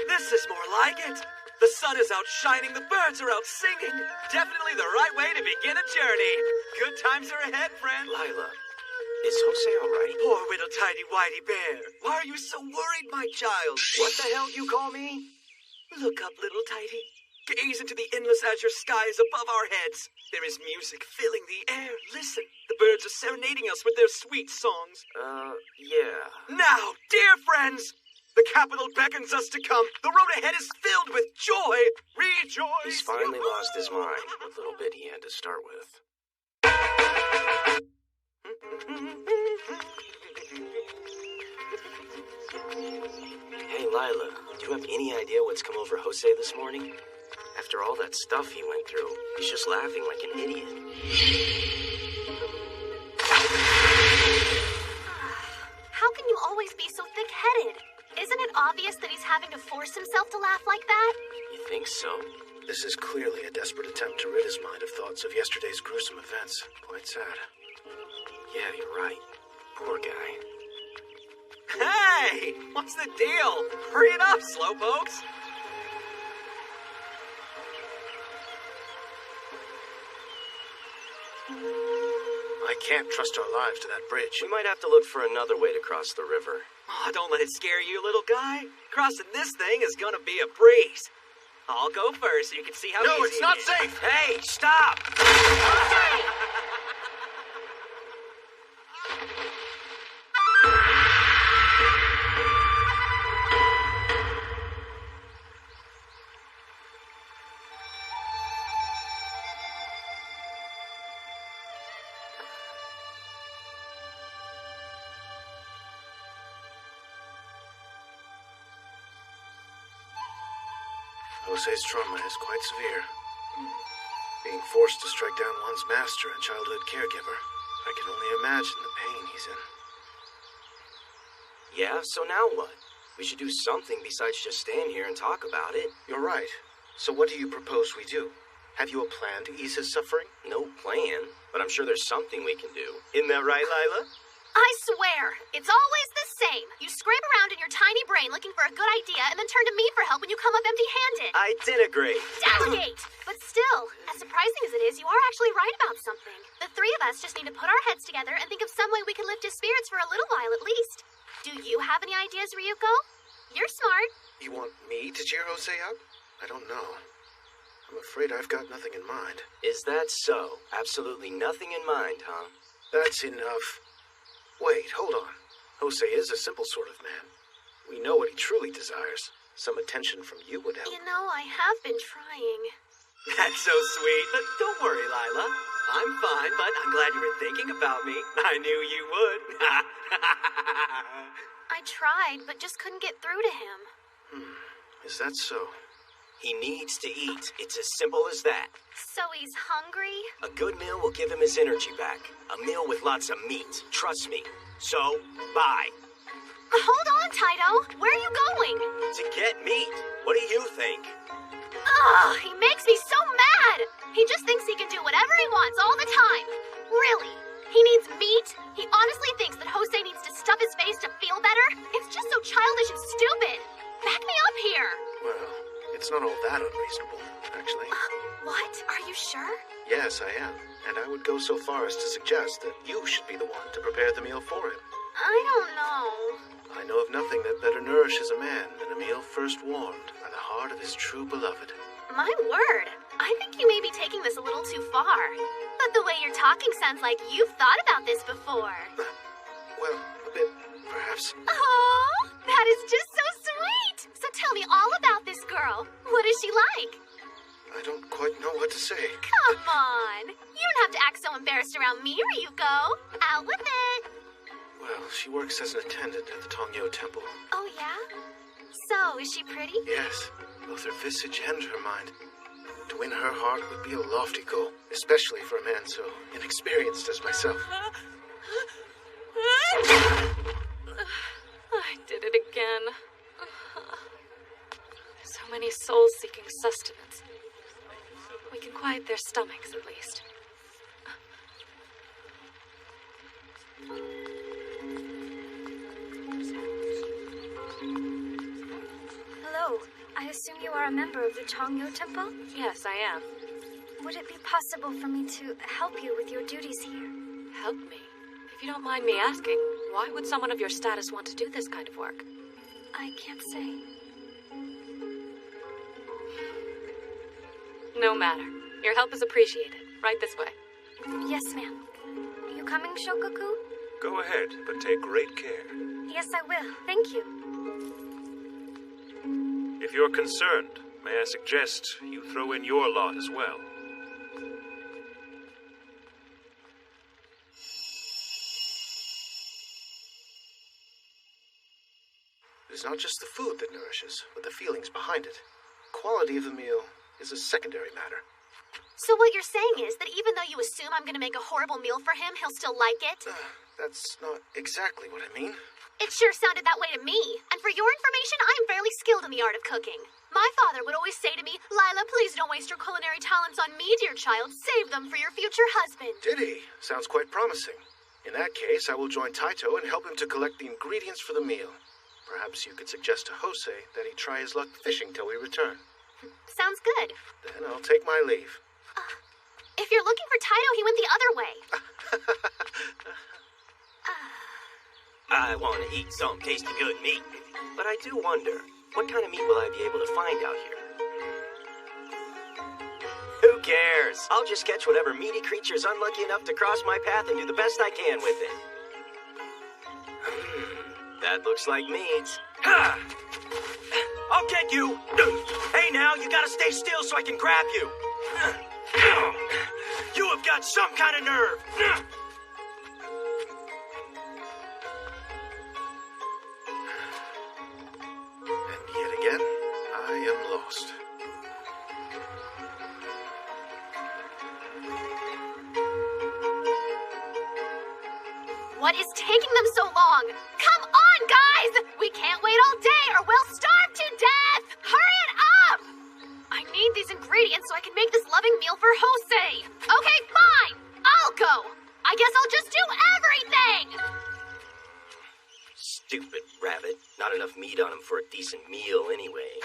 This is more like it. The sun is out shining, the birds are out singing. Definitely the right way to begin a journey. Good times are ahead, friend. Lila, is Jose alright? Poor little tiny whitey bear. Why are you so worried, my child? What the hell you call me? Look up, little tighty. Gaze into the endless azure skies above our heads. There is music filling the air. Listen, the birds are serenading us with their sweet songs. Yeah. Now, dear friends, the capital beckons us to come. The road ahead is filled with joy. Rejoice! He's finally lost his mind. What little bit he had to start with. Hey, Lila, do you have any idea what's come over Jose this morning? After all that stuff he went through, he's just laughing like an idiot. How can you always be so thick-headed? Isn't it obvious that he's having to force himself to laugh like that? You think so? This is clearly a desperate attempt to rid his mind of thoughts of yesterday's gruesome events. Quite sad. Yeah, you're right. Poor guy. Hey! What's the deal? Hurry it up, slowpokes! I can't trust our lives to that bridge. We might have to look for another way to cross the river. Oh, don't let it scare you, little guy. Crossing this thing is gonna be a breeze. I'll go first so you can see how No, easy it's not it is. safe! Hey, stop! Jose's trauma is quite severe. Being forced to strike down one's master and childhood caregiver. I can only imagine the pain he's in. Yeah, so now what? We should do something besides just stand here and talk about it. You're right. So what do you propose we do? Have you a plan to ease his suffering? No plan, but I'm sure there's something we can do. Isn't that right, Lila? I swear, it's always the same. You scrape around in your tiny brain looking for a good idea and then turn to me for help when you come up empty-handed. I did agree. Delegate! But still, as surprising as it is, you are actually right about something. The three of us just need to put our heads together and think of some way we can lift his spirits for a little while at least. Do you have any ideas, Ryuko? You're smart. You want me to cheer Jose up? I don't know. I'm afraid I've got nothing in mind. Is that so? Absolutely nothing in mind, huh? That's enough. Wait, hold on. Jose is a simple sort of man. We know what he truly desires. Some attention from you would help. You know, I have been trying. That's so sweet. But don't worry, Lila. I'm fine, but I'm glad you were thinking about me. I knew you would. I tried, but just couldn't get through to him. Is that so? He needs to eat. It's as simple as that. So he's hungry? A good meal will give him his energy back. A meal with lots of meat. Trust me. So, bye. Hold on, Taito. Where are you going? To get meat. What do you think? Ugh, he makes me so mad. He just thinks he can do whatever he wants all the time. Really? He needs meat? He honestly thinks that Jose needs to stuff his face to feel better? It's just so childish and stupid. Back me up here. Well, it's not all that unreasonable, actually. What? Are you sure? Yes, I am. And I would go so far as to suggest that you should be the one to prepare the meal for him. I don't know. I know of nothing that better nourishes a man than a meal first warmed by the heart of his true beloved. My word. I think you may be taking this a little too far. But the way you're talking sounds like you've thought about this before. Well, a bit, perhaps. Oh, that is just so sweet. So tell me all about this girl. What is she like? I don't quite know what to say. Come on. You don't have to act so embarrassed around me, Ryuko. Out with it. Well, she works as an attendant at the Tongyo Temple. Oh, yeah? So, is she pretty? Yes, both her visage and her mind. To win her heart would be a lofty goal, especially for a man so inexperienced as myself. I did it again. So many souls seeking sustenance. We can quiet their stomachs, at least. assume you are a member of the Changyo Temple? Yes, I am. Would it be possible for me to help you with your duties here? Help me? If you don't mind me asking, why would someone of your status want to do this kind of work? I can't say. No matter. Your help is appreciated. Right this way. Yes, ma'am. You coming, Shokoku? Go ahead, but take great care. Yes, I will. Thank you. If you're concerned, may I suggest you throw in your lot as well? It's not just the food that nourishes, but the feelings behind it. Quality of the meal is a secondary matter. So what you're saying is that even though you assume I'm gonna make a horrible meal for him, he'll still like it? That's not exactly what I mean. It sure sounded that way to me. And for your information, I am fairly skilled in the art of cooking. My father would always say to me, Lila, please don't waste your culinary talents on me, dear child. Save them for your future husband. Did he? Sounds quite promising. In that case, I will join Taito and help him to collect the ingredients for the meal. Perhaps you could suggest to Jose that he try his luck fishing till we return. Sounds good. Then I'll take my leave. If you're looking for Taito, he went the other way. I want to eat some tasty good meat. But I do wonder, what kind of meat will I be able to find out here? Who cares? I'll just catch whatever meaty creature's unlucky enough to cross my path and do the best I can with it. That looks like meat. Ha! I'll get you! Hey now, you gotta stay still so I can grab you! You have got some kind of nerve! And yet again, I am lost. What is taking them so long? Come on, guys! We can't wait all day or we'll starve to death! Hurry it up! I need these ingredients so I can make this loving meal for Jose. Okay, fine! I'll go! I guess I'll just do everything! Stupid rabbit. Not enough meat on him for a decent meal anyway.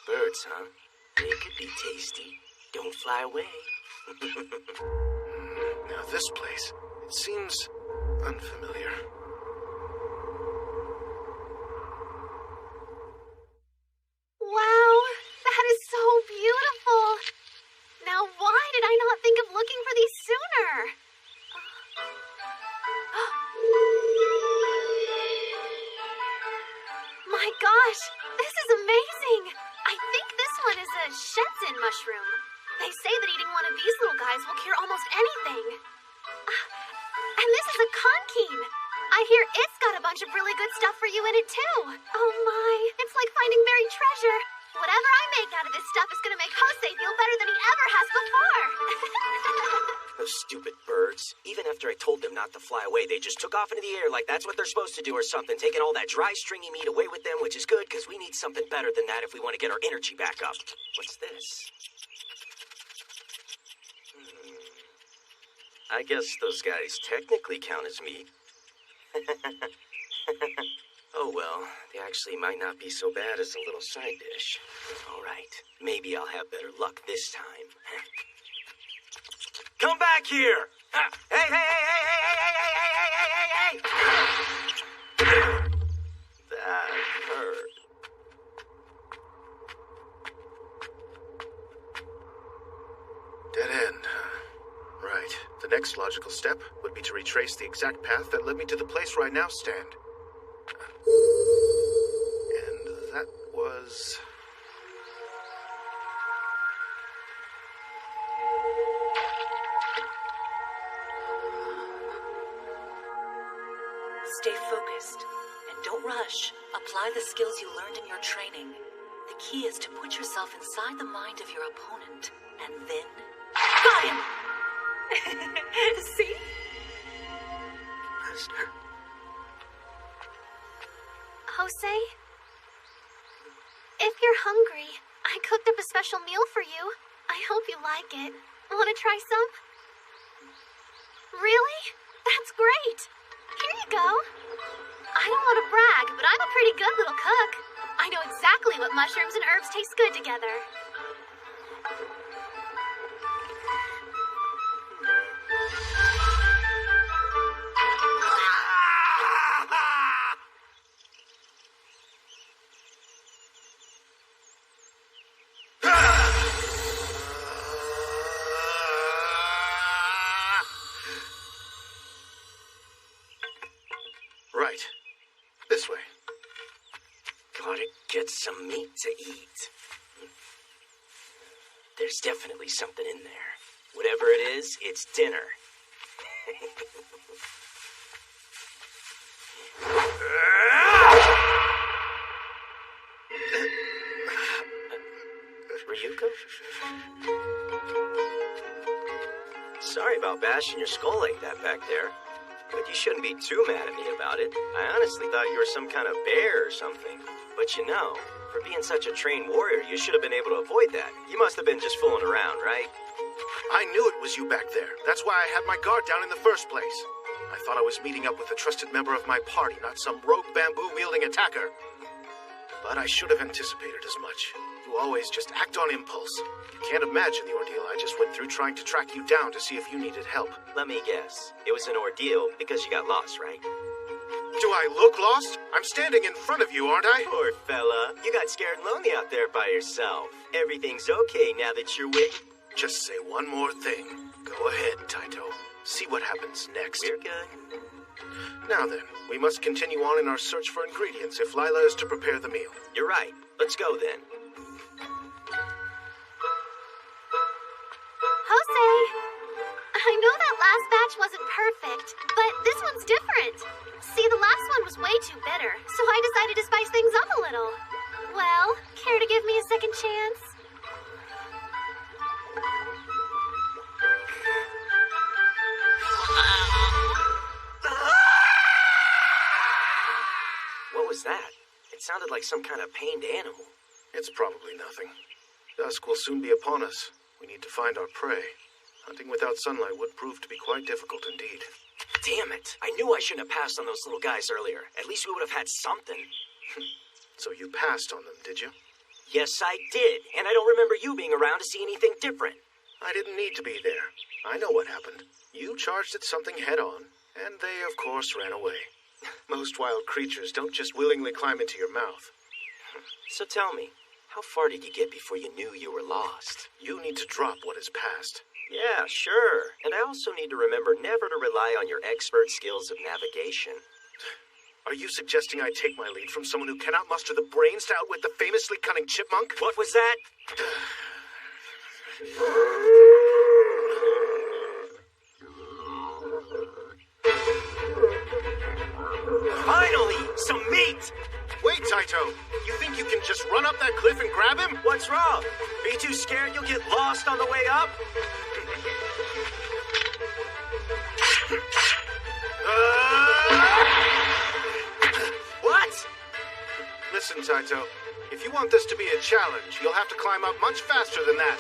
Birds, huh? They could be tasty. Don't fly away. Now this place, it seems unfamiliar. Wow, that is so beautiful. Now why did I not think of looking for these sooner? My gosh, this is amazing. I think this one is a Shenzhen mushroom. They say that eating one of these little guys will cure almost anything. And this is a conkeene. I hear it's got a bunch of really good stuff for you in it, too. Oh my, it's like finding buried treasure. Whatever I make out of this stuff is gonna make Jose feel better than he ever has before. Those stupid birds. Even after I told them not to fly away, they just took off into the air like that's what they're supposed to do or something, taking all that dry, stringy meat away with them, which is good, because we need something better than that if we want to get our energy back up. What's this? I guess those guys technically count as meat. Oh well, they actually might not be so bad as a little side dish. All right, maybe I'll have better luck this time. Come back here! Hey, hey, hey, hey, hey, hey, hey, hey, hey, hey, hey! That hurt. Dead end. Right. The next logical step would be to retrace the exact path that led me to the place where I now stand. And that was... Stay focused and don't rush. Apply the skills you learned in your training. The key is to put yourself inside the mind of your opponent and then... Got him! See? Master. Jose? If you're hungry, I cooked up a special meal for you. I hope you like it. Want to try some? Really? That's great. Here you go. I don't want to brag, but I'm a pretty good little cook. I know exactly what mushrooms and herbs taste good together. Right. This way. Gotta get some meat to eat. There's definitely something in there. Whatever it is, it's dinner. Ryuko? Sorry about bashing your skull like that back there. But you shouldn't be too mad at me about it. I honestly thought you were some kind of bear or something. But you know, for being such a trained warrior, you should have been able to avoid that. You must have been just fooling around, right? I knew it was you back there. That's why I had my guard down in the first place. I thought I was meeting up with a trusted member of my party, not some rogue bamboo-wielding attacker. But I should have anticipated as much. You always just act on impulse. You can't imagine the ordeal I just went through trying to track you down to see if you needed help. Let me guess. It was an ordeal because you got lost, right? Do I look lost? I'm standing in front of you, aren't I? Poor fella. You got scared and lonely out there by yourself. Everything's okay now that you're with... Just say one more thing. Go ahead, Taito. See what happens next. We're good. Now then, we must continue on in our search for ingredients if Lila is to prepare the meal. You're right. Let's go then. Jose, I know that last batch wasn't perfect, but this one's different. See, the last one was way too bitter, so I decided to spice things up a little. Well, care to give me a second chance? What was that? It sounded like some kind of pained animal. It's probably nothing. Dusk will soon be upon us. We need to find our prey. Hunting without sunlight would prove to be quite difficult indeed. Damn it. I knew I shouldn't have passed on those little guys earlier. At least we would have had something. So you passed on them, did you? Yes, I did. And I don't remember you being around to see anything different. I didn't need to be there. I know what happened. You charged at something head-on, and they, of course, ran away. Most wild creatures don't just willingly climb into your mouth. So tell me, how far did you get before you knew you were lost? You need to drop what is past. Yeah, sure. And I also need to remember never to rely on your expert skills of navigation. Are you suggesting I take my lead from someone who cannot muster the brains to outwit the famously cunning chipmunk? What was that? Finally! Some meat! Wait, Taito! You think you can just run up that cliff and grab him? What's wrong? Are you too scared you'll get lost on the way up? What? Listen, Taito. If you want this to be a challenge, you'll have to climb up much faster than that.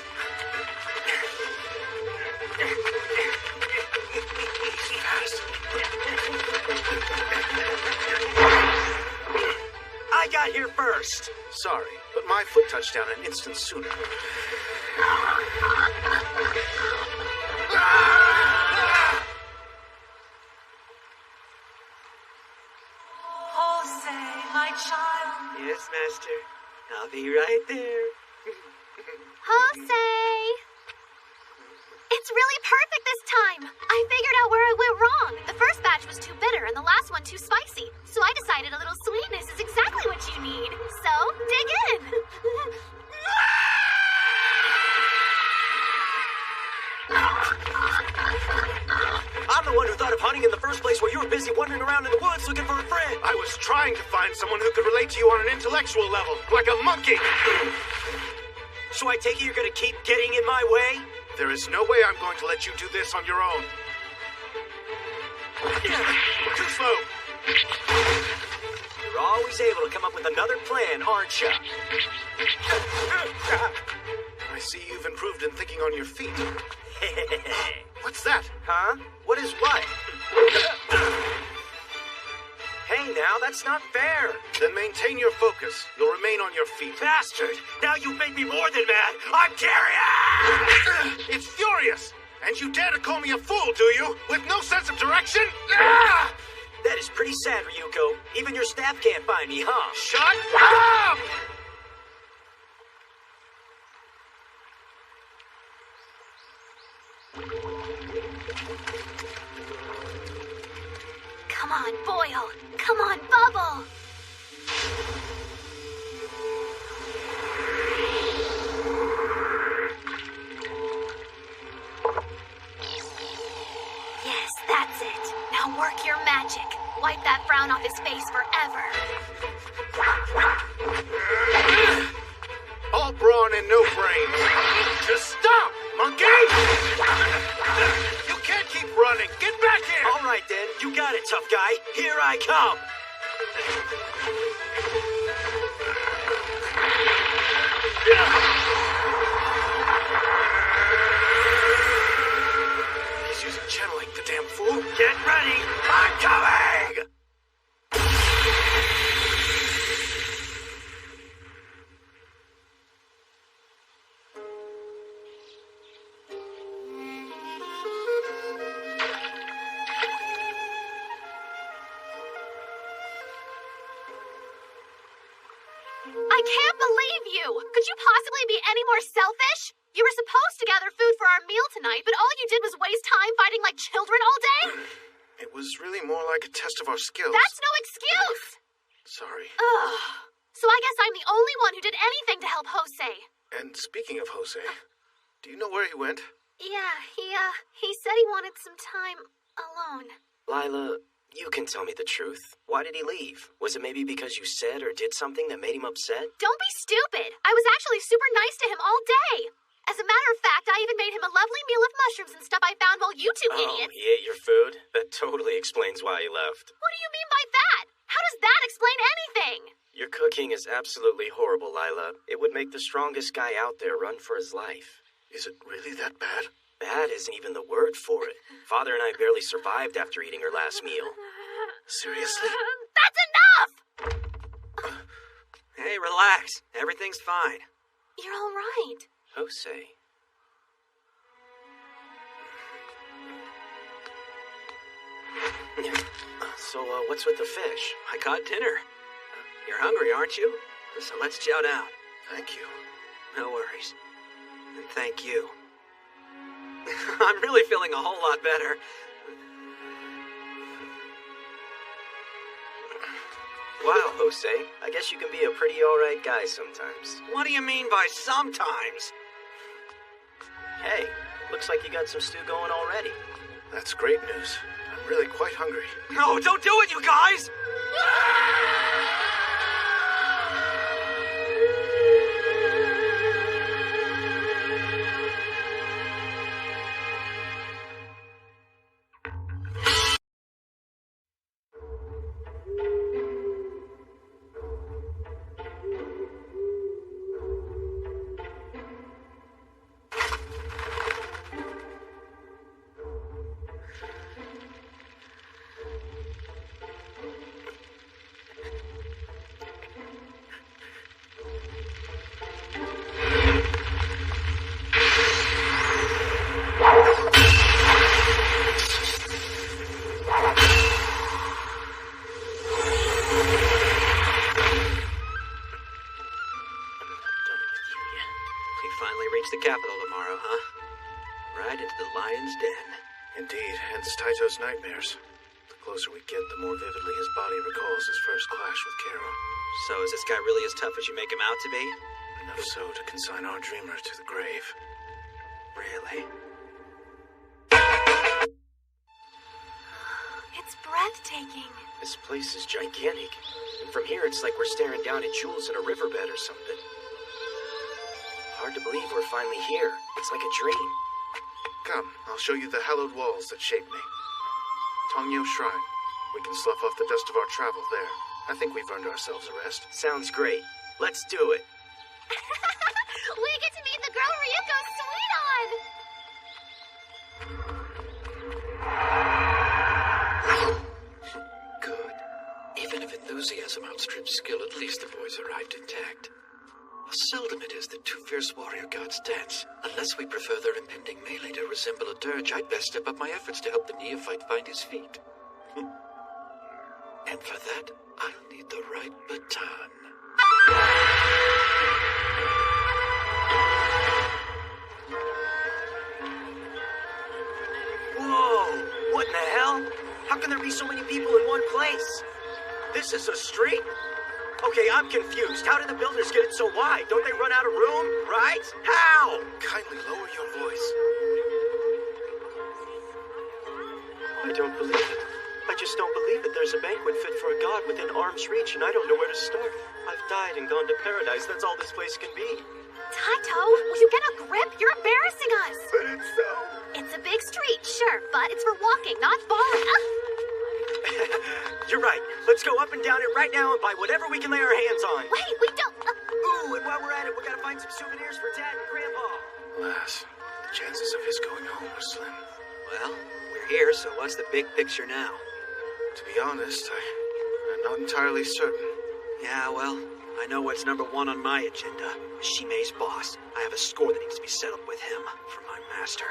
I got here first. Sorry, but my foot touched down an instant sooner. Jose, my child. Yes, Master. I'll be right there. Jose! It's really perfect this time. I figured out where I went wrong. The first batch was too bitter and the last one too spicy. So I decided a little sweetness is exactly what you need. So, dig in. I'm the one who thought of hunting in the first place while you were busy wandering around in the woods looking for a friend. I was trying to find someone who could relate to you on an intellectual level, like a monkey. So I take it you're gonna keep getting in my way? There is no way I'm going to let you do this on your own. Too slow. You're always able to come up with another plan, aren't you? I see you've improved in thinking on your feet. What's that? Huh? What is what? Hey now, That's not fair. Then maintain your focus. You'll remain on your feet. Bastard! Now you've made me more than mad! I'm Tyrion! It's furious! And you dare to call me a fool, do you? With no sense of direction? Ah! That is pretty sad, Ryuko. Even your staff can't find me, huh? Shut up! Come on, Boyle. Come on, Bubble. Yes, that's it. Now work your magic. Wipe that frown off his face forever. All brawn and no brains. Just stop, monkey! You can't keep running. Get back here! All right, then. You got it, tough guy. Here I come. He's using channeling, the damn fool. Get ready. I'm coming! I can't believe you! Could you possibly be any more selfish? You were supposed to gather food for our meal tonight, but all you did was waste time fighting like children all day? It was really more like a test of our skills. That's no excuse! Sorry. Ugh. So I guess I'm the only one who did anything to help Jose. And speaking of Jose, do you know where he went? Yeah, he said he wanted some time alone. Lila, you can tell me the truth. Why did he leave? Was it maybe because you said or did something that made him upset? Don't be stupid. I was actually super nice to him all day. As a matter of fact, I even made him a lovely meal of mushrooms and stuff I found while you two idiots... he ate your food? That totally explains why he left. What do you mean by that? How does that explain anything? Your cooking is absolutely horrible, Lila. It would make the strongest guy out there run for his life. Is it really that bad? Bad isn't even the word for it. Father and I barely survived after eating her last meal. Seriously? That's enough! Hey, relax. Everything's fine. You're all right. Jose. So, what's with the fish? I caught dinner. You're hungry, aren't you? So let's chow down. Thank you. No worries. And thank you. I'm really feeling a whole lot better. Wow, Jose. I guess you can be a pretty alright guy sometimes. What do you mean by sometimes? Hey, looks like you got some stew going already. That's great news. I'm really quite hungry. No, don't do it, you guys! The capital tomorrow, huh? Right into the lion's den. Indeed, hence Taito's nightmares. The closer we get, the more vividly his body recalls his first clash with Kero. So is this guy really as tough as you make him out to be? Enough so to consign our dreamer to the grave. Really? It's breathtaking. This place is gigantic. And from here, it's like we're staring down at jewels in a riverbed or something. Hard to believe we're finally here. It's like a dream. Come, I'll show you the hallowed walls that shaped me. Tongyo Shrine. We can slough off the dust of our travel there. I think we've earned ourselves a rest. Sounds great. Let's do it. We get to meet the girl Ryuko's sweet on! Good. Even if it enthusiasm outstrips skill, at least the boys arrived intact. How seldom it is that two fierce warrior gods dance. Unless we prefer their impending melee to resemble a dirge, I'd best step up my efforts to help the neophyte find his feet. And for that, I'll need the right baton. Whoa! What in the hell? How can there be so many people in one place? This is a street? Okay, I'm confused. How did the builders get it so wide? Don't they run out of room, right? How? Kindly lower your voice. I don't believe it. I just don't believe it. There's a banquet fit for a god within arm's reach, and I don't know where to start. I've died and gone to paradise. That's all this place can be. Taito, will you get a grip? You're embarrassing us. But it's so... It's a big street, sure, but it's for walking, not falling. You're right. Let's go up and down it right now and buy whatever we can lay our hands on. Wait, we don't... Ooh, and while we're at it, we gotta find some souvenirs for Dad and Grandpa. Alas, the chances of his going home are slim. Well, we're here, so what's the big picture now? To be honest, I'm not entirely certain. Yeah, well, I know what's number one on my agenda. Shime's boss. I have a score that needs to be settled with him for my master.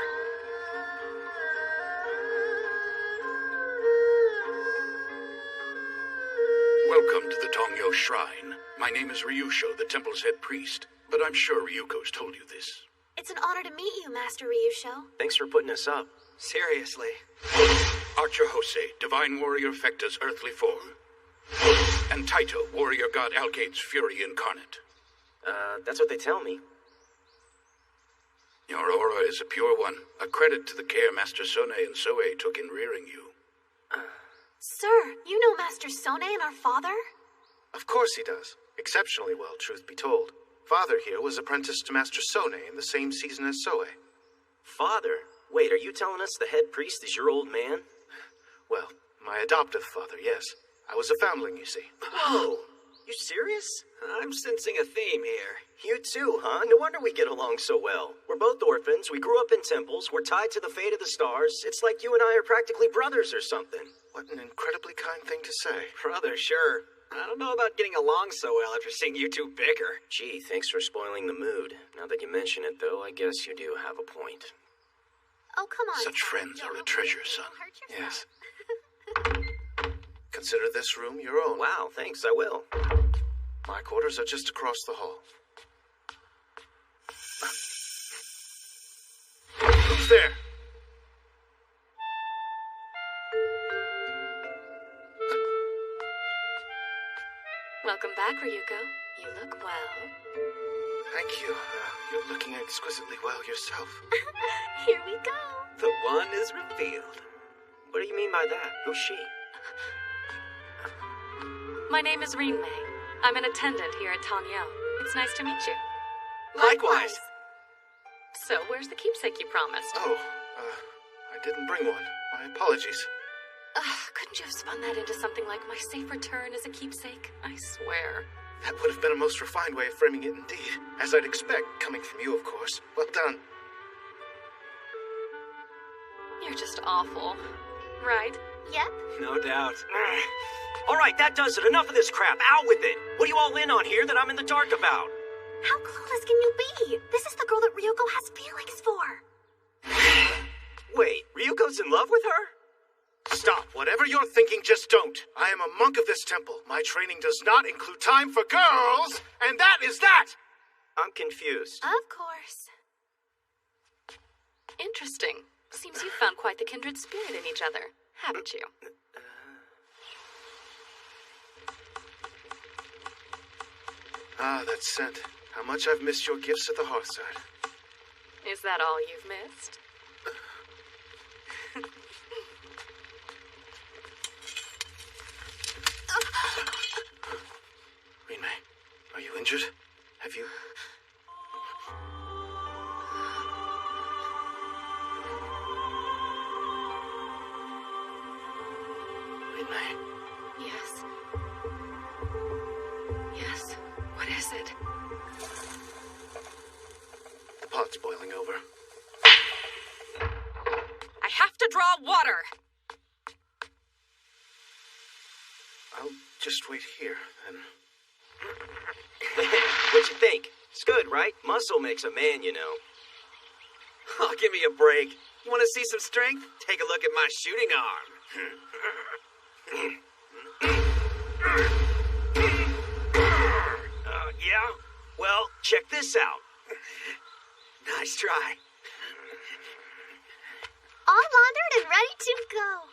Welcome to the Tongyo Shrine. My name is Ryusho, the temple's head priest, but I'm sure Ryuko's told you this. It's an honor to meet you, Master Ryusho. Thanks for putting us up. Seriously. Archer Jose, divine warrior Fecta's earthly form. And Taito, warrior god Alkaid's fury incarnate. That's what they tell me. Your aura is a pure one, a credit to the care Master Sone and Soe took in rearing you. Sir, you know Master Sone and our father? Of course he does. Exceptionally well, truth be told. Father here was apprenticed to Master Sone in the same season as Soe. Father? Wait, are you telling us the head priest is your old man? Well, my adoptive father, yes. I was a foundling, you see. Whoa! You serious? I'm sensing a theme here. You too, huh? No wonder we get along so well. We're both orphans, we grew up in temples, we're tied to the fate of the stars. It's like you and I are practically brothers or something. What an incredibly kind thing to say. Brother, sure. I don't know about getting along so well after seeing you two bicker. Gee, thanks for spoiling the mood. Now that you mention it, though, I guess you do have a point. Oh, come on. Such friends are a treasure, son. Yes. Consider this room your own. Wow, thanks, I will. My quarters are just across the hall. Who's there? Welcome back, Ryuko. You look well. Thank you. You're looking exquisitely well yourself. Here we go. The one is revealed. What do you mean by that? Who's she? My name is Rin Mei. I'm an attendant here at Tongyo. It's nice to meet you. Likewise. So, where's the keepsake you promised? Oh, I didn't bring one. My apologies. Couldn't you have spun that into something like my safe return as a keepsake? I swear. That would have been a most refined way of framing it indeed. As I'd expect, coming from you, of course. Well done. You're just awful. Right? Yep. No doubt. All right, that does it. Enough of this crap. Out with it. What are you all in on here that I'm in the dark about? How clueless can you be? This is the girl that Ryuko has feelings for. Wait, Ryuko's in love with her? Stop. Whatever you're thinking, just don't. I am a monk of this temple. My training does not include time for girls, and that is that! I'm confused. Of course. Interesting. Seems you've found quite the kindred spirit in each other, haven't you? Ah, that scent. How much I've missed your gifts at the hearthside. Is that all you've missed? Rin Mei, are you injured? Have you... Rin Mei? Yes. Yes. What is it? The pot's boiling over. I have to draw water! just wait here, then. What'd you think? It's good, right? Muscle makes a man, you know. Oh, give me a break. You want to see some strength? Take a look at my shooting arm. Yeah? Well, check this out. Nice try. All laundered and ready to go.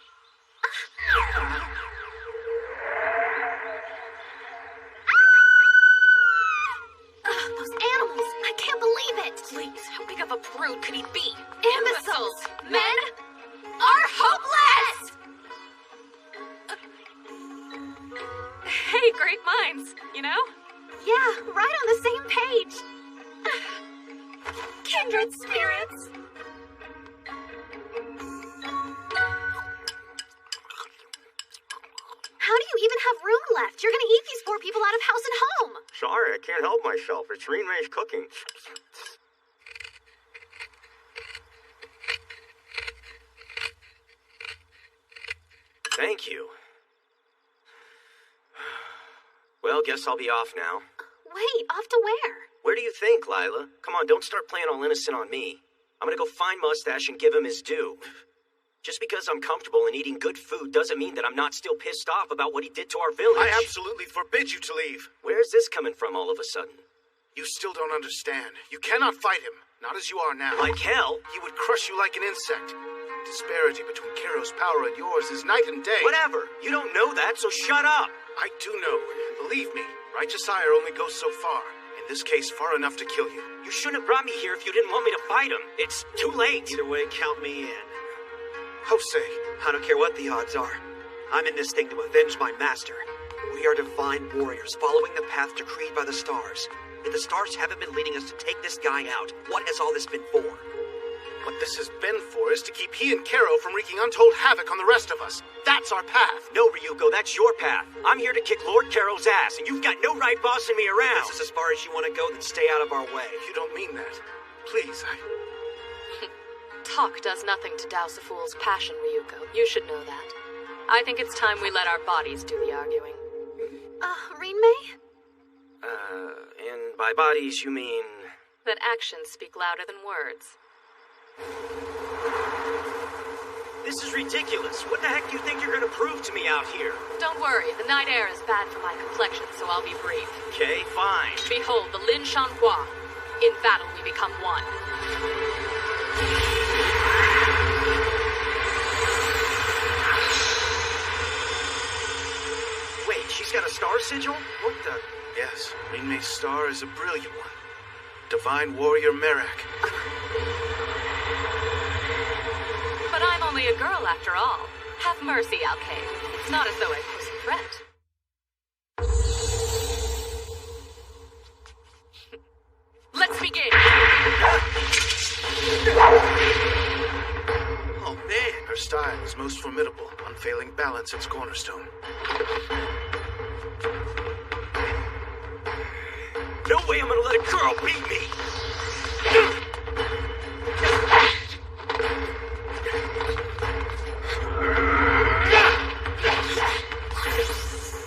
Those animals! I can't believe it! Please, how big of a prude could he be? Imbeciles! Men are hopeless! Hey, great minds, you know? Yeah, right on the same page. Kindred spirits. How do you even have room left? You're gonna eat these poor people out of house and home. Sorry, I can't help myself. It's Rinmei's cooking. Thank you. Well, guess I'll be off now. Wait, off to where? Where do you think, Lila? Come on, don't start playing all innocent on me. I'm gonna go find Mustache and give him his due. Just because I'm comfortable in eating good food doesn't mean that I'm not still pissed off about what he did to our village. I absolutely forbid you to leave. Where's this coming from all of a sudden? You still don't understand. You cannot fight him. Not as you are now. Like hell? He would crush you like an insect. Disparity between Kairo's power and yours is night and day. Whatever. You don't know that, so shut up. I do know. Believe me, righteous ire only goes so far. In this case, far enough to kill you. You shouldn't have brought me here if you didn't want me to fight him. It's too late. Either way, count me in. Jose. I don't care what the odds are. I'm in this thing to avenge my master. We are divine warriors following the path decreed by the stars. If the stars haven't been leading us to take this guy out, what has all this been for? What this has been for is to keep he and Kairo from wreaking untold havoc on the rest of us. That's our path. No, Ryuko, that's your path. I'm here to kick Lord Kairo's ass, and you've got no right bossing me around. This is as far as you want to go, then stay out of our way. You don't mean that. Please, Talk does nothing to douse a fool's passion, Ryuko. You should know that. I think it's time we let our bodies do the arguing. Rinmei? And by bodies, you mean... That actions speak louder than words. This is ridiculous. What the heck do you think you're gonna prove to me out here? Don't worry, the night air is bad for my complexion, so I'll be brief. Okay, fine. Behold, the Lin Shanhua. In battle, we become one. Wait, she's got a star sigil? What the... Yes, Rinmei's star is a brilliant one. Divine warrior Merak. But I'm only a girl after all. Have mercy, Alkaid. It's not as though I pose a threat. Let's begin! Oh man, her style is most formidable. Unfailing balance its cornerstone. No way I'm gonna let a girl beat me!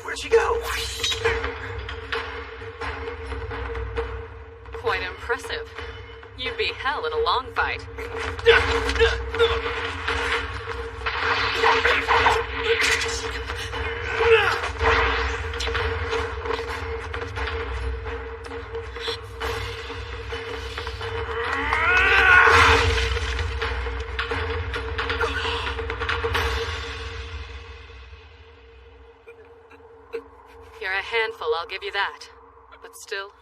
Where'd she go? Quite impressive. You'd be hell in a long fight. You're a handful, I'll give you that. But still,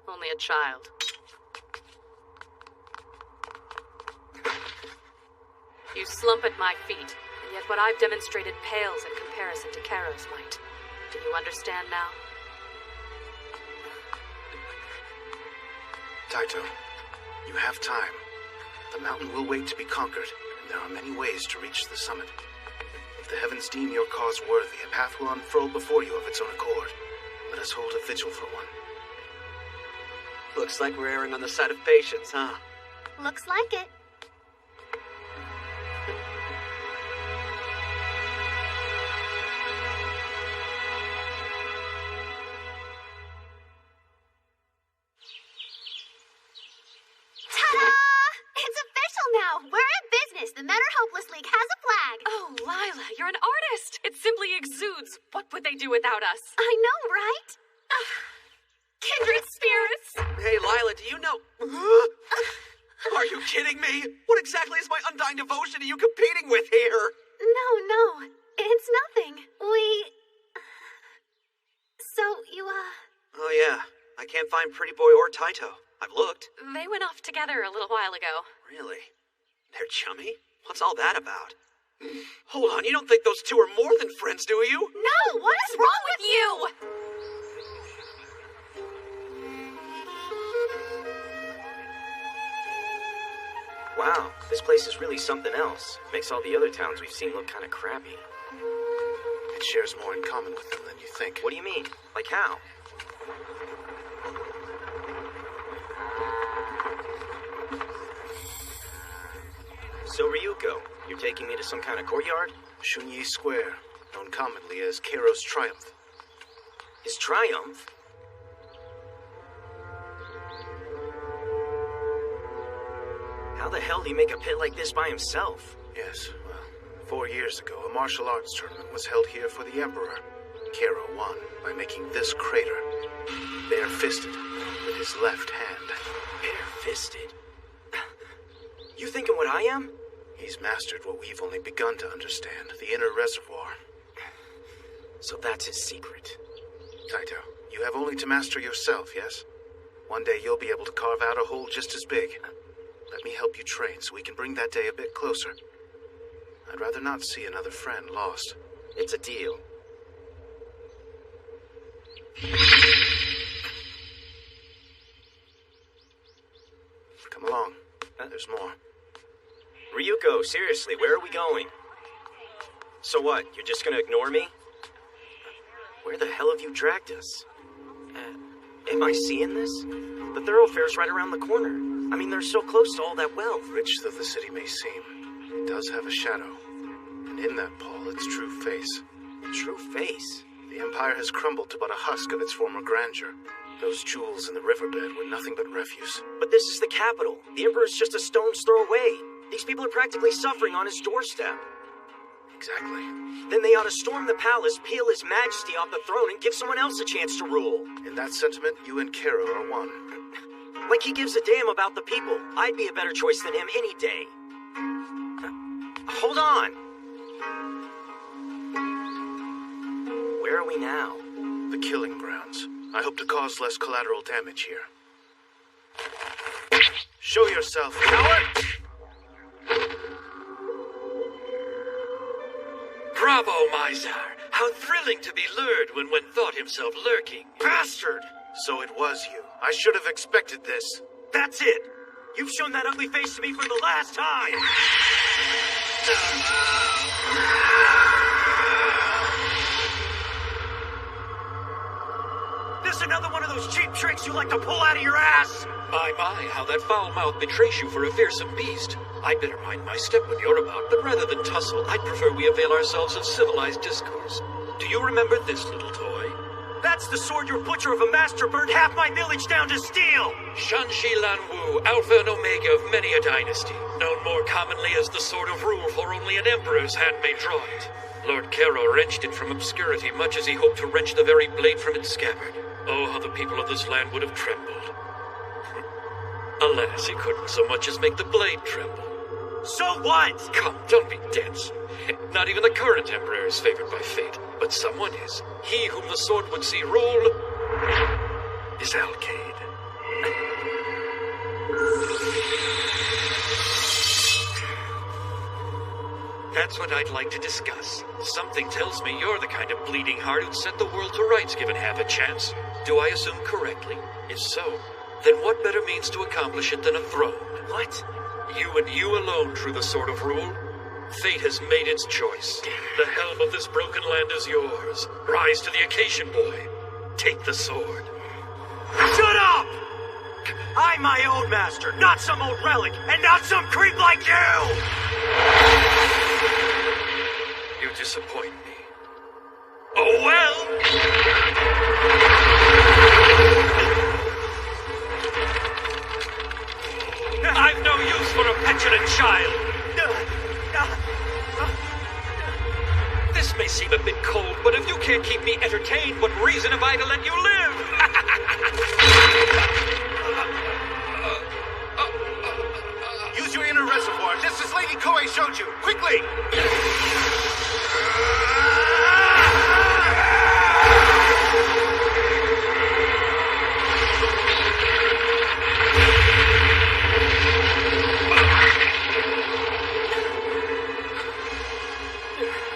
only a child. You slump at my feet, and yet what I've demonstrated pales in comparison to Kairo's might. Do you understand now? Taito, you have time. The mountain will wait to be conquered, and there are many ways to reach the summit. If the heavens deem your cause worthy, a path will unfurl before you of its own accord. Let us hold a vigil for one. Looks like we're erring on the side of patience, huh? Looks like it. the Men Are Hopeless League has a flag. Oh, Lila, you're an artist. It simply exudes. What would they do without us? I know, right? Kindred spirits. Hey, Lila, do you know... Are you kidding me? What exactly is my undying devotion are you competing with here? No, it's nothing. So, you, Oh, yeah. I can't find Pretty Boy or Taito. I've looked. They went off together a little while ago. Really? They're chummy? What's all that about? Hold on, you don't think those two are more than friends, do you? No, what is wrong with you? Wow, this place is really something else. Makes all the other towns we've seen look kind of crappy. It shares more in common with them than you think. What do you mean? Like how? So Ryuko, you're taking me to some kind of courtyard? Shunyi Square, known commonly as Keiro's Triumph. His triumph? How the hell do you make a pit like this by himself? Yes, well, 4 years ago, a martial arts tournament was held here for the Emperor. Keiro won by making this crater, bare-fisted, with his left hand. Bare-fisted? You thinking what I am? He's mastered what we've only begun to understand, the inner reservoir. So that's his secret. Taito, you have only to master yourself, yes? One day you'll be able to carve out a hole just as big. Let me help you train so we can bring that day a bit closer. I'd rather not see another friend lost. It's a deal. Come along. There's more. Ryuko, seriously, where are we going? So what, you're just gonna ignore me? Where the hell have you dragged us? Am I seeing this? The thoroughfare's right around the corner. I mean, they're so close to all that wealth. Rich though the city may seem, it does have a shadow. And in that pall, its true face. True face? The Empire has crumbled to but a husk of its former grandeur. Those jewels in the riverbed were nothing but refuse. But this is the capital. The Emperor's just a stone's throw away. These people are practically suffering on his doorstep. Exactly. Then they ought to storm the palace, peel his majesty off the throne, and give someone else a chance to rule. In that sentiment, you and Keiro are one. Like he gives a damn about the people. I'd be a better choice than him any day. Hold on. Where are we now? The killing grounds. I hope to cause less collateral damage here. Show yourself, coward! Bravo, Mizar! How thrilling to be lured when one thought himself lurking. Bastard! So it was you. I should have expected this. That's it! You've shown that ugly face to me for the last time! This is another one of those cheap tricks you like to pull out of your ass! My, how that foul mouth betrays you for a fearsome beast. I'd better mind my step when you're about, but rather than tussle, I'd prefer we avail ourselves of civilized discourse. Do you remember this little toy? That's the sword your butcher of a master burned half my village down to steal! Shanxi Lanwu, Alpha and Omega of many a dynasty, known more commonly as the Sword of Rule, for only an emperor's hand may draw it. Lord Keiro wrenched it from obscurity, much as he hoped to wrench the very blade from its scabbard. Oh, how the people of this land would have trembled. Alas, he couldn't so much as make the blade tremble. So what? Come, don't be dense. Not even the current emperor is favored by fate, but someone is. He whom the sword would see rule is Alkaid. That's what I'd like to discuss. Something tells me you're the kind of bleeding heart who'd set the world to rights given half a chance. Do I assume correctly? If so, then what better means to accomplish it than a throne? What? You and you alone, through the Sword of Rule. Fate has made its choice. The helm of this broken land is yours. Rise to the occasion, boy. Take the sword. Shut up! I'm my own master, not some old relic, and not some creep like you! You disappoint me. Oh well! I've no use for a petulant child. This may seem a bit cold, but if you can't keep me entertained, what reason have I to let you live? Use your inner reservoir, just as Lady Koei showed you. Quickly!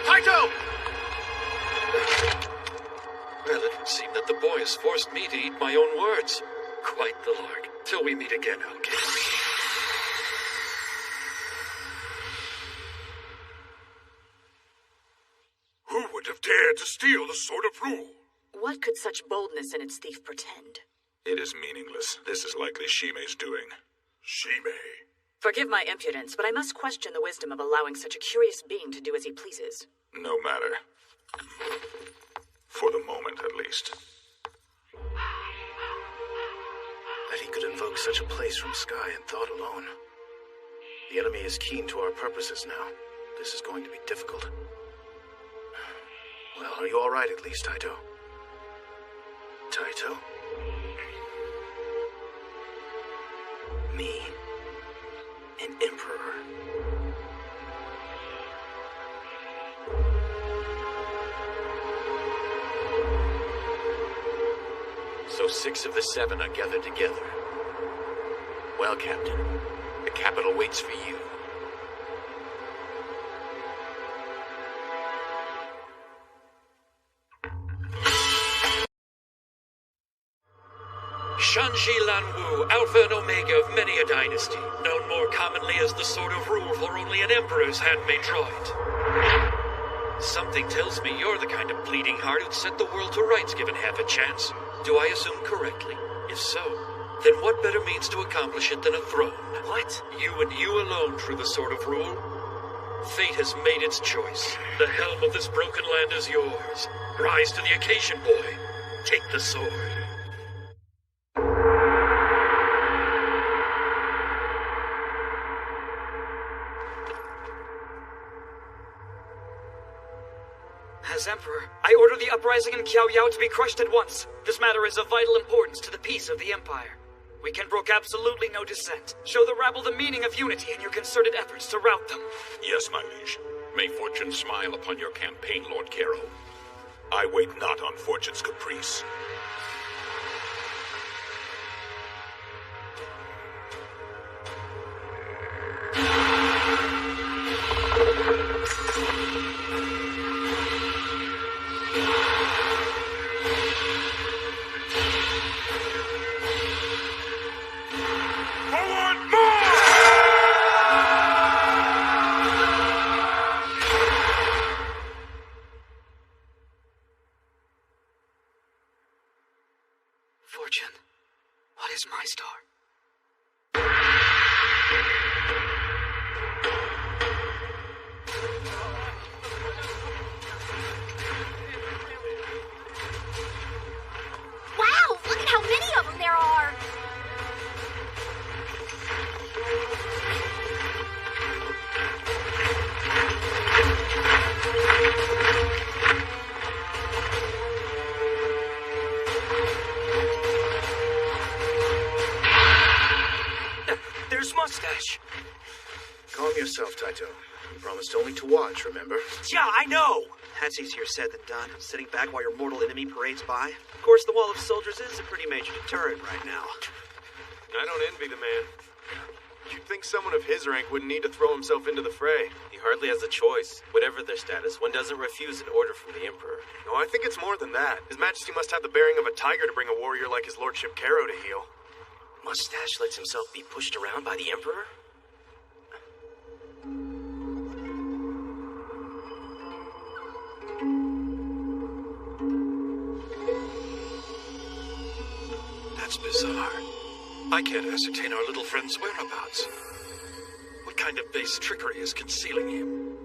Taito! Well, it would seem that the boy has forced me to eat my own words. Quite the lark. Till we meet again, Alkid. Who would have dared to steal the Sword of Rule? What could such boldness in its thief portend? It is meaningless. This is likely Shime's doing. Shime. Forgive my impudence, but I must question the wisdom of allowing such a curious being to do as he pleases. No matter. For the moment, at least. That he could invoke such a place from sky and thought alone. The enemy is keen to our purposes now. This is going to be difficult. Well, are you all right at least, Taito? Taito? Me, an emperor. So 6 of the 7 are gathered together. Well, Captain, the capital waits for you. Shanji Lanwu, Alpha and Omega of many a dynasty, known more commonly as the Sword of Rule, for only an emperor's hand may draw it. Something tells me you're the kind of bleeding heart who'd set the world to rights given half a chance. Do I assume correctly? If so, then what better means to accomplish it than a throne? What? You and you alone through the Sword of Rule? Fate has made its choice. The helm of this broken land is yours. Rise to the occasion, boy. Take the sword. As Emperor, I order the uprising in Qiaoyao to be crushed at once. This matter is of vital importance to the peace of the Empire. We can brook absolutely no dissent. Show the rabble the meaning of unity in your concerted efforts to rout them. Yes, my liege. May fortune smile upon your campaign, Lord Caro. I wait not on fortune's caprice. Fortune, what is my star? Wow, look at how many of them there are! There's Mustache. Calm yourself, Taito. You promised only to watch, remember? Yeah, I know. That's easier said than done. Sitting back while your mortal enemy parades by. Of course, the Wall of Soldiers is a pretty major deterrent right now. I don't envy the man. You'd think someone of his rank wouldn't need to throw himself into the fray. He hardly has a choice. Whatever their status, one doesn't refuse an order from the Emperor. No, I think it's more than that. His Majesty must have the bearing of a tiger to bring a warrior like his Lordship Caro to heel. Mustache lets himself be pushed around by the Emperor? That's bizarre. I can't ascertain our little friend's whereabouts. What kind of base trickery is concealing him?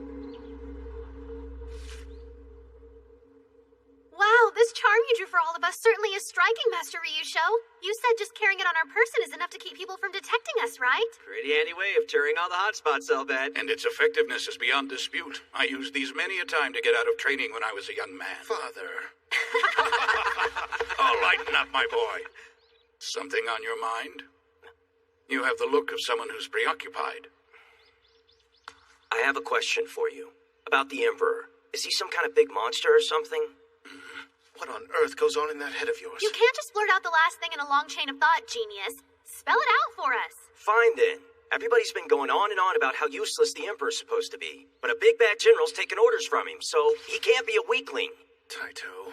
Wow, this charm you drew for all of us certainly is striking, Master Ryusho. You said just carrying it on our person is enough to keep people from detecting us, right? Pretty handy way of touring all the hotspots, I'll bet. And its effectiveness is beyond dispute. I used these many a time to get out of training when I was a young man. Father. Oh, lighten up, my boy. Something on your mind? You have the look of someone who's preoccupied. I have a question for you. About the Emperor. Is he some kind of big monster or something? What on earth goes on in that head of yours? You can't just blurt out the last thing in a long chain of thought, genius. Spell it out for us. Fine then. Everybody's been going on and on about how useless the Emperor's supposed to be. But a big bad general's taking orders from him, so he can't be a weakling. Taito.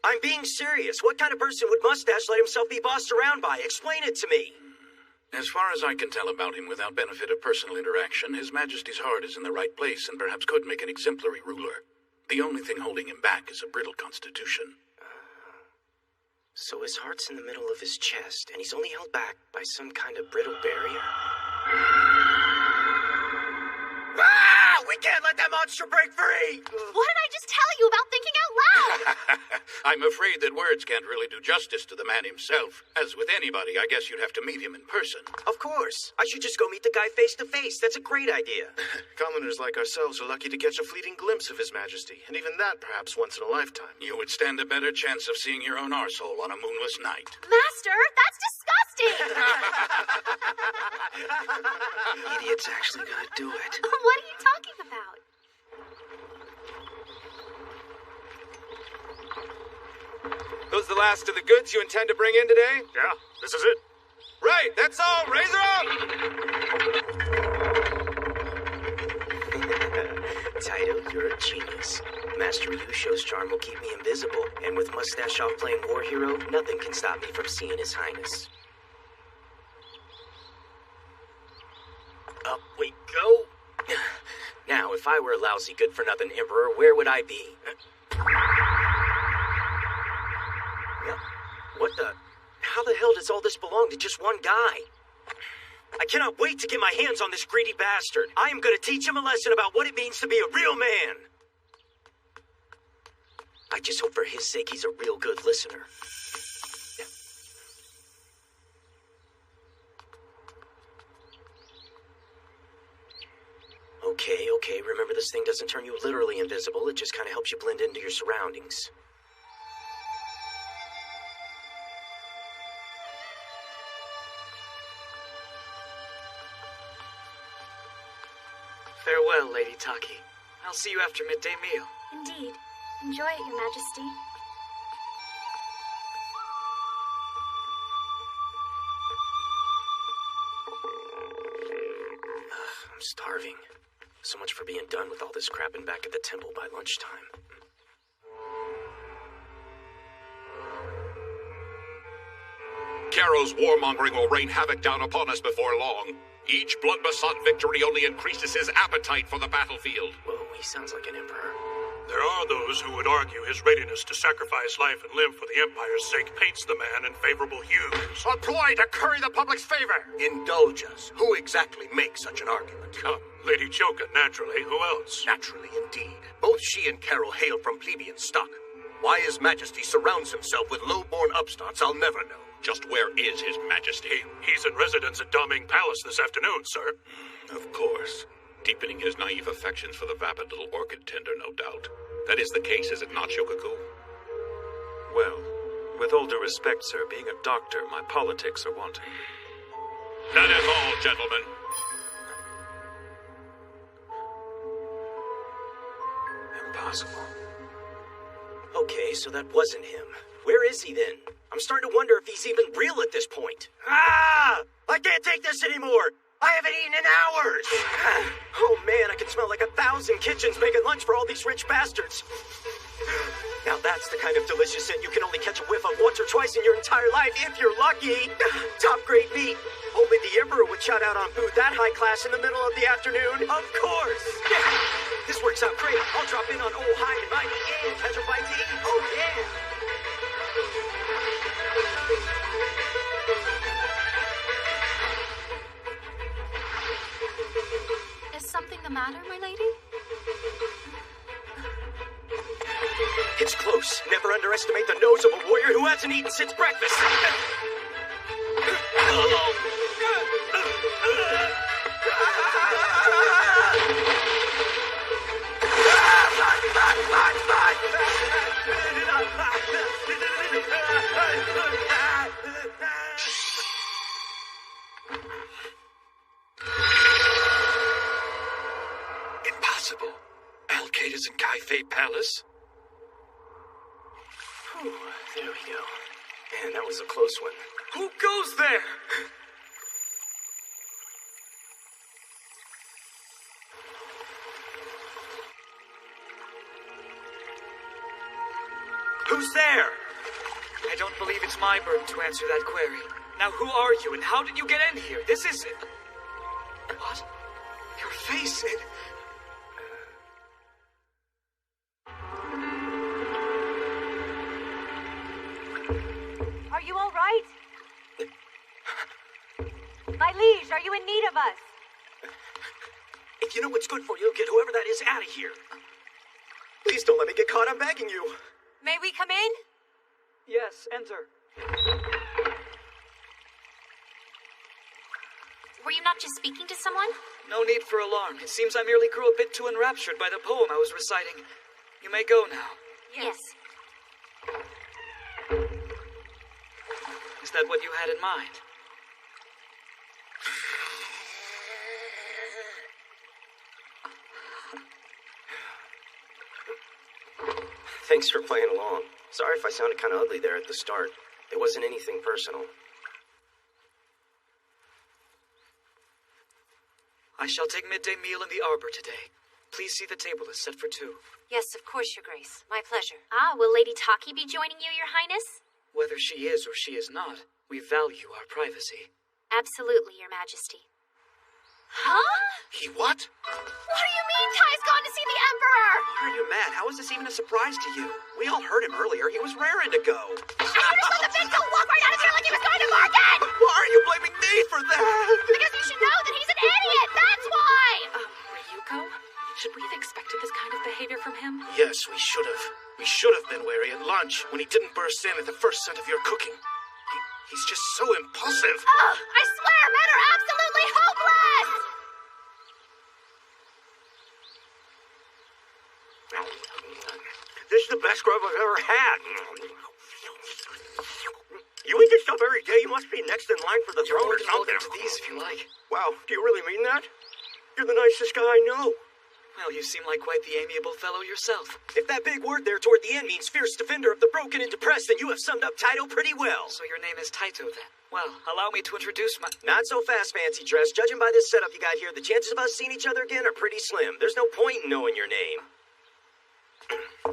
I'm being serious. What kind of person would Mustache let himself be bossed around by? Explain it to me. As far as I can tell about him without benefit of personal interaction, His Majesty's heart is in the right place and perhaps could make an exemplary ruler. The only thing holding him back is a brittle constitution. So his heart's in the middle of his chest, and he's only held back by some kind of brittle barrier? Ah! We can't let that monster break free! What did I just tell you about thinking out loud? I'm afraid that words can't really do justice to the man himself. As with anybody, I guess you'd have to meet him in person. Of course. I should just go meet the guy face to face. That's a great idea. Commoners like ourselves are lucky to catch a fleeting glimpse of His Majesty, and even that perhaps once in a lifetime. You would stand a better chance of seeing your own arsehole on a moonless night. Master, that's disgusting! Idiot's actually gonna do it. What are you talking about? Those the last of the goods you intend to bring in today? Yeah, this is it. Right, that's all. Razor up! Taito, you're a genius. Master Ryusho's charm will keep me invisible, and with Mustache off playing war hero, nothing can stop me from seeing His Highness. Up we go. Now, if I were a lousy good-for-nothing emperor, where would I be? What the? How the hell does all this belong to just one guy? I cannot wait to get my hands on this greedy bastard. I am going to teach him a lesson about what it means to be a real man. I just hope for his sake he's a real good listener. Okay, remember this thing doesn't turn you literally invisible, it just kind of helps you blend into your surroundings. Farewell, Lady Taki. I'll see you after midday meal. Indeed. Enjoy it, Your Majesty. I'm starving. So much for being done with all this crap and back at the temple by lunchtime. Karo's warmongering will rain havoc down upon us before long. Each blood-besought victory only increases his appetite for the battlefield. Whoa, he sounds like an emperor. There are those who would argue his readiness to sacrifice life and limb for the Empire's sake paints the man in favorable hues. A ploy to curry the public's favor! Indulge us. Who exactly makes such an argument? Lady Choka, naturally. Who else? Naturally, indeed. Both she and Caro hail from plebeian stock. Why His Majesty surrounds himself with low-born upstarts, I'll never know. Just where is His Majesty? He's in residence at Daming Palace this afternoon, sir. Of course. Deepening his naive affections for the vapid little orchid tender, no doubt. That is the case, is it not, Shokaku? Well, with all due respect, sir, being a doctor, my politics are wanting. That is all, gentlemen. Impossible. Okay, so that wasn't him. Where is he then? I'm starting to wonder if he's even real at this point. Ah! I can't take this anymore! I haven't eaten in hours! Oh man, I can smell like 1,000 kitchens making lunch for all these rich bastards. Now that's the kind of delicious scent you can only catch a whiff of once or twice in your entire life if you're lucky. Top grade meat. Only the Emperor would shout out on food that high class in the middle of the afternoon. Of course! This works out great. I'll drop in on Old High and Mighty and catch a bite to eat. Oh yeah! Is something the matter, my lady? It's close. Never underestimate the nose of a warrior who hasn't eaten since breakfast. Impossible. Alcade is in Kaifei Palace. Whew, there we go. Man, that was a close one. Who goes there? Who's there? I don't believe it's my burden to answer that query. Now, who are you, and how did you get in here? This is it. What? Your face, it... Are you all right? My liege, are you in need of us? If you know what's good for you, get whoever that is out of here. Please don't let me get caught. I'm begging you. May we come in? Yes, enter. Were you not just speaking to someone? No need for alarm. It seems I merely grew a bit too enraptured by the poem I was reciting. You may go now. Yes. Is that what you had in mind? Thanks for playing along. Sorry if I sounded kind of ugly there at the start. It wasn't anything personal. I shall take midday meal in the arbor today. Please see the table is set for 2. Yes, of course, Your Grace. My pleasure. Ah, will Lady Taki be joining you, Your Highness? Whether she is or she is not, we value our privacy. Absolutely, Your Majesty. Huh? He what? What do you mean Ty's gone to see the Emperor? Why are you mad? How is this even a surprise to you? We all heard him earlier. He was raring to go. And you just let the big girl walk right out of here like he was going to market! Why are you blaming me for that? Because you should know that he's an idiot, that's why! Ryuko? Should we have expected this kind of behavior from him? Yes, we should have. We should have been wary at lunch when he didn't burst in at the first scent of your cooking. He's just so impulsive. Ugh, I swear, men are absolutely hopeless! This is the best grub I've ever had. You eat this stuff every day? You must be next in line for the throne or something. To these if you like. Wow, do you really mean that? You're the nicest guy I know. Well, you seem like quite the amiable fellow yourself. If that big word there toward the end means fierce defender of the broken and depressed, then you have summed up Taito pretty well. So your name is Taito, then? Well, allow me to introduce my... Not so fast, fancy dress. Judging by this setup you got here, the chances of us seeing each other again are pretty slim. There's no point in knowing your name.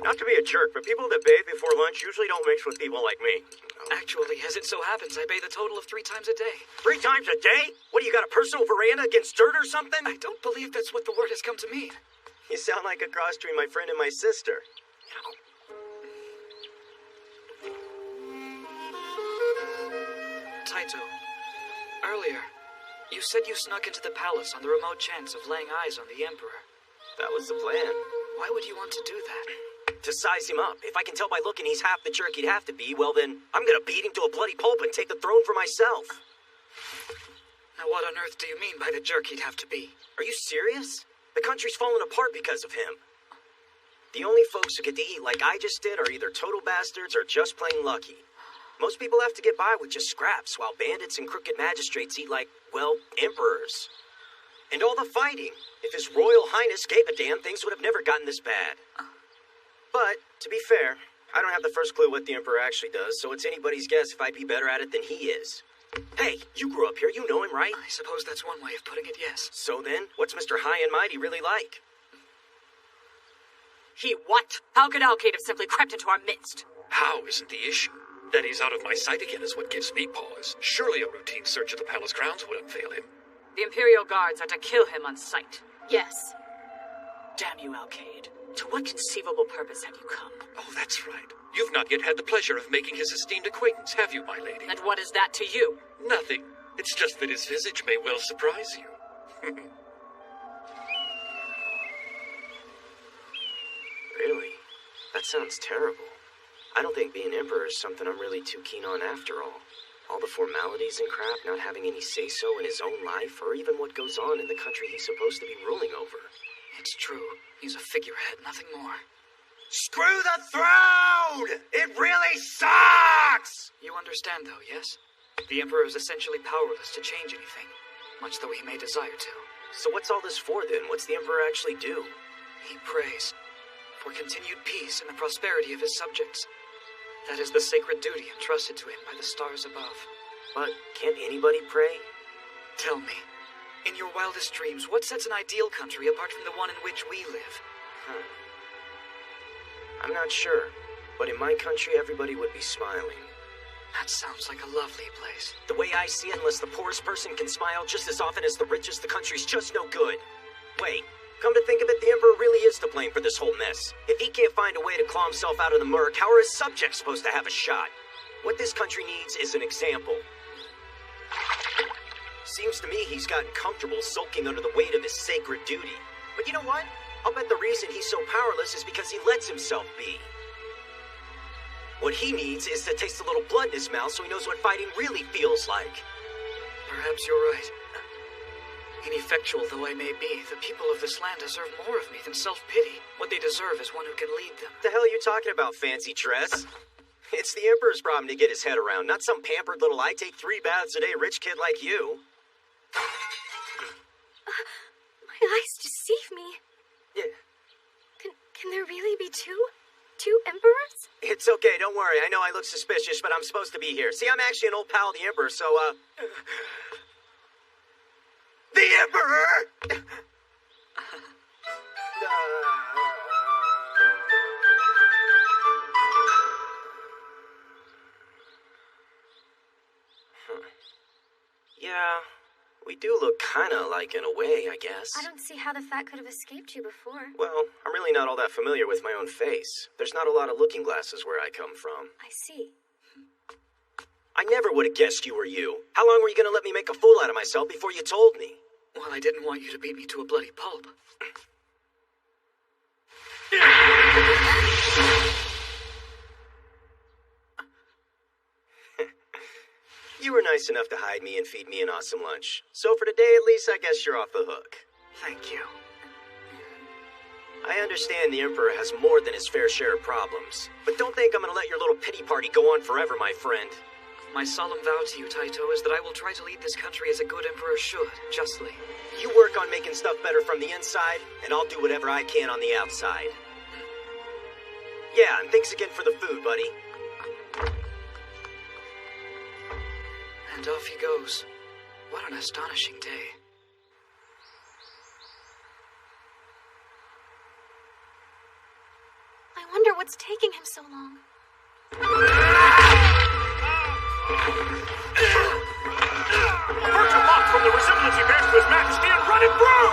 Not to be a jerk, but people that bathe before lunch usually don't mix with people like me. Actually, as it so happens, I bathe a total of 3 times a day. 3 times a day? What, do you got a personal veranda against dirt or something? I don't believe that's what the word has come to mean. You sound like a cross between my friend and my sister. Taito, earlier, you said you snuck into the palace on the remote chance of laying eyes on the Emperor. That was the plan. Why would you want to do that? To size him up. If I can tell by looking he's half the jerk he'd have to be, well then, I'm gonna beat him to a bloody pulp and take the throne for myself. Now what on earth do you mean by the jerk he'd have to be? Are you serious? The country's falling apart because of him. The only folks who get to eat like I just did are either total bastards or just plain lucky. Most people have to get by with just scraps, while bandits and crooked magistrates eat like, well, emperors. And all the fighting. If His Royal Highness gave a damn, things would have never gotten this bad. But, to be fair, I don't have the first clue what the Emperor actually does, so it's anybody's guess if I'd be better at it than he is. Hey, you grew up here, you know him, right? I suppose that's one way of putting it, yes. So then, what's Mr. High and Mighty really like? He what? How could Alcade have simply crept into our midst? How isn't the issue? That he's out of my sight again is what gives me pause. Surely a routine search of the palace grounds wouldn't fail him. The Imperial Guards are to kill him on sight. Yes. Damn you, Alcade. To what conceivable purpose have you come? Oh, that's right. You've not yet had the pleasure of making his esteemed acquaintance, have you, my lady? And what is that to you? Nothing. It's just that his visage may well surprise you. Really? That sounds terrible. I don't think being emperor is something I'm really too keen on after all. All the formalities and crap, not having any say-so in his own life, or even what goes on in the country he's supposed to be ruling over. It's true. He's a figurehead, nothing more. Screw the throne! It really sucks! You understand, though, yes? The Emperor is essentially powerless to change anything, much though he may desire to. So what's all this for, then? What's the Emperor actually do? He prays for continued peace and the prosperity of his subjects. That is the sacred duty entrusted to him by the stars above. But can't anybody pray? Tell me, in your wildest dreams, what sets an ideal country apart from the one in which we live? I'm not sure, but in my country, everybody would be smiling. That sounds like a lovely place. The way I see it, unless the poorest person can smile just as often as the richest, the country's just no good. Wait, come to think of it, the Emperor really is to blame for this whole mess. If he can't find a way to claw himself out of the murk, how are his subjects supposed to have a shot? What this country needs is an example. Seems to me he's gotten comfortable sulking under the weight of his sacred duty. But you know what? I'll bet the reason he's so powerless is because he lets himself be. What he needs is to taste a little blood in his mouth so he knows what fighting really feels like. Perhaps you're right. Ineffectual though I may be, the people of this land deserve more of me than self-pity. What they deserve is one who can lead them. The hell are you talking about, fancy dress? It's the Emperor's problem to get his head around, not some pampered little I take 3 baths a day rich kid like you. My eyes deceive me. Yeah. Can there really be two emperors? It's okay, don't worry. I know I look suspicious, but I'm supposed to be here. See, I'm actually an old pal of the Emperor, so, The Emperor! Yeah, we do look kinda alike in a way, I guess. I don't see how the fat could have escaped you before. Well, I'm really not all that familiar with my own face. There's not a lot of looking glasses where I come from. I see. I never would have guessed you were you. How long were you gonna let me make a fool out of myself before you told me? Well, I didn't want you to beat me to a bloody pulp. You were nice enough to hide me and feed me an awesome lunch. So for today, at least, I guess you're off the hook. Thank you. I understand the Emperor has more than his fair share of problems. But don't think I'm gonna let your little pity party go on forever, my friend. My solemn vow to you, Taito, is that I will try to lead this country as a good emperor should, justly. You work on making stuff better from the inside, and I'll do whatever I can on the outside. Yeah, and thanks again for the food, buddy. And off he goes. What an astonishing day. I wonder what's taking him so long. Avert your lock from the resemblance he bears to his majesty and run it through!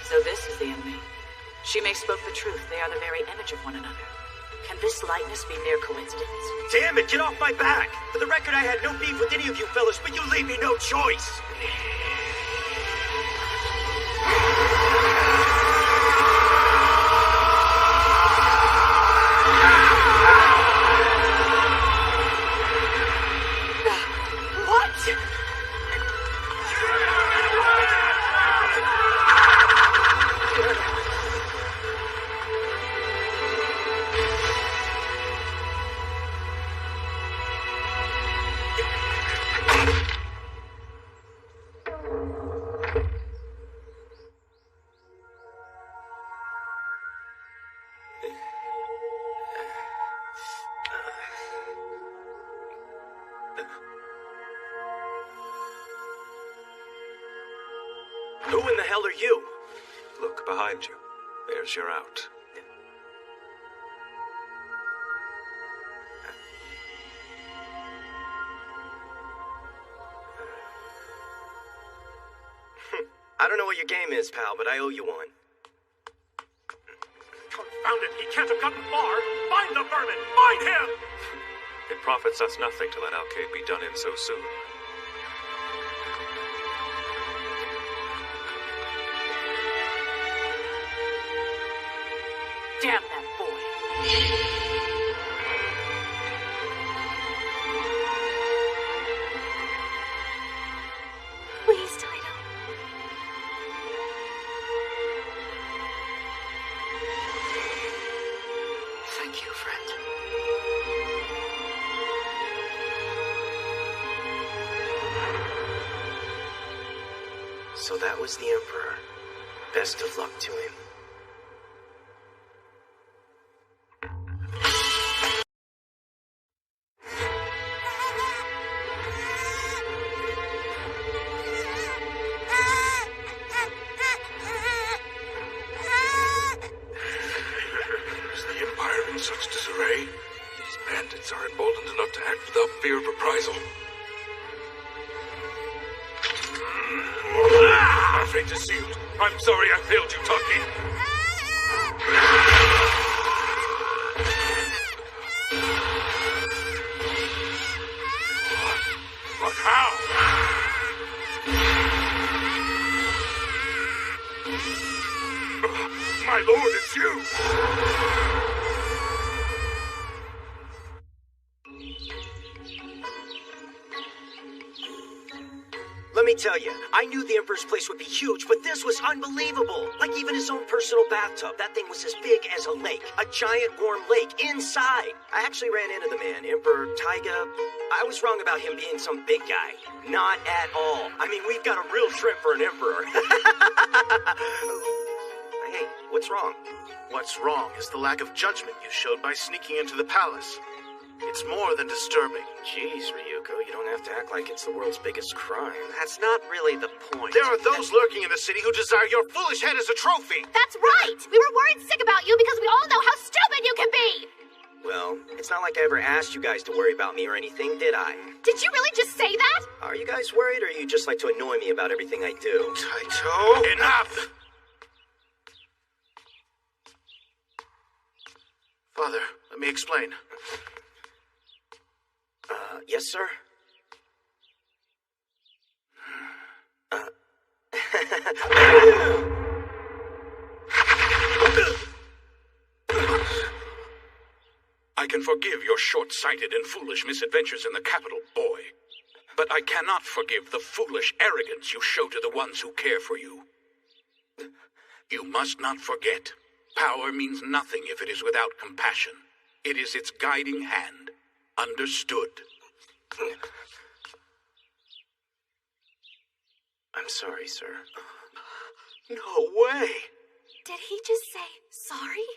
So this is the enemy. She may spoke the truth. They are the very image of one another. Can this likeness be mere coincidence? Damn it, get off my back! For the record, I had no beef with any of you fellas, but you leave me no choice! Who in the hell are you? Look behind you. There's your out. I don't know what your game is, pal, but I owe you one. Confound it, he can't have gotten far! Find the vermin! Find him! It profits us nothing to let Alcade be done in so soon. Damn that boy. Please, Taito. Thank you, friend. So that was the Emperor. Best of luck to him. Is the Empire in such disarray? These bandits are emboldened enough to act without fear of reprisal. Our fate is sealed. I'm sorry I failed you, Taki. But how? My lord, it's you! Let me tell you, I knew the Emperor's place would be huge, but this was unbelievable. Like even his own personal bathtub. That thing was as big as a lake. A giant warm lake inside. I actually ran into the man, Emperor Taiga. I was wrong about him being some big guy. Not at all. I mean, we've got a real shrimp for an emperor. Hey, what's wrong? What's wrong is the lack of judgment you showed by sneaking into the palace. It's more than disturbing. Jeez, Ryuko, you don't have to act like it's the world's biggest crime. That's not really the point. There are those lurking in the city who desire your foolish head as a trophy. That's right! We were worried sick about you because we all know how stupid you can be! Well, it's not like I ever asked you guys to worry about me or anything, did I? Did you really just say that? Are you guys worried, or you just like to annoy me about everything I do? Taito! Enough! Father, let me explain. Yes, sir? I can forgive your short-sighted and foolish misadventures in the capital, boy. But I cannot forgive the foolish arrogance you show to the ones who care for you. You must not forget, power means nothing if it is without compassion. It is its guiding hand. Understood? I'm sorry, sir. No way! Did he just say sorry?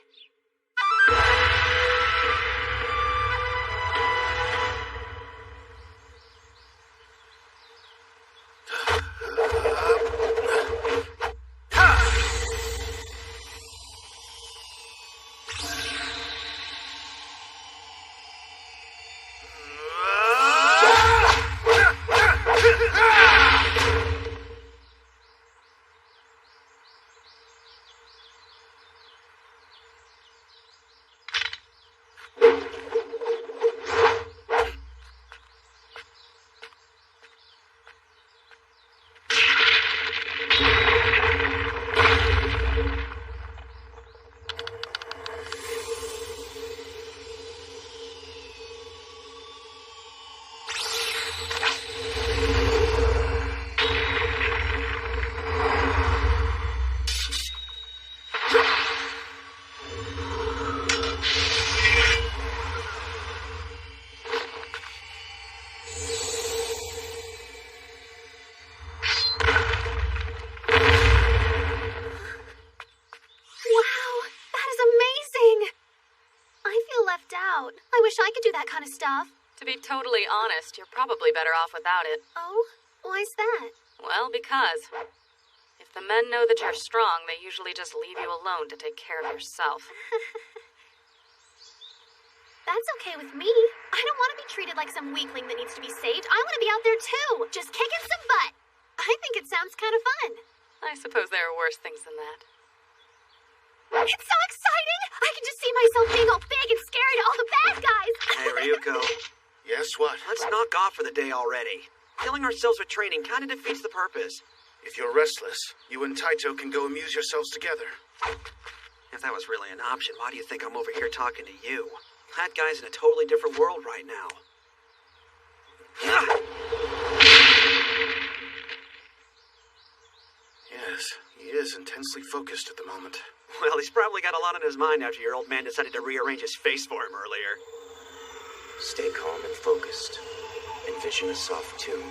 I wish I could do that kind of stuff. To be totally honest, you're probably better off without it. Oh? Why's that? Well, because if the men know that you're strong, they usually just leave you alone to take care of yourself. That's okay with me. I don't want to be treated like some weakling that needs to be saved. I want to be out there too, just kicking some butt. I think it sounds kind of fun. I suppose there are worse things than that. It's so exciting! I can just see myself being all big and scary to all the bad guys! Hey, Ryuko. Yes, what? Let's knock off for the day already. Killing ourselves with training kind of defeats the purpose. If you're restless, you and Taito can go amuse yourselves together. If that was really an option, why do you think I'm over here talking to you? That guy's in a totally different world right now. Yes, he is intensely focused at the moment. Well, he's probably got a lot on his mind after your old man decided to rearrange his face for him earlier. Stay calm and focused. Envision a soft tube,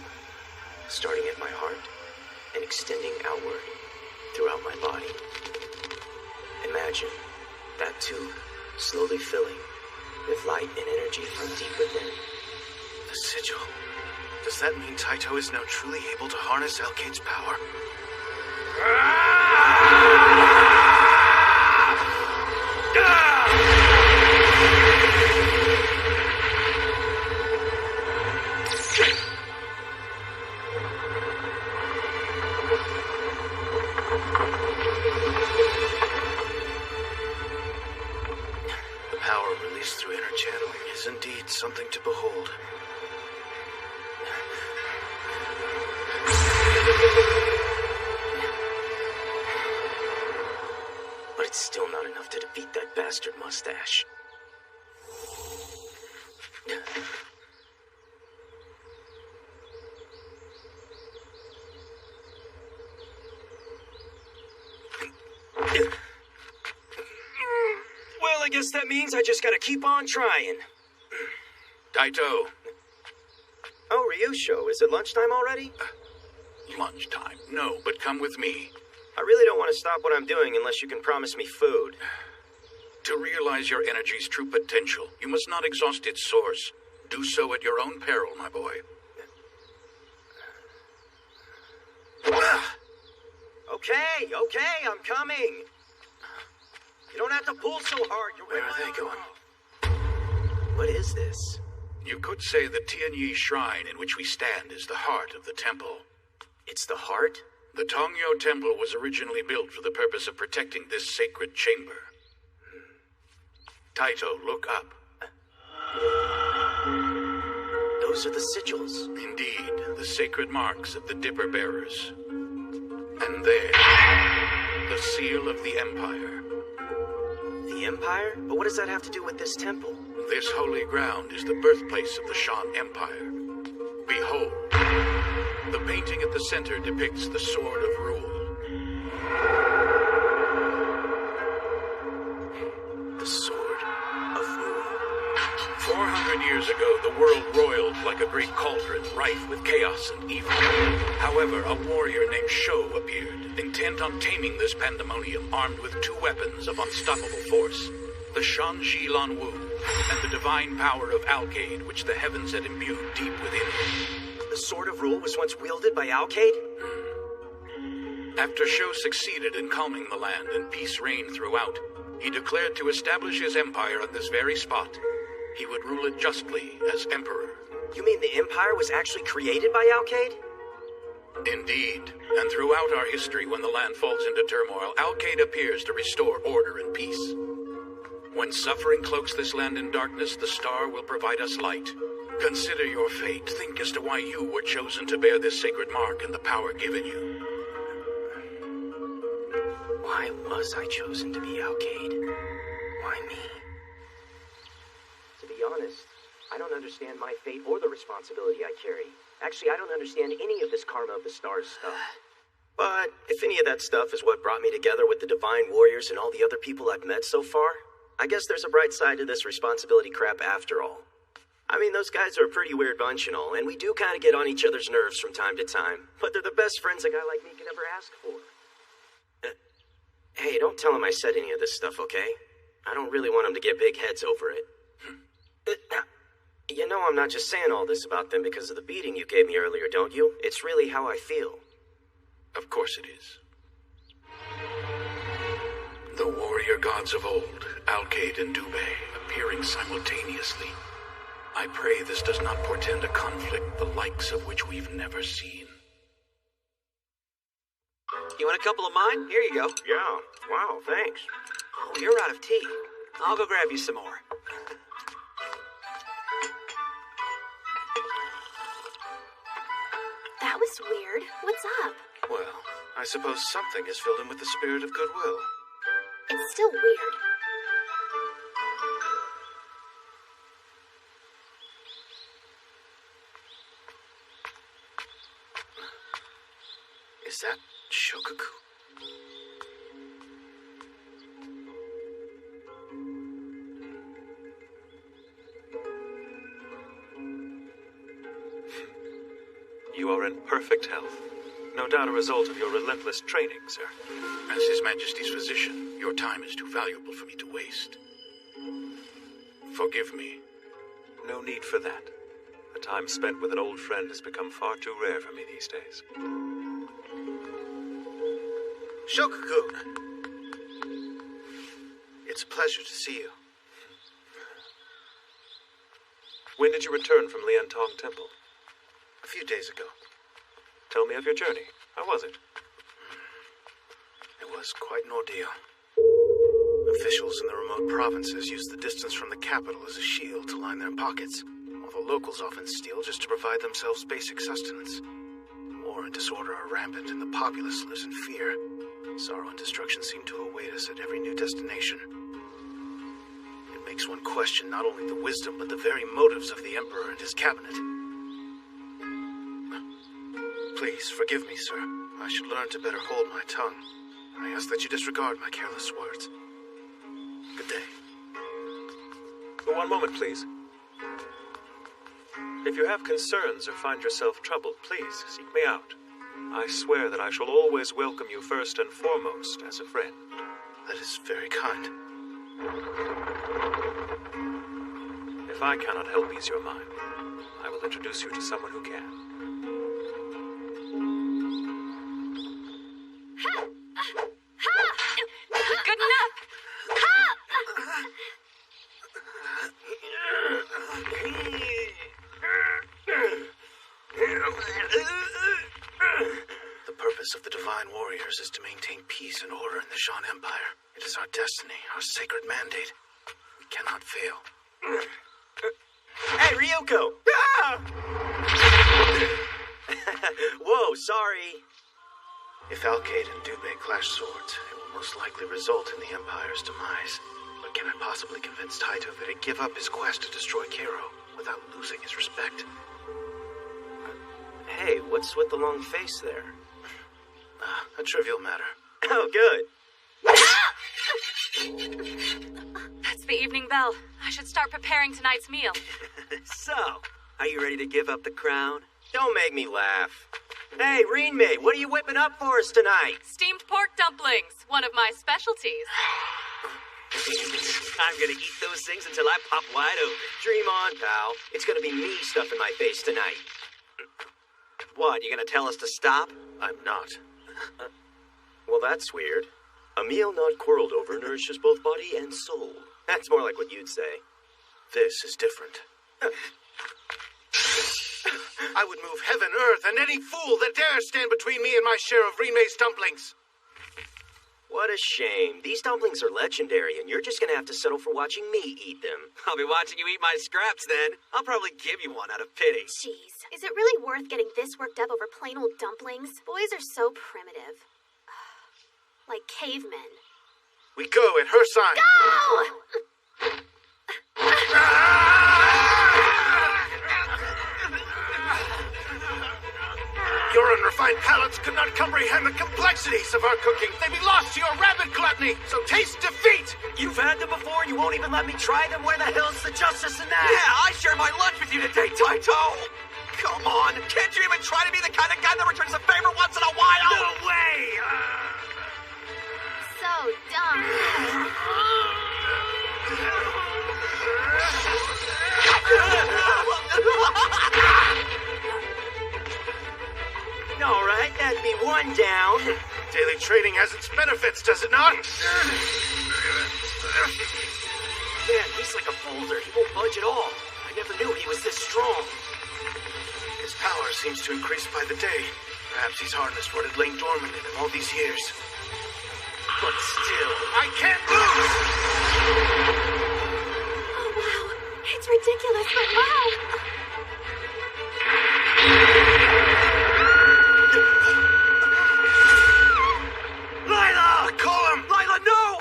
starting at my heart and extending outward throughout my body. Imagine that tube slowly filling with light and energy from deep within. The sigil. Does that mean Taito is now truly able to harness Alkaid's power? The power released through inner channeling is indeed something to behold. But it's still not enough to defeat that bastard mustache. Well, I guess that means I just gotta keep on trying. Taito. Oh, Ryusho, is it lunchtime already? Lunchtime? No, but come with me. I really don't want to stop what I'm doing unless you can promise me food. To realize your energy's true potential, you must not exhaust its source. Do so at your own peril, my boy. Okay, I'm coming. You don't have to pull so hard. Where are they going? What is this? You could say the Tianyi shrine in which we stand is the heart of the temple. It's the heart? The Tongyo Temple was originally built for the purpose of protecting this sacred chamber. Taito, look up. Those are the sigils. Indeed, the sacred marks of the Dipper Bearers. And there, the seal of the Empire. The Empire? But what does that have to do with this temple? This holy ground is the birthplace of the Shan Empire. Behold, the painting at the center depicts the Sword of Rule. The Sword of Rule. 400 years ago, the world roiled like a great cauldron, rife with chaos and evil. However, a warrior named Sho appeared, intent on taming this pandemonium, armed with two weapons of unstoppable force: the Shanji Lanwu and the divine power of Alkaid, which the heavens had imbued deep within him. The Sword of Rule was once wielded by Alkaid? After Sho succeeded in calming the land and peace reigned throughout, he declared to establish his empire on this very spot. He would rule it justly as emperor. You mean the Empire was actually created by Alkaid? Indeed. And throughout our history, when the land falls into turmoil, Alkaid appears to restore order and peace. When suffering cloaks this land in darkness, the star will provide us light. Consider your fate. Think as to why you were chosen to bear this sacred mark and the power given you. Why was I chosen to be Alkaid? Why me? To be honest, I don't understand my fate or the responsibility I carry. Actually, I don't understand any of this Karma of the Stars stuff. But if any of that stuff is what brought me together with the Divine Warriors and all the other people I've met so far, I guess there's a bright side to this responsibility crap after all. I mean, those guys are a pretty weird bunch and all, and we do kind of get on each other's nerves from time to time, but they're the best friends a guy like me could ever ask for. Hey, don't tell him I said any of this stuff, okay? I don't really want him to get big heads over it. You know I'm not just saying all this about them because of the beating you gave me earlier, don't you? It's really how I feel. Of course it is. The warrior gods of old, Alkaid and Dubei, appearing simultaneously. I pray this does not portend a conflict the likes of which we've never seen. You want a couple of mine? Here you go. Yeah. Wow, thanks. Oh, you're out of tea. I'll go grab you some more. That was weird. What's up? Well, I suppose something has filled him with the spirit of goodwill. It's still weird. Is that Shokaku? You are in perfect health. No doubt a result of your relentless training, sir. As His Majesty's physician, your time is too valuable for me to waste. Forgive me. No need for that. The time spent with an old friend has become far too rare for me these days. Shokaku! It's a pleasure to see you. When did you return from Liantong Temple? A few days ago. Tell me of your journey. How was it? It was quite an ordeal. Officials in the remote provinces use the distance from the capital as a shield to line their pockets, while the locals often steal just to provide themselves basic sustenance. War and disorder are rampant, and the populace lives in fear. Sorrow and destruction seem to await us at every new destination. It makes one question not only the wisdom, but the very motives of the Emperor and his cabinet. Please, forgive me, sir. I should learn to better hold my tongue. I ask that you disregard my careless words. Good day. One moment, please. If you have concerns or find yourself troubled, please seek me out. I swear that I shall always welcome you first and foremost as a friend. That is very kind. If I cannot help ease your mind, I will introduce you to someone who can. Good enough! The purpose of the Divine Warriors is to maintain peace and order in the Shan Empire. It is our destiny, our sacred mandate. We cannot fail. Hey, Ryoko! Ah! Whoa, sorry. If Alkaid and Dubé clash swords, it will most likely result in the Empire's demise. But can I possibly convince Taito that he'd give up his quest to destroy Cairo without losing his respect? Hey, what's with the long face there? A trivial matter. Oh, good. That's the evening bell. I should start preparing tonight's meal. So, are you ready to give up the crown? Don't make me laugh. Hey, Rinmei, what are you whipping up for us tonight? Steamed pork dumplings, one of my specialties. I'm gonna eat those things until I pop wide open. Dream on, pal. It's gonna be me stuffing my face tonight. What, you gonna tell us to stop? I'm not. Well, that's weird. A meal not quarreled over nourishes both body and soul. That's more like what you'd say. This is different. I would move heaven, earth, and any fool that dares stand between me and my share of Rinmei's dumplings. What a shame. These dumplings are legendary, and you're just gonna have to settle for watching me eat them. I'll be watching you eat my scraps then. I'll probably give you one out of pity. Jeez, is it really worth getting this worked up over plain old dumplings? Boys are so primitive. Like cavemen. We go at her side. Go! Your unrefined palates could not comprehend the complexities of our cooking. They'd be lost to your rabid gluttony, so taste defeat! You've had them before, and you won't even let me try them? Where the hell's the justice in that? Yeah, I share my lunch with you today, Taito! Come on, can't you even try to be the kind of guy that returns a favor once in a while? No way! So dumb. All right, that'd be one down. Daily trading has its benefits, does it not? Man, he's like a boulder. He won't budge at all. I never knew he was this strong. His power seems to increase by the day. Perhaps he's harnessed what had lain dormant in him all these years. But still, I can't lose! Oh, wow. It's ridiculous, but wow. Lila! Call him! Lila, no!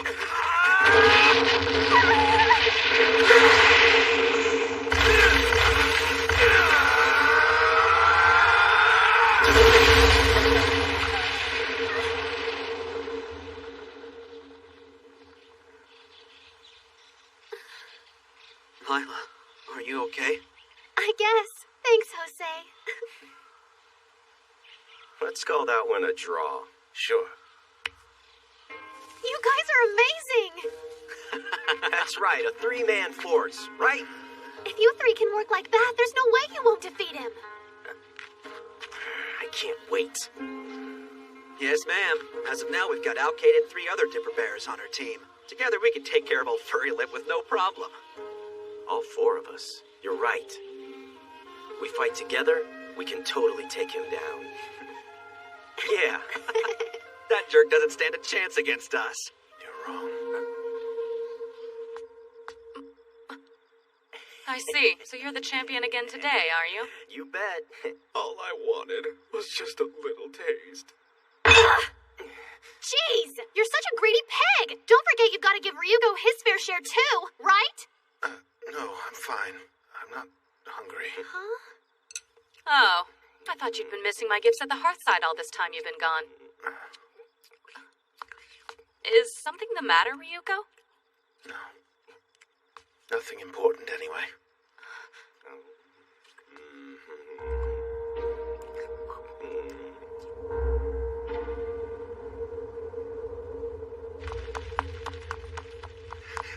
Lila, are you okay? I guess. Thanks, Jose. Let's call that one a draw. Sure. You guys are amazing! That's right, a three-man force, right? If you three can work like that, there's no way you won't defeat him. I can't wait. Yes, ma'am. As of now, we've got Alcade and 3 other Dipper Bears on our team. Together, we can take care of old Furry Lip with no problem. All 4 of us. You're right. We fight together, we can totally take him down. Yeah. That jerk doesn't stand a chance against us. You're wrong. I see. So you're the champion again today, are you? You bet. All I wanted was just a little taste. Jeez, you're such a greedy pig! Don't forget you've got to give Ryugo his fair share too, right? No, I'm fine. I'm not hungry. Huh? Oh, I thought you'd been missing my gifts at the Hearthside all this time you've been gone. Is something the matter, Ryuko? No. Nothing important, anyway.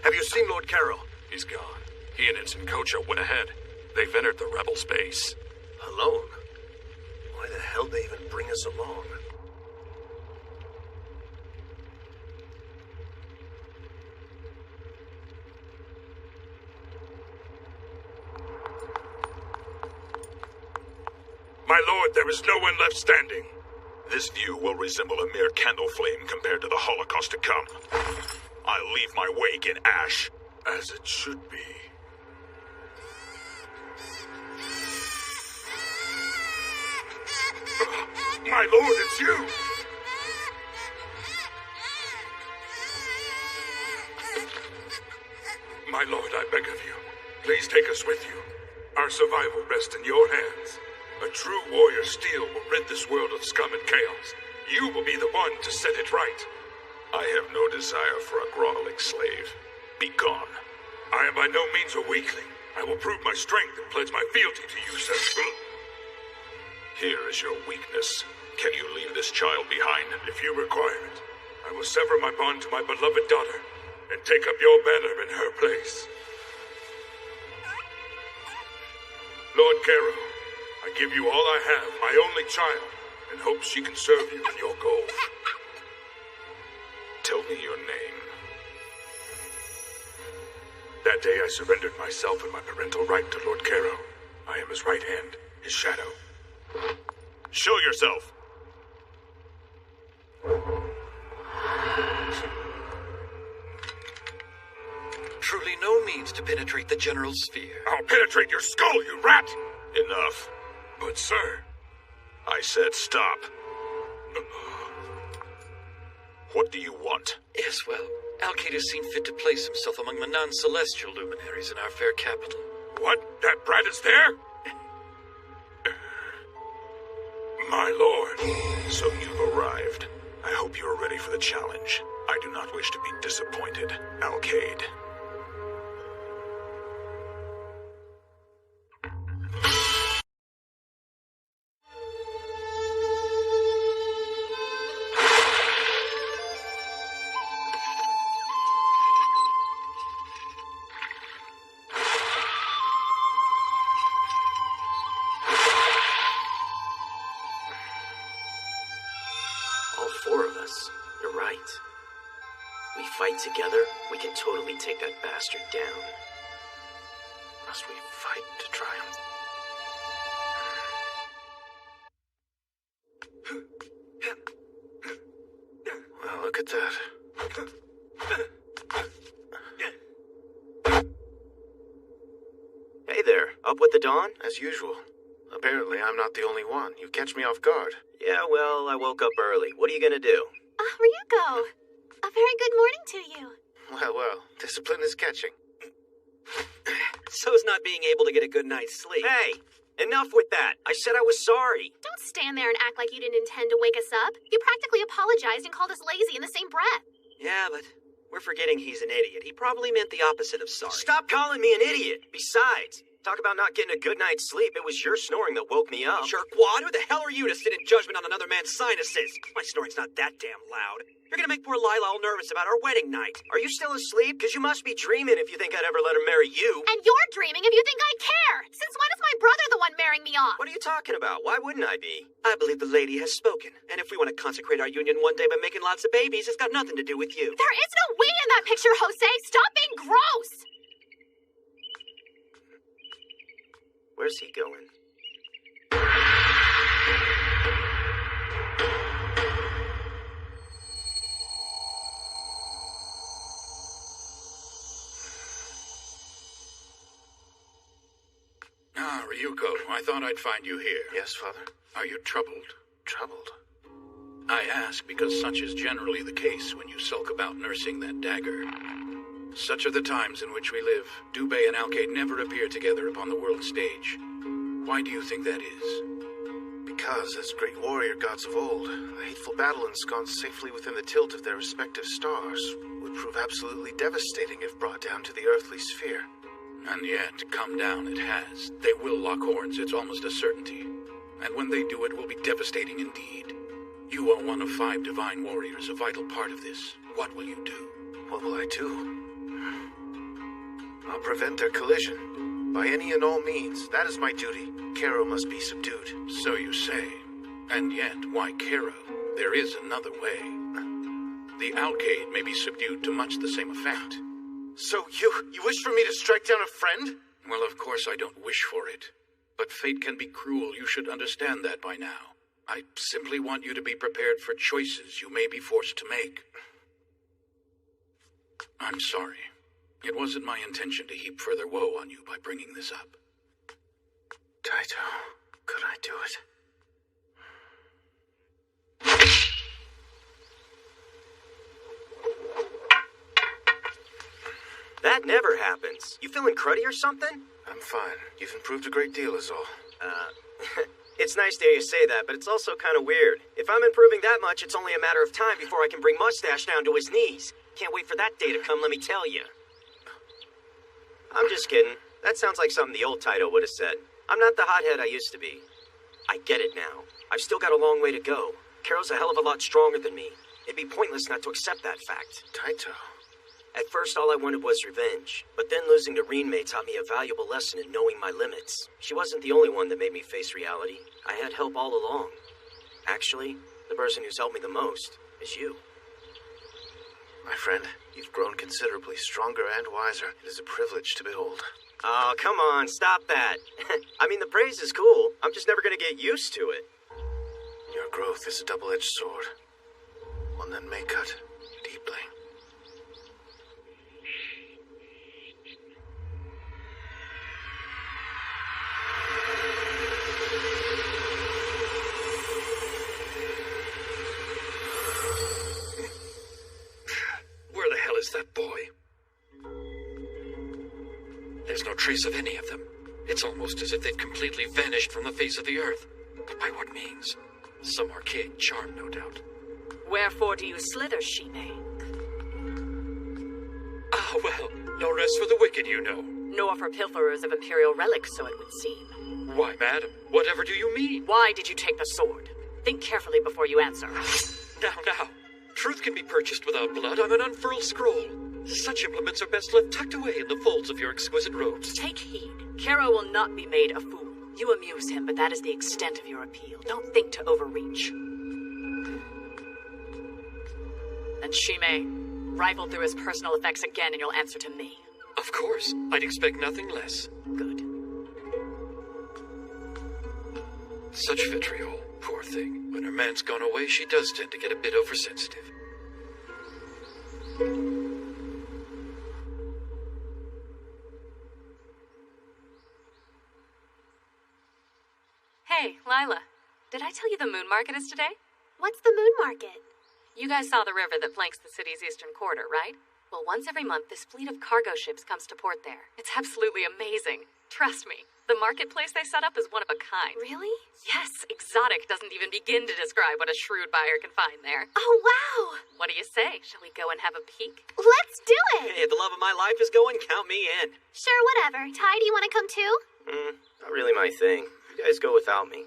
Have you seen Lord Carroll? He's gone. He and Ensign Kocho went ahead. They've entered the rebel space. Alone? Why the hell did they even bring us along? My lord, there is no one left standing. This view will resemble a mere candle flame compared to the Holocaust to come. I'll leave my wake in ash, as it should be. My lord, it's you! My lord, I beg of you, please take us with you. Our survival rests in your hands. A true warrior steel will rid this world of scum and chaos. You will be the one to set it right. I have no desire for a groveling slave. Be gone. I am by no means a weakling. I will prove my strength and pledge my fealty to you, sir. Here is your weakness. Can you leave this child behind? If you require it, I will sever my bond to my beloved daughter and take up your banner in her place. Lord Caro, I give you all I have, my only child, and hope she can serve you in your goal. Tell me your name. That day I surrendered myself and my parental right to Lord Caro. I am his right hand, his shadow. Show yourself! Truly no means to penetrate the general sphere. I'll penetrate your skull, you rat! Enough. But sir... I said stop. What do you want? Yes, well, Alcade has seen fit to place himself among the non-celestial luminaries in our fair capital. What? That brat is there? My lord. So you've arrived. I hope you are ready for the challenge. I do not wish to be disappointed, Alcade. Together, we can totally take that bastard down. Must we fight to triumph? Well, look at that. Hey there, up with the dawn? As usual. Apparently, I'm not the only one. You catch me off guard. Yeah, well, I woke up early. What are you gonna do? Ryuko! A very good morning to you. Well, discipline is catching. So's not being able to get a good night's sleep. Hey, enough with that. I said I was sorry. Don't stand there and act like you didn't intend to wake us up. You practically apologized and called us lazy in the same breath. Yeah, but We're forgetting he's an idiot. He probably meant the opposite of sorry. Stop calling me an idiot! Besides, talk about not getting a good night's sleep. It was your snoring that woke me up. Jerkwad, who the hell are you to sit in judgment on another man's sinuses? My snoring's not that damn loud. You're gonna make poor Lila all nervous about our wedding night. Are you still asleep? Because you must be dreaming if you think I'd ever let her marry you. And you're dreaming if you think I care! Since when is my brother the one marrying me off? What are you talking about? Why wouldn't I be? I believe the lady has spoken. And if we want to consecrate our union one day by making lots of babies, it's got nothing to do with you. There is no we in that picture, Jose! Stop being gross! Where's he going? Ah, Ryuko, I thought I'd find you here. Yes, Father? Are you troubled? Troubled? I ask because such is generally the case when you sulk about nursing that dagger. Such are the times in which we live. Dubé and Alkaid never appear together upon the world stage. Why do you think that is? Because, as great warrior gods of old, the hateful battle ensconced safely within the tilt of their respective stars would prove absolutely devastating if brought down to the earthly sphere. And yet, come down it has. They will lock horns, it's almost a certainty. And when they do, it will be devastating indeed. You are one of 5 divine warriors, a vital part of this. What will you do? What will I do? I'll prevent their collision. By any and all means, that is my duty. Cairo must be subdued. So you say. And yet, why Cairo? There is another way. The Alkaid may be subdued to much the same effect. So you wish for me to strike down a friend? Well, of course I don't wish for it. But fate can be cruel. You should understand that by now. I simply want you to be prepared for choices you may be forced to make. I'm sorry. It wasn't my intention to heap further woe on you by bringing this up. Taito, could I do it? That never happens. You feeling cruddy or something? I'm fine. You've improved a great deal is all. It's nice to hear you say that, but it's also kind of weird. If I'm improving that much, it's only a matter of time before I can bring Mustache down to his knees. Can't wait for that day to come, let me tell you. I'm just kidding. That sounds like something the old Taito would have said. I'm not the hothead I used to be. I get it now. I've still got a long way to go. Carol's a hell of a lot stronger than me. It'd be pointless not to accept that fact. Taito. At first, all I wanted was revenge. But then losing to Rinmei taught me a valuable lesson in knowing my limits. She wasn't the only one that made me face reality. I had help all along. Actually, the person who's helped me the most is you. My friend, you've grown considerably stronger and wiser. It is a privilege to behold. Oh, come on, stop that. I mean, the praise is cool. I'm just never gonna get used to it. Your growth is a double-edged sword. One that may cut deeply. Where the hell is that boy? There's no trace of any of them. It's almost as if they've completely vanished from the face of the earth. But by what means? Some archaic charm, no doubt. Wherefore do you slither, Shimei? Ah, well, no rest for the wicked, you know. Nor for pilferers of Imperial relics, so it would seem. Why, madam, whatever do you mean? Why did you take the sword? Think carefully before you answer. Now. Truth can be purchased without blood on an unfurled scroll. Such implements are best left tucked away in the folds of your exquisite robes. Take heed. Kero will not be made a fool. You amuse him, but that is the extent of your appeal. Don't think to overreach. And Shimei, rifle through his personal effects again and you'll answer to me. Of course. I'd expect nothing less. Good. Such vitriol. Poor thing. When her man's gone away, she does tend to get a bit oversensitive. Hey, Lila. Did I tell you the moon market is today? What's the moon market? You guys saw the river that flanks the city's eastern quarter, right? Well, once every month, this fleet of cargo ships comes to port there. It's absolutely amazing. Trust me. The marketplace they set up is one of a kind. Really? Yes, exotic doesn't even begin to describe what a shrewd buyer can find there. Oh, wow! What do you say? Shall we go and have a peek? Let's do it! Hey, the love of my life is going, count me in. Sure, whatever. Ty, do you want to come too? Not really my thing. You guys go without me.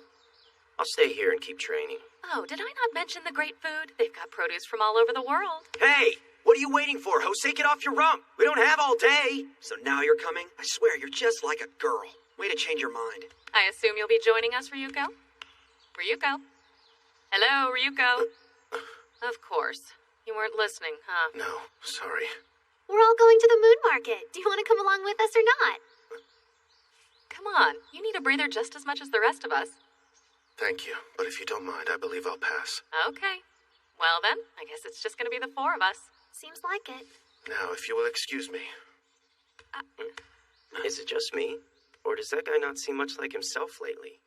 I'll stay here and keep training. Oh, did I not mention the great food? They've got produce from all over the world. Hey, what are you waiting for, Jose? Get off your rump. We don't have all day. So now you're coming? I swear, you're just like a girl. Way to change your mind. I assume you'll be joining us, Ryuko? Ryuko? Hello, Ryuko? Of course. You weren't listening, huh? No, sorry. We're all going to the moon market. Do you want to come along with us or not? Come on. You need a breather just as much as the rest of us. Thank you, but if you don't mind, I believe I'll pass. Okay. Well then, I guess it's just gonna be the four of us. Seems like it. Now, if you will excuse me. Is it just me? Or does that guy not seem much like himself lately?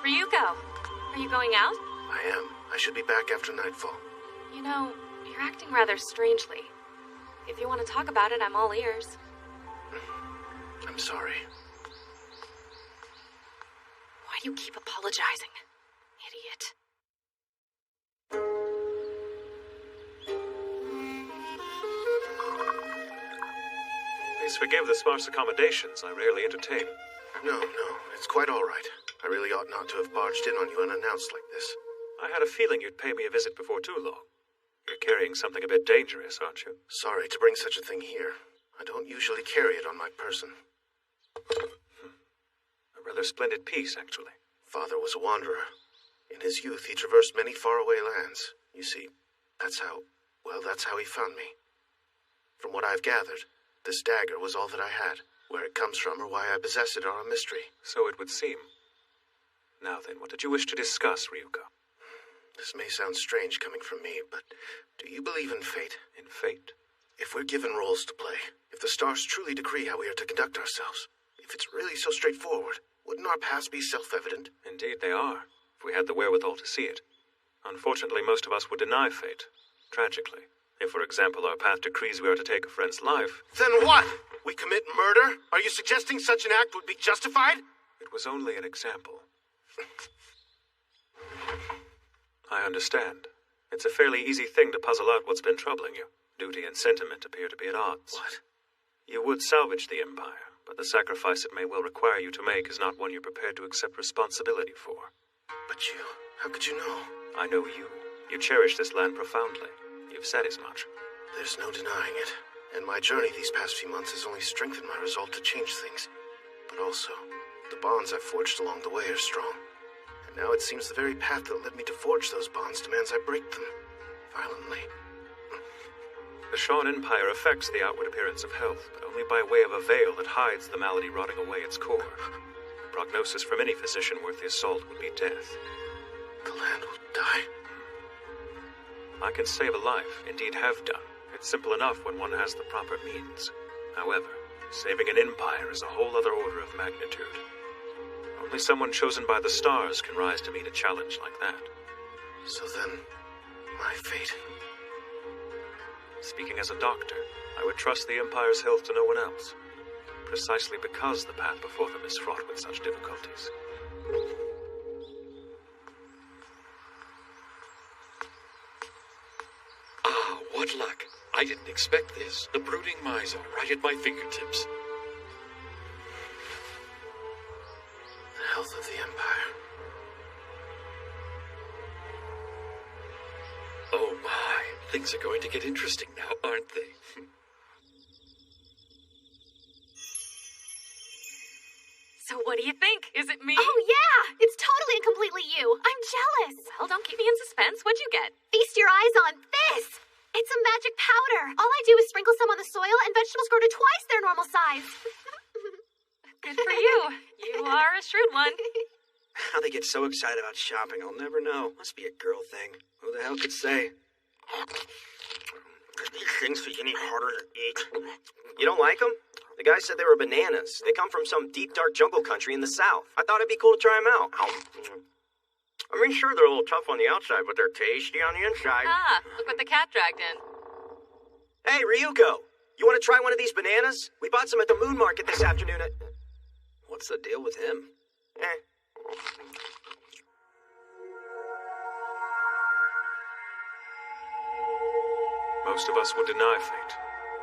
Ryuko, are you going out? I am. I should be back after nightfall. You know, you're acting rather strangely. If you want to talk about it, I'm all ears. I'm sorry. Why do you keep apologizing? Idiot. Please forgive the sparse accommodations I rarely entertain. No, it's quite all right. I really ought not to have barged in on you unannounced like this. I had a feeling you'd pay me a visit before too long. You're carrying something a bit dangerous, aren't you? Sorry to bring such a thing here. I don't usually carry it on my person. A rather splendid piece, actually. Father was a wanderer. In his youth, he traversed many faraway lands. You see, that's how he found me. From what I've gathered, this dagger was all that I had. Where it comes from or why I possess it are a mystery. So it would seem. Now then, what did you wish to discuss, Ryuko? This may sound strange coming from me, but do you believe in fate? In fate? If we're given roles to play, if the stars truly decree how we are to conduct ourselves, if it's really so straightforward, wouldn't our paths be self-evident? Indeed they are, if we had the wherewithal to see it. Unfortunately, most of us would deny fate. Tragically. If, for example, our path decrees we are to take a friend's life... Then what? We commit murder? Are you suggesting such an act would be justified? It was only an example. I understand. It's a fairly easy thing to puzzle out what's been troubling you. Duty and sentiment appear to be at odds. What? You would salvage the Empire, but the sacrifice it may well require you to make is not one you're prepared to accept responsibility for. But you... how could you know? I know you. You cherish this land profoundly. You've said as much. There's no denying it. And my journey these past few months has only strengthened my resolve to change things. But also, the bonds I've forged along the way are strong. And now it seems the very path that led me to forge those bonds demands I break them. Violently. The Sean Empire affects the outward appearance of health, but only by way of a veil that hides the malady rotting away its core. Prognosis from any physician worth his salt would be death. The land will die. I can save a life, indeed have done. It's simple enough when one has the proper means. However, saving an empire is a whole other order of magnitude. Only someone chosen by the stars can rise to meet a challenge like that. So then, my fate... Speaking as a doctor, I would trust the Empire's health to no one else. Precisely because the path before them is fraught with such difficulties. Ah, what luck. I didn't expect this. The brooding miser right at my fingertips. The health of the Empire. Oh my, things are going to get interesting now, aren't they? So what do you think? Is it me? Oh yeah! It's totally and completely you. I'm jealous. Well, don't keep me in suspense. What'd you get? Feast your eyes on this. It's a magic powder. All I do is sprinkle some on the soil and vegetables grow to twice their normal size. Good for you. You are a shrewd one. How they get so excited about shopping, I'll never know. Must be a girl thing. Who the hell could say? These things be any harder to eat. You don't like them? The guy said they were bananas. They come from some deep, dark jungle country in the south. I thought it'd be cool to try them out. I mean, sure, they're a little tough on the outside, but they're tasty on the inside. Ah, look what the cat dragged in. Hey, Ryuko, you want to try one of these bananas? We bought some at the Moon Market this afternoon. What's the deal with him? Most of us would deny fate.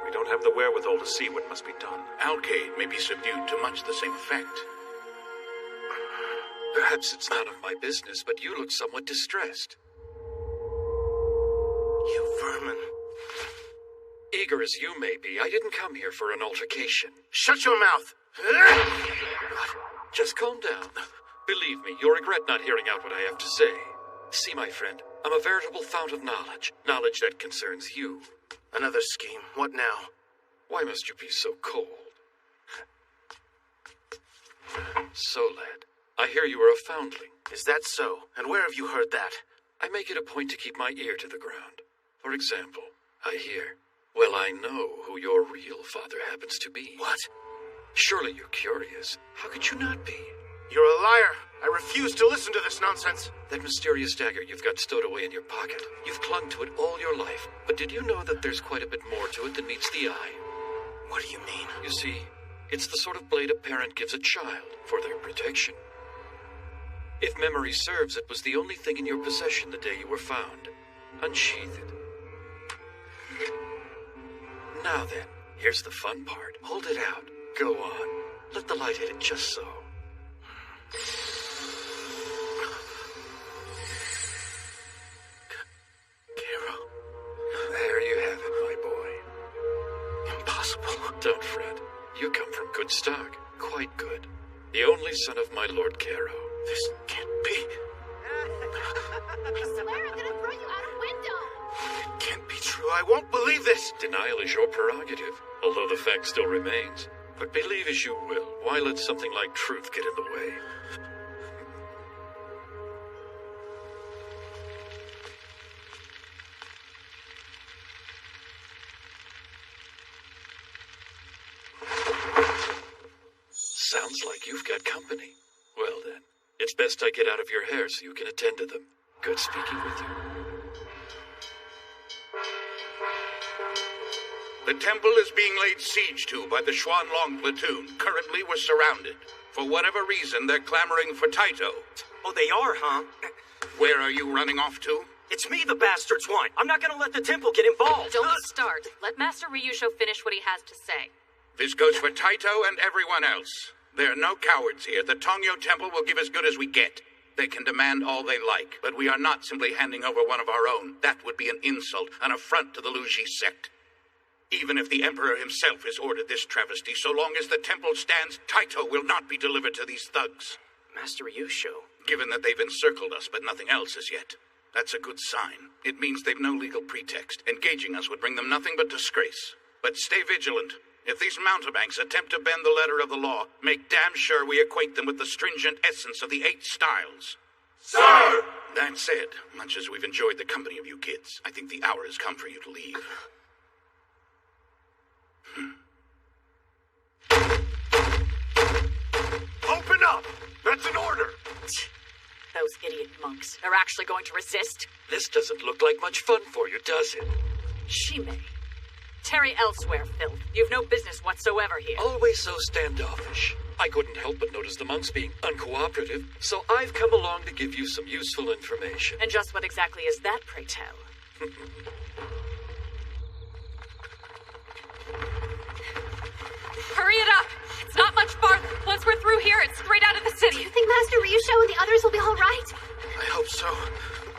We don't have the wherewithal to see what must be done. Alkaid may be subdued to much the same effect. Perhaps it's none of my business, but you look somewhat distressed. You vermin. Eager as you may be, I didn't come here for an altercation. Shut your mouth! Just calm down. Believe me, you'll regret not hearing out what I have to say. See, my friend, I'm a veritable fount of knowledge. Knowledge that concerns you. Another scheme. What now? Why must you be so cold? So, lad, I hear you are a foundling. Is that so? And where have you heard that? I make it a point to keep my ear to the ground. For example, I hear, well, I know who your real father happens to be. What? Surely you're curious. How could you not be? You're a liar. I refuse to listen to this nonsense. That mysterious dagger you've got stowed away in your pocket. You've clung to it all your life. But did you know that there's quite a bit more to it than meets the eye? What do you mean? You see, it's the sort of blade a parent gives a child for their protection. If memory serves, it was the only thing in your possession the day you were found. Unsheath it. Now then, here's the fun part. Hold it out. Go on. Let the light hit it just so. There you have it, my boy. Impossible. Don't fret. You come from good stock. Quite good. The only son of my Lord Cairo. This can't be. I swear I'm gonna throw you out a window. It can't be true. I won't believe this. Denial is your prerogative, although the fact still remains. But believe as you will, why let something like truth get in the way? Sounds like you've got company. Well then, it's best I get out of your hair so you can attend to them. Good speaking with you. The temple is being laid siege to by the Xuanlong platoon. Currently, we're surrounded. For whatever reason, they're clamoring for Taito. Oh, they are, huh? Where are you running off to? It's me the bastards want. I'm not gonna let the temple get involved. Don't start. Let Master Ryusho finish what he has to say. This goes for Taito and everyone else. There are no cowards here. The Tongyo Temple will give as good as we get. They can demand all they like, but we are not simply handing over one of our own. That would be an insult, an affront to the Luji sect. Even if the Emperor himself has ordered this travesty, so long as the temple stands, Taito will not be delivered to these thugs. Master Ryusho. Given that they've encircled us, but nothing else as yet. That's a good sign. It means they've no legal pretext. Engaging us would bring them nothing but disgrace. But stay vigilant. If these mountebanks attempt to bend the letter of the law, make damn sure we acquaint them with the stringent essence of the 8 styles. Sir! That said, much as we've enjoyed the company of you kids, I think the hour has come for you to leave. Open up! That's an order! Those idiot monks. They're actually going to resist? This doesn't look like much fun for you, does it? She may. Tarry elsewhere, filth. You've no business whatsoever here. Always so standoffish. I couldn't help but notice the monks being uncooperative, so I've come along to give you some useful information. And just what exactly is that, pray tell? Hurry it up! It's not much farther. Once we're through here, it's straight out of the city. Do you think Master Ryusho and the others will be all right? I hope so.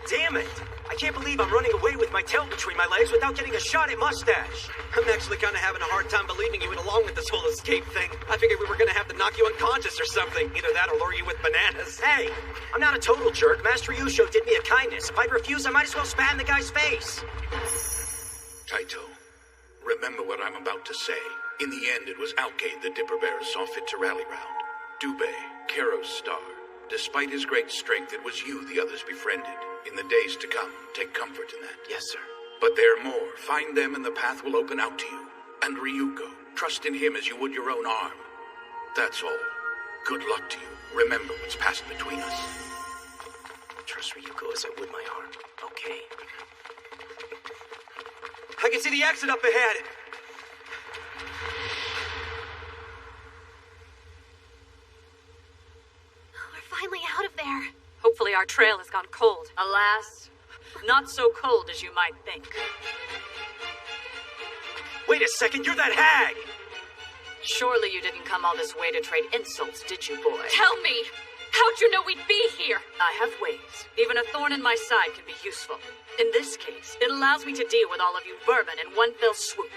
Damn it! I can't believe I'm running away with my tail between my legs without getting a shot at Mustache. I'm actually kind of having a hard time believing you went along with this whole escape thing. I figured we were going to have to knock you unconscious or something. Either that or lure you with bananas. Hey, I'm not a total jerk. Master Ryusho did me a kindness. If I refuse, I might as well spat in the guy's face. Taito, remember what I'm about to say. In the end, it was Alkaid the Dipper Bearer saw fit to rally round. Dubé, Cairo's star. Despite his great strength, it was you the others befriended. In the days to come, take comfort in that. Yes, sir. But there are more. Find them and the path will open out to you. And Ryuko, trust in him as you would your own arm. That's all. Good luck to you. Remember what's passed between us. trust Ryuko as I would my arm, okay? I can see the exit up ahead. We're finally out of there. Hopefully our trail has gone cold. Alas, not so cold as you might think. Wait a second, you're that hag! Surely you didn't come all this way to trade insults, did you, boy? Tell me! How'd you know we'd be here? I have ways. Even a thorn in my side can be useful. In this case, it allows me to deal with all of you vermin in one fell swoop.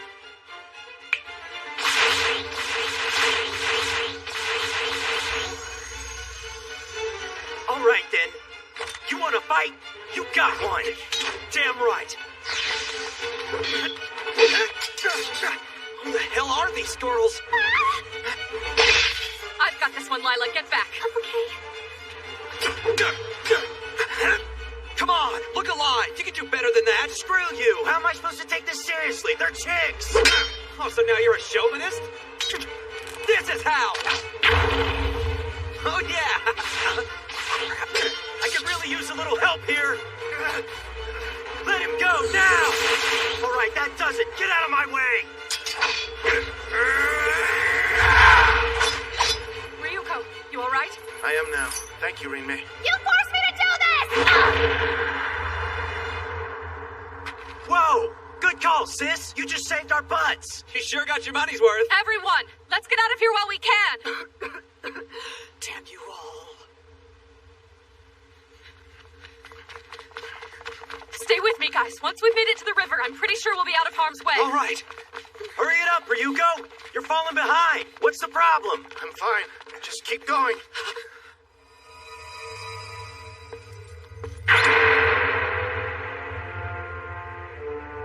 All right, then. You want to fight? You got one. Damn right. Who the hell are these girls? I've got this one, Lila. Get back. Okay. Come on, look alive. You can do better than that. Screw you. How am I supposed to take this seriously? They're chicks. Oh, so now you're a chauvinist? This is how. Oh, yeah. I could really use a little help here. Let him go now. All right, that does it. Get out of my way. Ryuko, you all right? I am now. Thank you, Rinmei. You forced me to do this! Whoa! Good call, sis. You just saved our butts. You sure got your money's worth. Everyone, let's get out of here while we can. Damn you all. Stay with me, guys. Once we've made it to the river, I'm pretty sure we'll be out of harm's way. All right. Hurry it up, Ryuko. You're falling behind. What's the problem? I'm fine. Just keep going.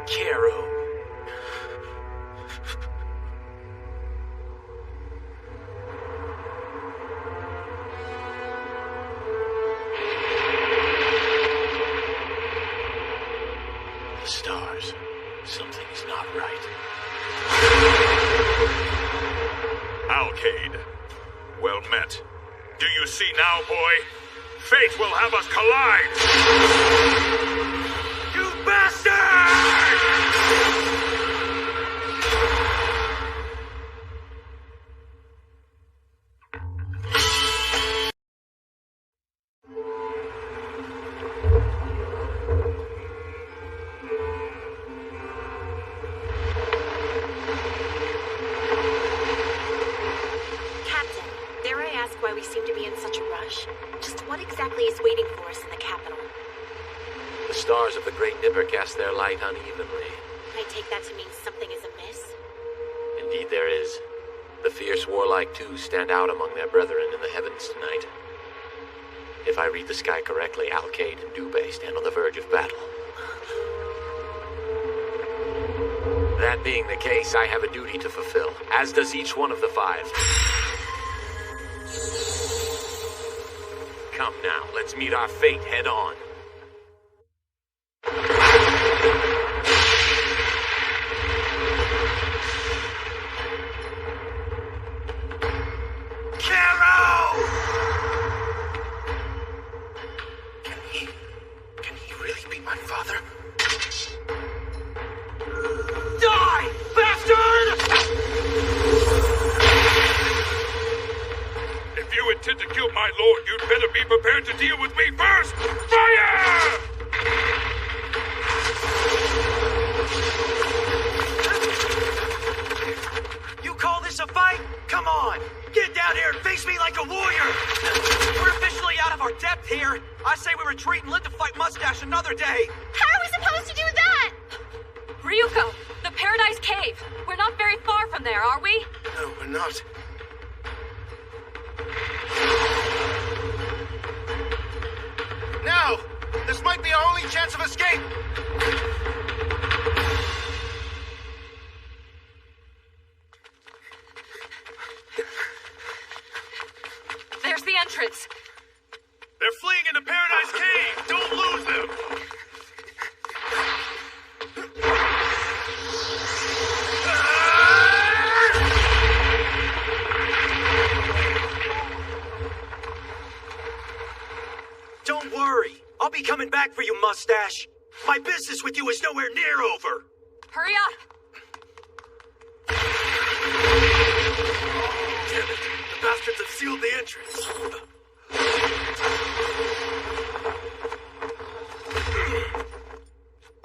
Kero. The stars. Something's not right. Alkaid. Well met. Do you see now, boy? Fate will have us collide! You bastard! Captain, dare I ask why we seem to be in such a rush? Just what exactly is waiting for us in the capital? The stars of the Great Nipper cast their light unevenly. I take that to mean something is amiss? Indeed there is. The fierce warlike too stand out among their brethren in the heavens tonight. If I read the sky correctly, Alkaid and Dubé stand on the verge of battle. That being the case, I have a duty to fulfill, as does each one of the five. Come now, let's meet our fate head on. Can he really be my father? Die, bastard! If you intend to kill my lord, you'd better be prepared to deal with me first! Fire! You call this a fight? Come on! Get down here and face me like a warrior! We're officially out of our depth here. I say we retreat and live to fight Mustache another day. How are we supposed to do that? Ryuko, the Paradise Cave. We're not very far from there, are we? No, we're not. Now! This might be our only chance of escape! There's the entrance. They're fleeing into Paradise Cave! Don't lose them! Don't worry. mustache. My business with you is nowhere near over. Hurry up! Damn it. The bastards have sealed the entrance.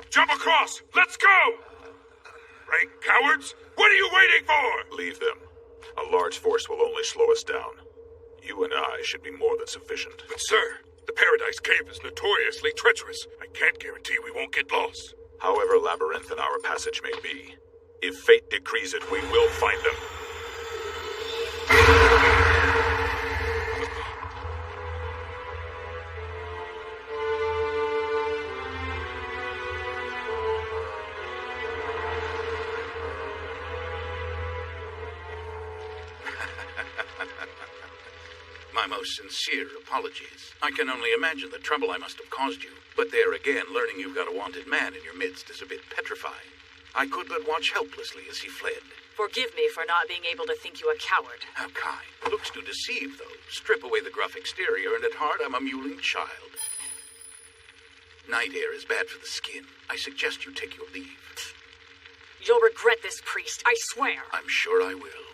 Jump across! Let's go! Rank cowards? What are you waiting for? Leave them. A large force will only slow us down. You and I should be more than sufficient. But sir, the Paradise Cave is notoriously treacherous. I can't guarantee we won't get lost. However labyrinthine our passage may be, if fate decrees it, we will find them. My most sincere apologies. I can only imagine the trouble I must have caused you. But there again, learning you've got a wanted man in your midst is a bit petrifying. I could but watch helplessly as he fled. Forgive me for not being able to think you a coward. How kind. Looks do deceive, though. Strip away the gruff exterior, and at heart I'm a mewling child. Night air is bad for the skin. I suggest you take your leave. You'll regret this, priest, I swear. I'm sure I will.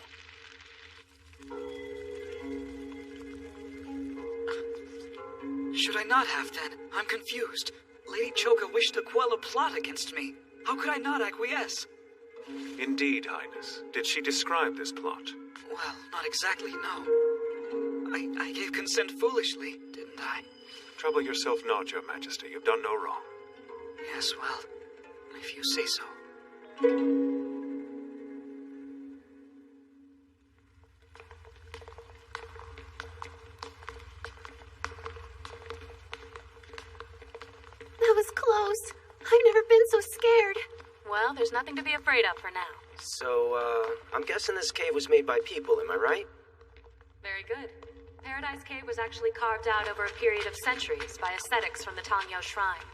Should I not have, then? I'm confused. Lady Choka wished to quell a plot against me. How could I not acquiesce? Indeed, Highness. Did she describe this plot? Well, not exactly, no. I gave consent foolishly, didn't I? Trouble yourself not, Your Majesty. You've done no wrong. Yes, well, if you say so. That was close. I've never been so scared. Well, there's nothing to be afraid of for now. So, I'm guessing this cave was made by people, am I right? Very good. Paradise Cave was actually carved out over a period of centuries by ascetics from the Tangyo Shrine.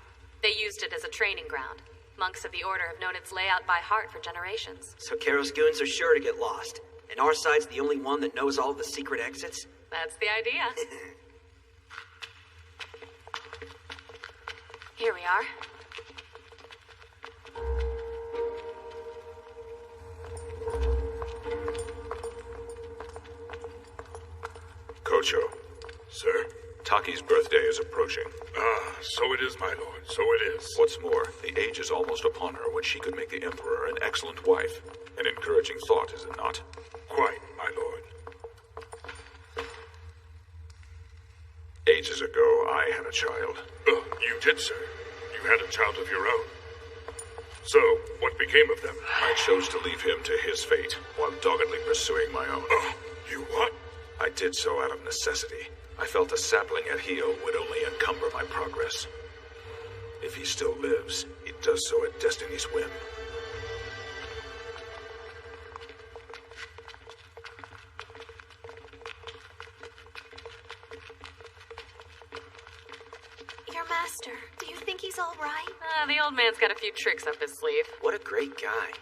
They used it as a training ground. Monks of the Order have known its layout by heart for generations. So Karo's goons are sure to get lost. And our side's the only one that knows all of the secret exits? That's the idea. Here we are. Kocho. Sir? Taki's birthday is approaching. Ah, so it is, my lord, so it is. What's more, the age is almost upon her when she could make the Emperor an excellent wife. An encouraging thought, is it not? Quite, my lord. Ages ago, I had a child. Oh, you did, sir. You had a child of your own. So, what became of them? I chose to leave him to his fate, while doggedly pursuing my own. Oh, you what? I did so out of necessity. I felt a sapling at heel would only encumber my progress. If he still lives, he does so at destiny's whim. Your master, do you think he's all right? The old man's got a few tricks up his sleeve. What a great guy.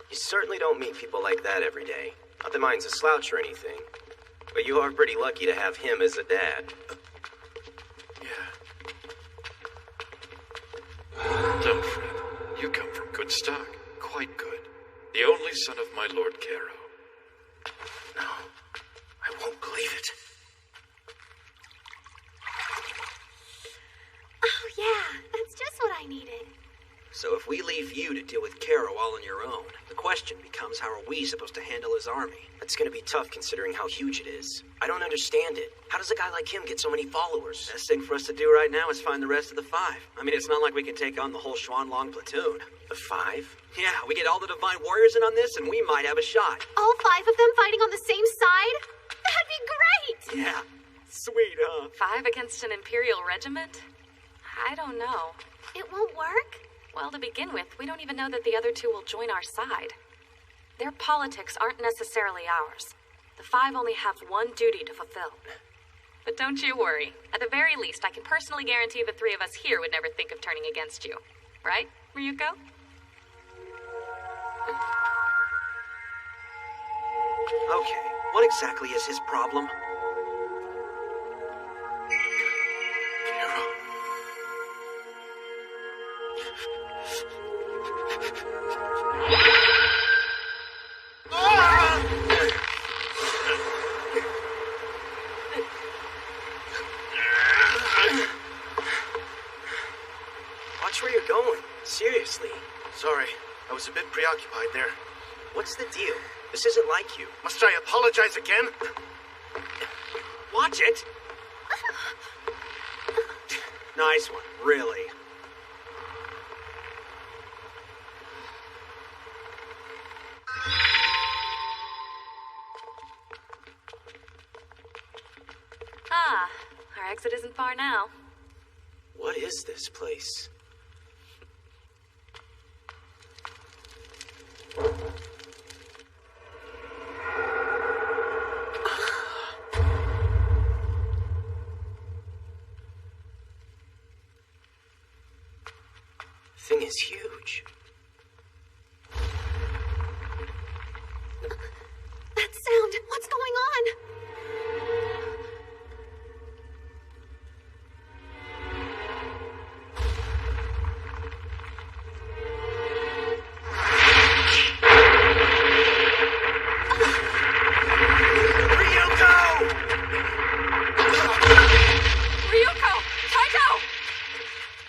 You certainly don't meet people like that every day. Not that mine's a slouch or anything. But you are pretty lucky to have him as a dad. Don't fret. You come from good stock. Quite good. The only son of my Lord Caro. No, I won't believe it. Oh, yeah, that's just what I needed. So if we leave you to deal with Caro all on your own, the question becomes how are we supposed to handle his army? That's gonna be tough considering how huge it is. I don't understand it. How does a guy like him get so many followers? Best thing for us to do right now is find the rest of the 5. I mean, it's not like we can take on the whole Xuanlong platoon. The 5? Yeah, we get all the Divine Warriors in on this and we might have a shot. All 5 of them fighting on the same side? That'd be great! Yeah, sweet, huh? 5 against an Imperial regiment? I don't know. It won't work? Well, to begin with, we don't even know that the other 2 will join our side. Their politics aren't necessarily ours. The 5 only have one duty to fulfill. But don't you worry. At the very least, I can personally guarantee the 3 of us here would never think of turning against you. Right, Ryuko? Okay, what exactly is his problem? Watch where you're going. Seriously. Sorry, I was a bit preoccupied there. What's the deal? This isn't like you. Must I apologize again? Watch it! Nice one, really. Ah, our exit isn't far now. What is this place? Thing is huge. That sound! What's going on? Ryuko! Taito!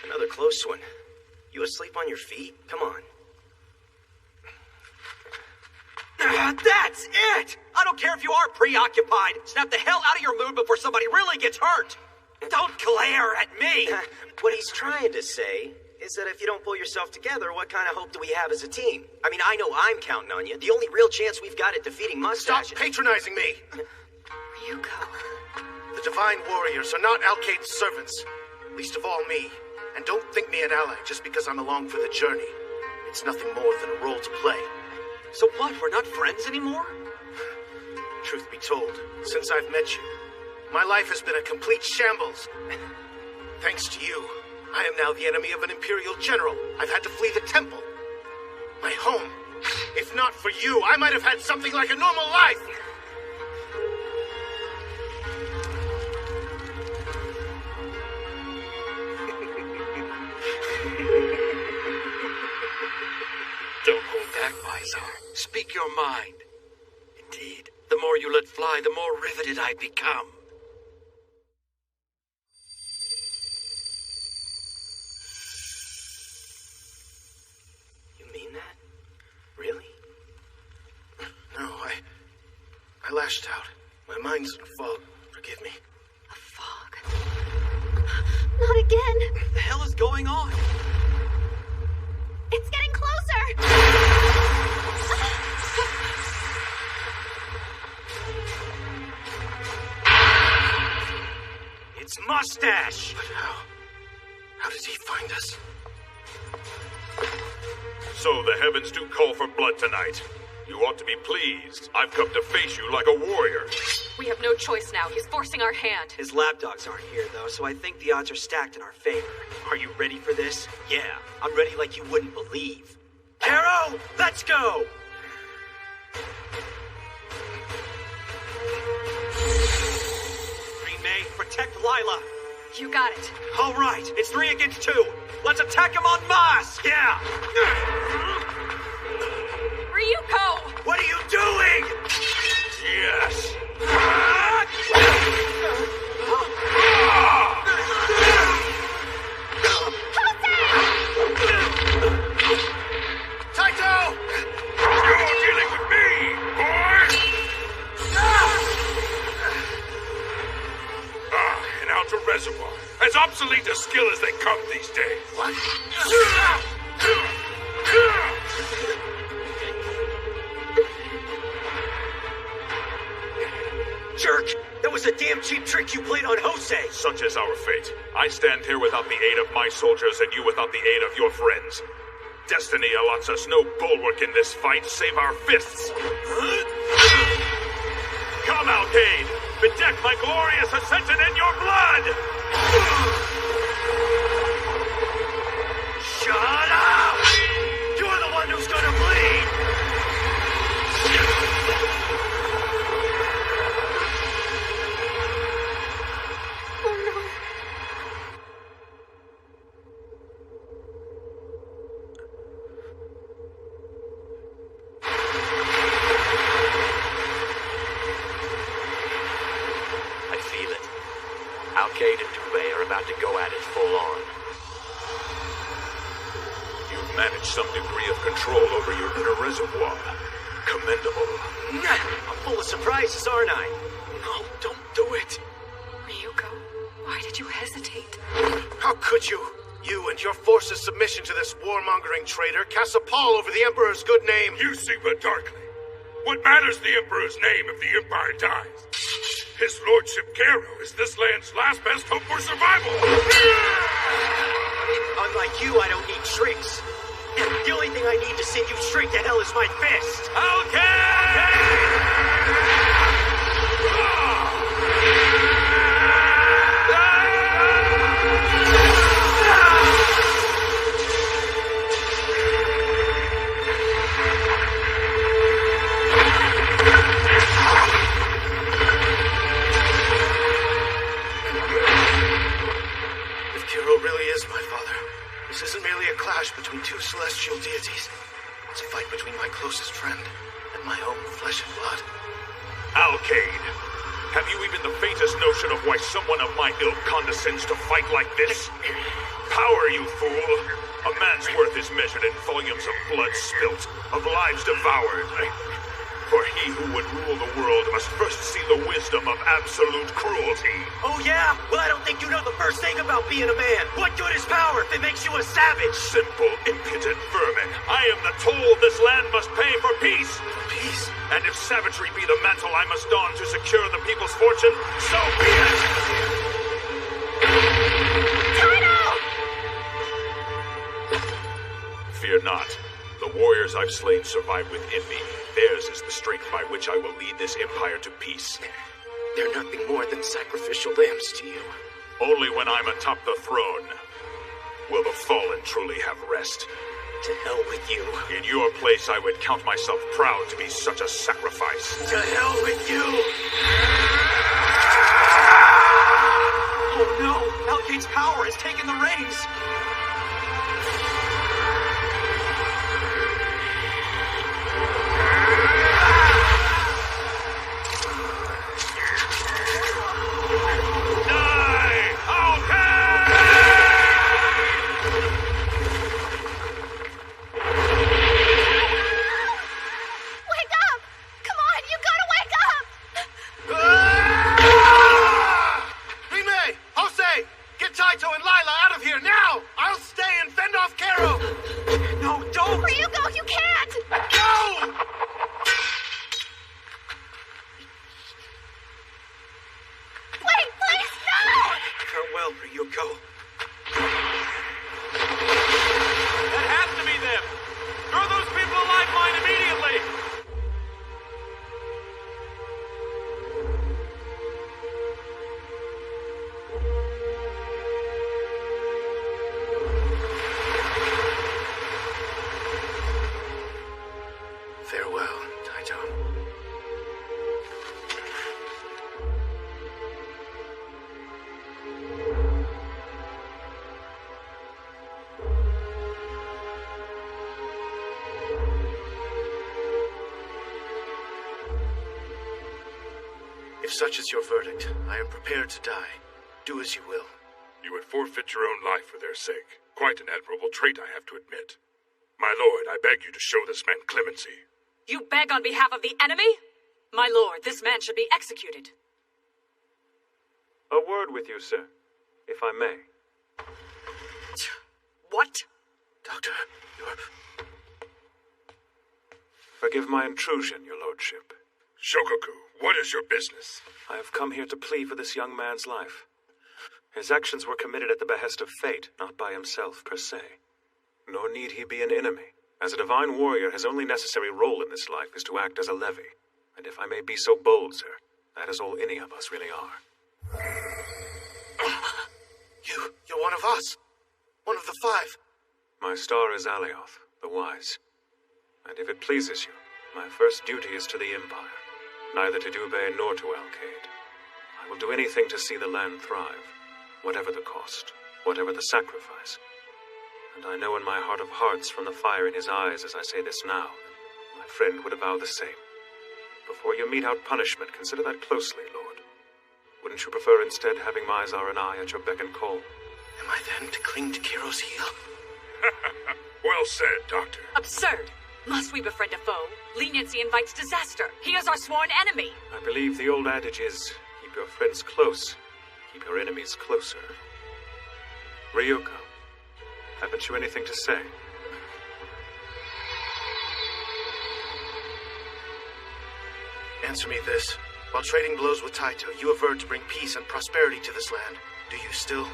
Another close one. You asleep on your feet? Come on. That's it! I don't care if you are preoccupied. Snap the hell out of your mood before somebody really gets hurt. Don't glare at me. What he's trying to say is that if you don't pull yourself together, what kind of hope do we have as a team? I mean, I know I'm counting on you. The only real chance we've got at defeating Mustache... Stop patronizing me! Ryuko. The Divine Warriors are not Alkaid's servants. Least of all me. And don't think me an ally just because I'm along for the journey. It's nothing more than a role to play. So what, we're not friends anymore? Truth be told, since I've met you, my life has been a complete shambles. Thanks to you, I am now the enemy of an Imperial general. I've had to flee the temple. My home. If not for you, I might have had something like a normal life. Don't hold back, Mizar. Speak your mind. Indeed, the more you let fly, the more riveted I become. You mean that? Really? No, I lashed out. My mind's in a fog. Forgive me. Not again! What the hell is going on? It's getting closer! It's Mustache! But how? How did he find us? So the heavens do call for blood tonight. You ought to be pleased. I've come to face you like a warrior. We have no choice now. He's forcing our hand. His lapdogs aren't here, though, so I think the odds are stacked in our favor. Are you ready for this? Yeah, I'm ready like you wouldn't believe. Caro, let's go! Green May, protect Lila. You got it. All right, it's 3 against 2. Let's attack him en masse! Yeah! Ryuko! What are you doing? Yes! Taito! You're dealing with me, boy! An outer reservoir. As obsolete a skill as they come these days. What? Jerk! That was a damn cheap trick you played on Jose! Such is our fate. I stand here without the aid of my soldiers and you without the aid of your friends. Destiny allots us no bulwark in this fight save our fists. Come, Alkaid! Bedeck my glorious ascension in your blood! Shut up! You're the one who's gonna bleed! some degree of control over your inner reservoir. Commendable. I'm full of surprises, aren't I? No, don't do it. Ryuko, why did you hesitate? How could you? You and your force's submission to this warmongering traitor casts a pall over the Emperor's good name. You see but darkly. What matters the Emperor's name if the Empire dies? His Lordship Cairo is this land's last best hope for survival. Unlike you, I don't need tricks. The only thing I need to send you straight to hell is my fist. This isn't merely a clash between two celestial deities. It's a fight between my closest friend and my own flesh and blood. Alkaid, have you even the faintest notion of why someone of my ilk condescends to fight like this? Power, you fool! A man's worth is measured in volumes of blood spilt, of lives devoured. For he who would rule the world must first see the wisdom of absolute cruelty. Oh yeah? Well, I don't think you know the first thing about being a man. What good is power if it makes you a savage? Simple, impudent vermin. I am the toll this land must pay for peace. Peace? And if savagery be the mantle I must don to secure the people's fortune, so be it! Fear not. The warriors I've slain survive within me. Theirs is the strength by which I will lead this empire to peace. They're nothing more than sacrificial lambs to you. Only when I'm atop the throne will the fallen truly have rest. To hell with you. In your place, I would count myself proud to be such a sacrifice. To hell with you! Oh no! Alkaid's power has taken the reins! If such is your verdict, I am prepared to die. Do as you will. You would forfeit your own life for their sake. Quite an admirable trait, I have to admit. My lord, I beg you to show this man clemency. You beg on behalf of the enemy? My lord, this man should be executed. A word with you, sir, if I may. What? Doctor, you're... Forgive my intrusion, your lordship. Shokoku, what is your business? I have come here to plead for this young man's life. His actions were committed at the behest of fate, not by himself per se. Nor need he be an enemy. As a divine warrior, his only necessary role in this life is to act as a levy. And if I may be so bold, sir, that is all any of us really are. You're one of us. One of the five. My star is Alioth, the Wise. And if it pleases you, my first duty is to the Empire. Neither to Dubé nor to Alkaid. I will do anything to see the land thrive, whatever the cost, whatever the sacrifice. And I know in my heart of hearts, from the fire in his eyes as I say this now, my friend would avow the same. Before you mete out punishment, consider that closely, Lord. Wouldn't you prefer instead having Mizar and I at your beck and call? Am I then to cling to Cairo's heel? Well said, Doctor. Absurd. Must we befriend a foe? Leniency invites disaster. He is our sworn enemy. I believe the old adage is, keep your friends close, keep your enemies closer. Ryuko, haven't you anything to say? Answer me this. While trading blows with Taito, you averred to bring peace and prosperity to this land. Do you still?